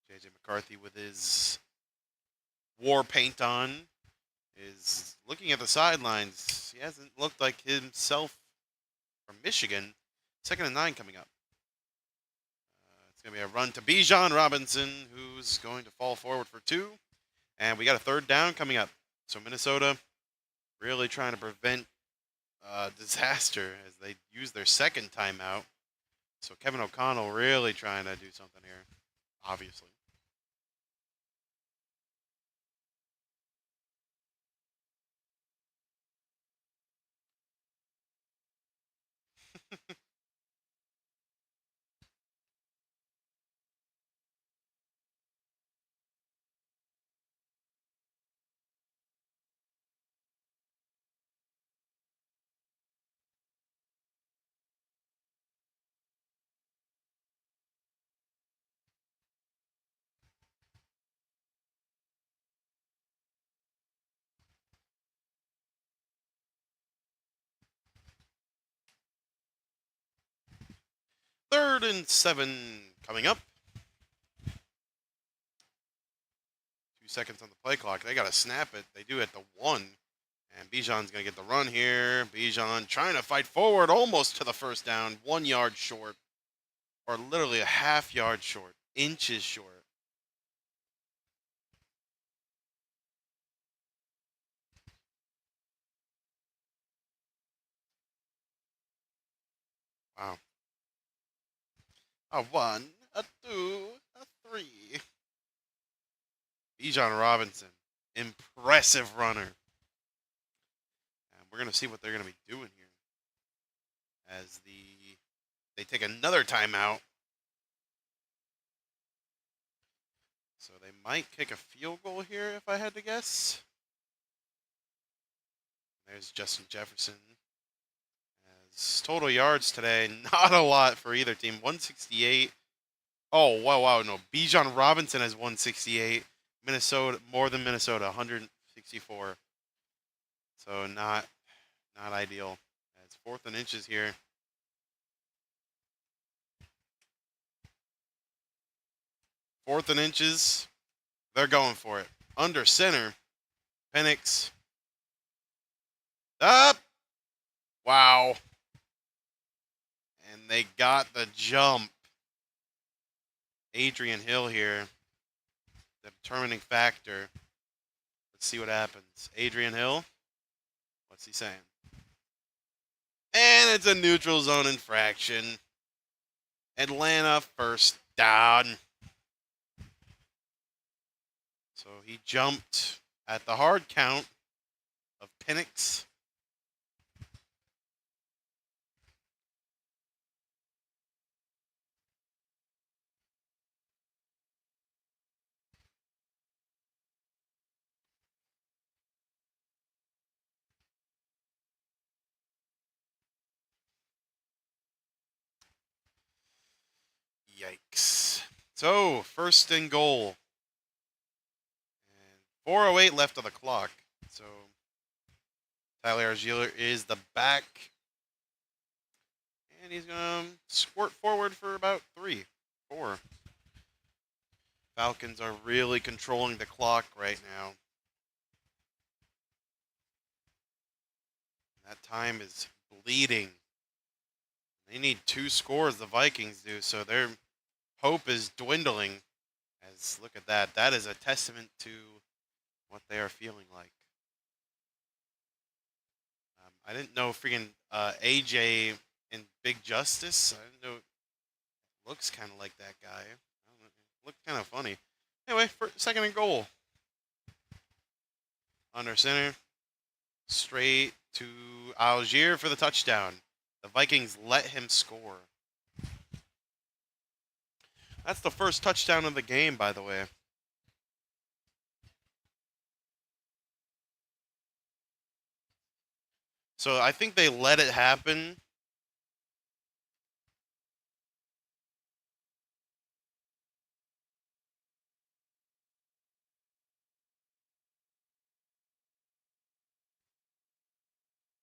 JJ McCarthy with his war paint on is looking at the sidelines. He hasn't looked like himself from Michigan. 2nd and 9 coming up. It's going to be a run to Bijan Robinson, who's going to fall forward for 2. And we got a 3rd down coming up. So Minnesota really trying to prevent disaster as they use their 2nd timeout. So Kevin O'Connell really trying to do something here, obviously. Third and 7 coming up. 2 seconds on the play clock. They got to snap it. They do at the 1. And Bijan's going to get the run here. Bijan trying to fight forward almost to the 1st down. 1 yard short. Or literally a half yard short. Inches short. Wow. A 1, a 2, a 3. Bijan Robinson. Impressive runner. And we're going to see what they're going to be doing here. As they take another timeout. So they might kick a field goal here if I had to guess. There's Justin Jefferson. As total yards today, not a lot for either team. 168. Oh, wow. No, Bijan Robinson has 168. Minnesota, more than Minnesota, 164. So not ideal. It's 4th and inches here. 4th and inches. They're going for it. Under center. Penix. Up. Wow. And they got the jump. Adrian Hill here. The determining factor. Let's see what happens. Adrian Hill. What's he saying? And it's a neutral zone infraction. Atlanta 1st down. So he jumped at the hard count of Penix. Yikes. So, 1st and goal. And 4:08 left on the clock. So, Tyler Algier is the back. And he's going to squirt forward for about 3, 4. Falcons are really controlling the clock right now. That time is bleeding. They need 2 scores, the Vikings do, so their hope is dwindling. As look at that. That is a testament to what they are feeling like. I didn't know freaking AJ in Big Justice. I didn't know. Looks kind of like that guy. I don't know, looked kind of funny. Anyway, for 2nd and goal. Under center. Straight to Algier for the touchdown. The Vikings let him score. That's the 1st touchdown of the game, by the way. So I think they let it happen.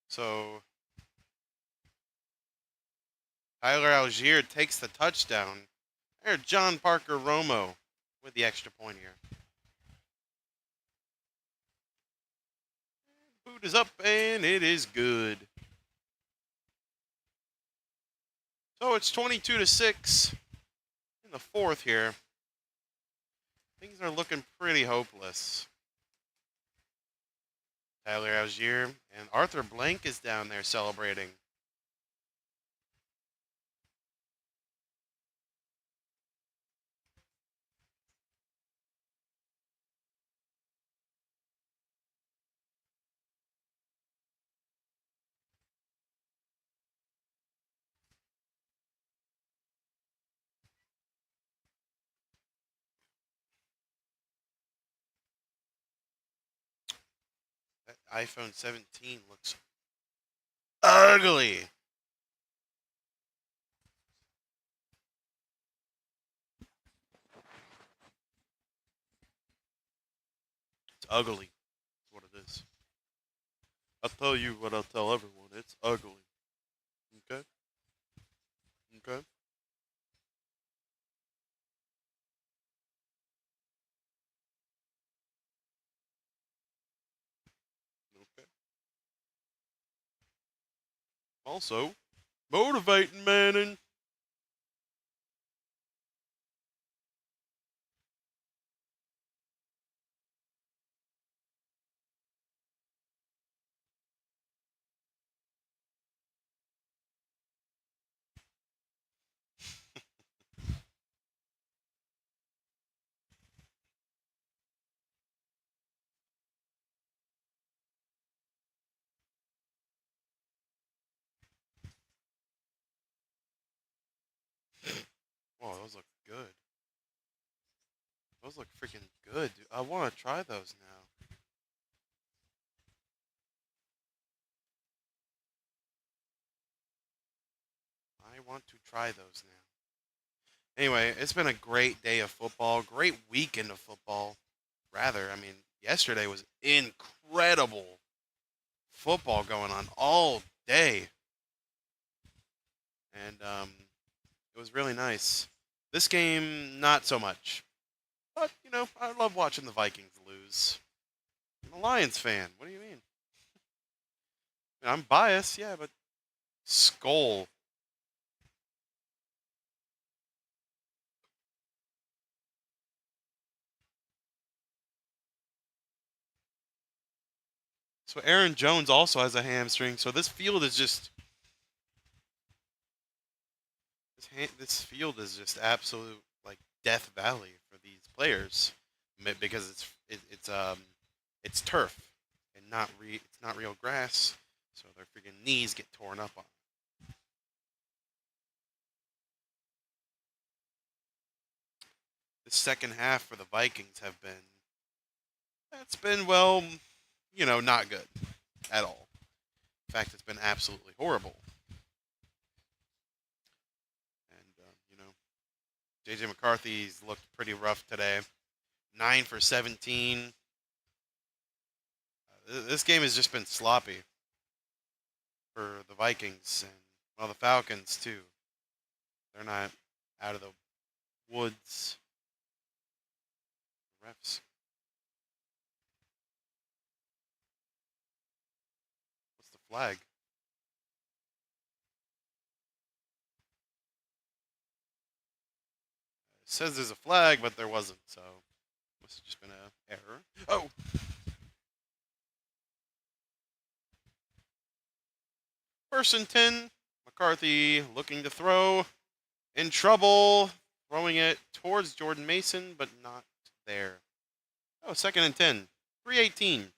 So Tyler Algier takes the touchdown. There's John Parker Romo with the extra point here. Boot is up and it is good. So it's 22-6 in the fourth here. Things are looking pretty hopeless. Tyler Algier and Arthur Blank is down there celebrating. That iPhone 17 looks ugly. It's ugly. That's what it is. I'll tell you what I'll tell everyone. It's ugly. Okay? Okay? Okay. Also, motivating Manning. Wow, those look good. Those look freaking good, dude. I want to try those now. I want to try those now. Anyway, it's been a great day of football, great weekend of football. Rather, I mean, yesterday was incredible football going on all day, and it was really nice. This game, not so much, but I love watching the Vikings lose. I'm a Lions fan. What do you mean? I'm biased, yeah, but Skull. So Aaron Jones also has a hamstring. So this field is just this field is just absolute like death valley for these players because it's turf and it's not real grass. So their freaking knees get torn up on. The second half for the Vikings that's been not good at all. In fact, it's been absolutely horrible. And JJ McCarthy's looked pretty rough today. 9 for 17. This game has just been sloppy for the Vikings and the Falcons too. They're not out of the woods. Refs. What's the flag? It says there's a flag, but there wasn't. So must have just been an error. Oh, 1st and 10. McCarthy looking to throw. In trouble. Throwing it towards Jordan Mason, but not there. Oh, 2nd and 10. 3:18.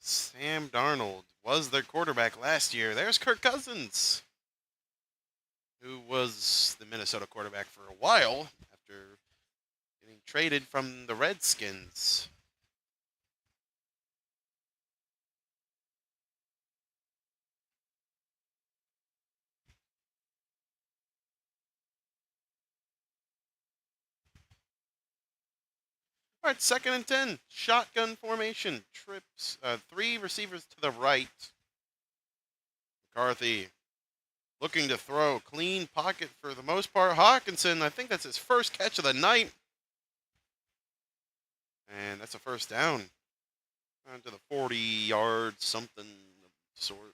Sam Darnold was their quarterback last year. There's Kirk Cousins, who was the Minnesota quarterback for a while after getting traded from the Redskins. All right, 2nd and 10. Shotgun formation. Trips. 3 receivers to the right. McCarthy looking to throw. Clean pocket for the most part. Hawkinson, I think that's his first catch of the night. And that's a first down. To the 40 yards, something of the sort.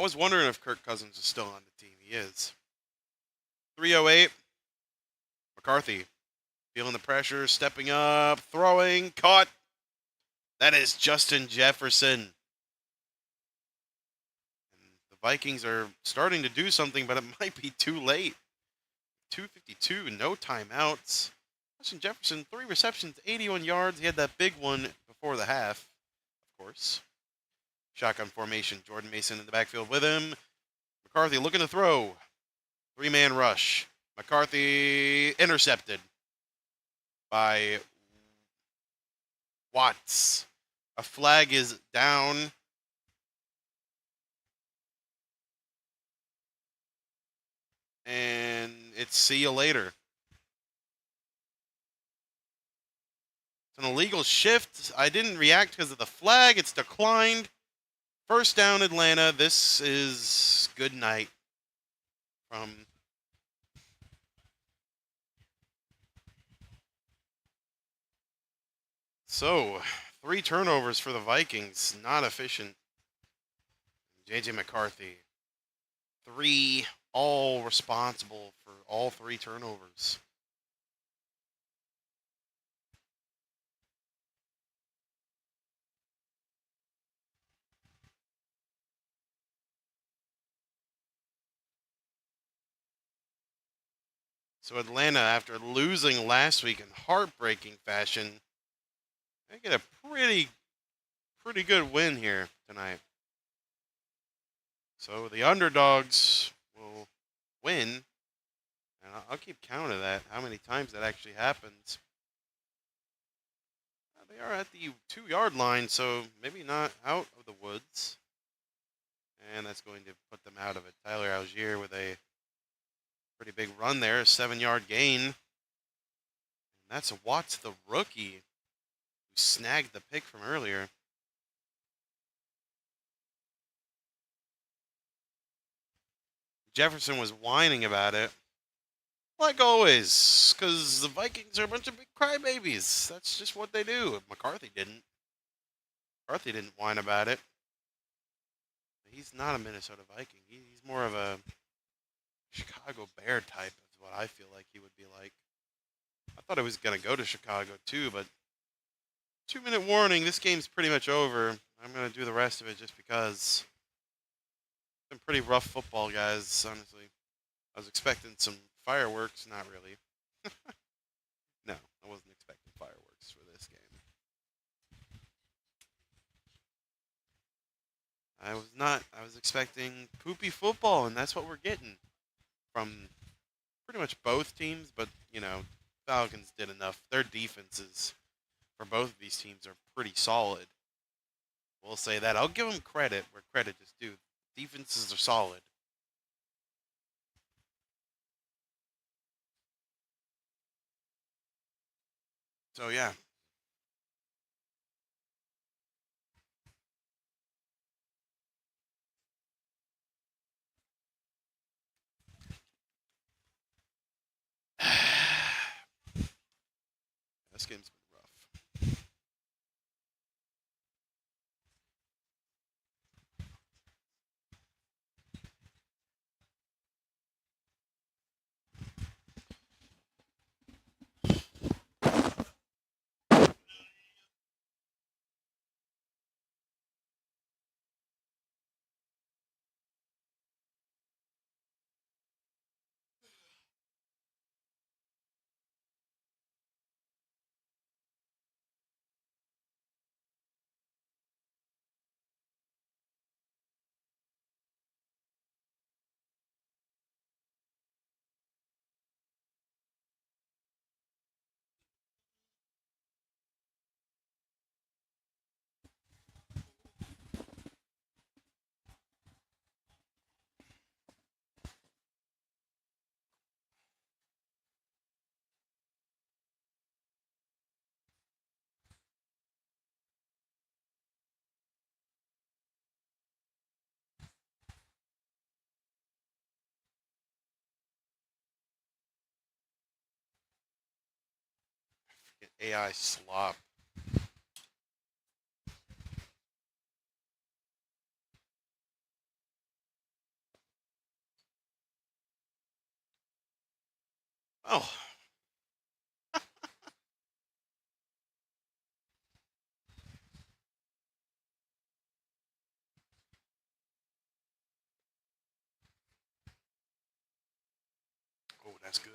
I was wondering if Kirk Cousins is still on the team. He is. 308. McCarthy feeling the pressure, stepping up, throwing, caught. That is Justin Jefferson. And the Vikings are starting to do something, but it might be too late. 252, no timeouts. Justin Jefferson, 3 receptions, 81 yards. He had that big one before the half, of course. Shotgun formation. Jordan Mason in the backfield with him. McCarthy looking to throw. 3-man rush. McCarthy intercepted by Watts. A flag is down. And it's see you later. It's an illegal shift. I didn't react because of the flag. It's declined. First down, Atlanta. This is good night from So, 3 turnovers for the Vikings. Not efficient. J.J. McCarthy. 3, all responsible for all 3 turnovers. So Atlanta, after losing last week in heartbreaking fashion, they get a pretty good win here tonight. So the underdogs will win, and I'll keep count of that, how many times that actually happens. They are at the 2-yard line, so maybe not out of the woods. And that's going to put them out of it. Tyler Algier with a pretty big run there, a 7-yard gain. And that's Watts, the rookie, who snagged the pick from earlier. Jefferson was whining about it. Like always, because the Vikings are a bunch of big crybabies. That's just what they do. McCarthy didn't. McCarthy didn't whine about it. He's not a Minnesota Viking. He's more of a Chicago Bear type, is what I feel like he would be like. I thought he was going to go to Chicago too, but 2-minute warning. This game's pretty much over. I'm going to do the rest of it just because. It's been pretty rough football, guys, honestly. I was expecting some fireworks. Not really. No, I wasn't expecting fireworks for this game. I was not. I was expecting poopy football, and that's what we're getting from pretty much both teams. But, Falcons did enough. Their defenses for both of these teams are pretty solid. We'll say that. I'll give them credit where credit is due. Defenses are solid. So, yeah. This game's been rough. AI slop. Oh. Oh, that's good.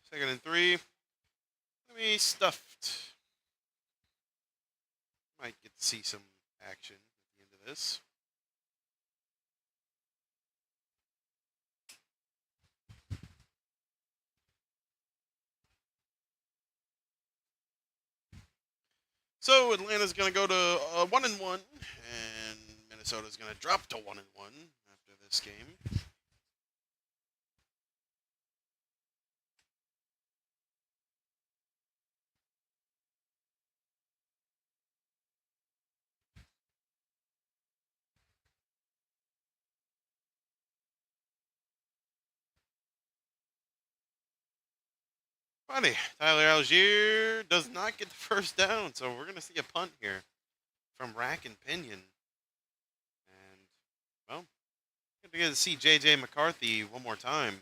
Second and 3. Let me stuffed. Might get to see some action at the end of this. So Atlanta's going to go to 1-1, and Minnesota's going to drop to 1-1 after this game. Funny, Tyler Algier does not get the first down, so we're going to see a punt here from Rack and Pinion. And, well, good to get to see J.J. McCarthy one more time.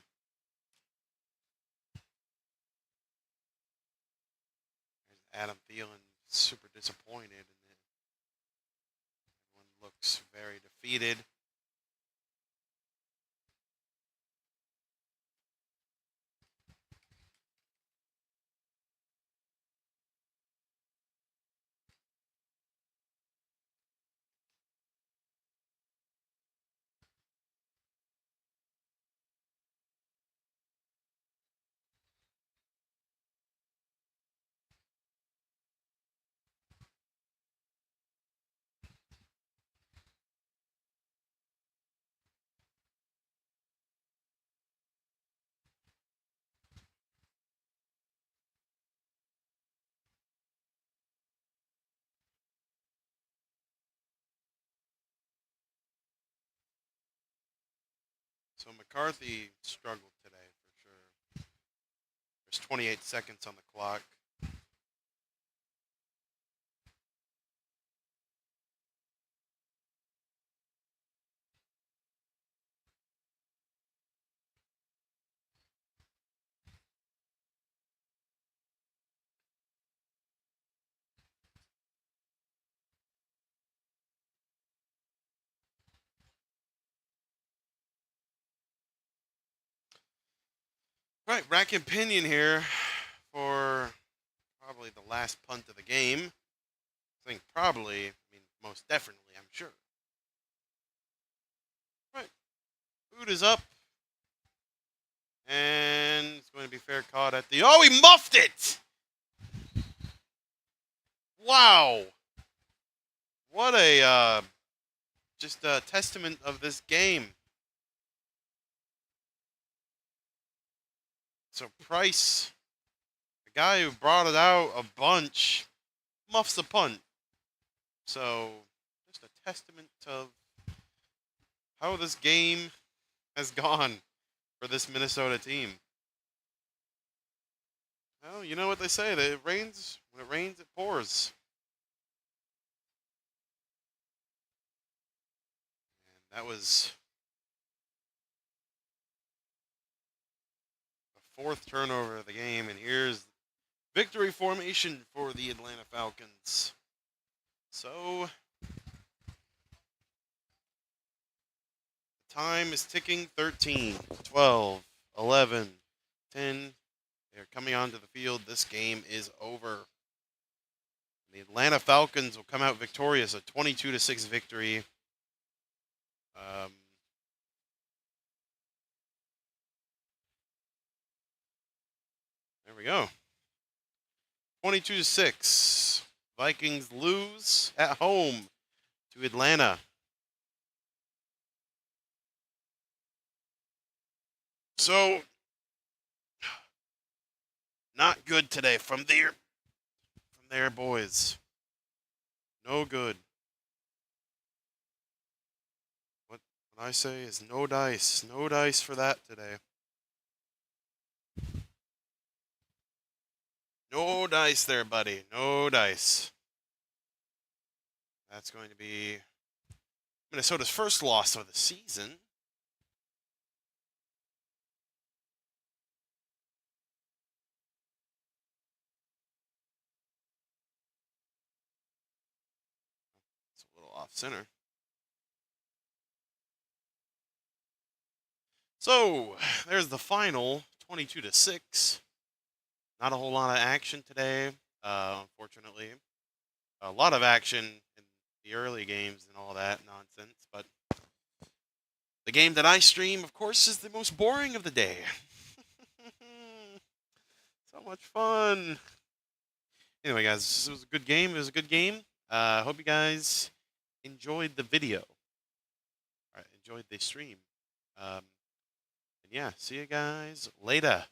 There's Adam Thielen, super disappointed, and everyone looks very defeated. So McCarthy struggled today for sure. There's 28 seconds on the clock. Right, Rack and Pinion here for probably the last punt of the game. I think probably, I mean, most definitely, I'm sure. Right, boot is up. And it's going to be fair caught at the... Oh, he muffed it! Wow. What a, just a testament of this game. So Price, the guy who brought it out a bunch, muffs a punt. So just a testament of how this game has gone for this Minnesota team. Well, you know what they say, that it rains, when it rains, it pours. And that was the fourth turnover of the game, and here's victory formation for the Atlanta Falcons. So, time is ticking. 13, 12, 11, 10. They're coming onto the field. This game is over. The Atlanta Falcons will come out victorious, a 22-6 victory. There we go. 22-6. Vikings lose at home to Atlanta. So, not good today from their boys. No good. What I say is no dice. No dice for that today. No dice there, buddy. No dice. That's going to be Minnesota's first loss of the season. off center. So there's the final, 22-6. Not a whole lot of action today, unfortunately. A lot of action in the early games and all that nonsense, but the game that I stream, of course, is the most boring of the day. So much fun. Anyway, guys, it was a good game. It was a good game. I hope you guys enjoyed the video. All right, enjoyed the stream. And yeah, see you guys later.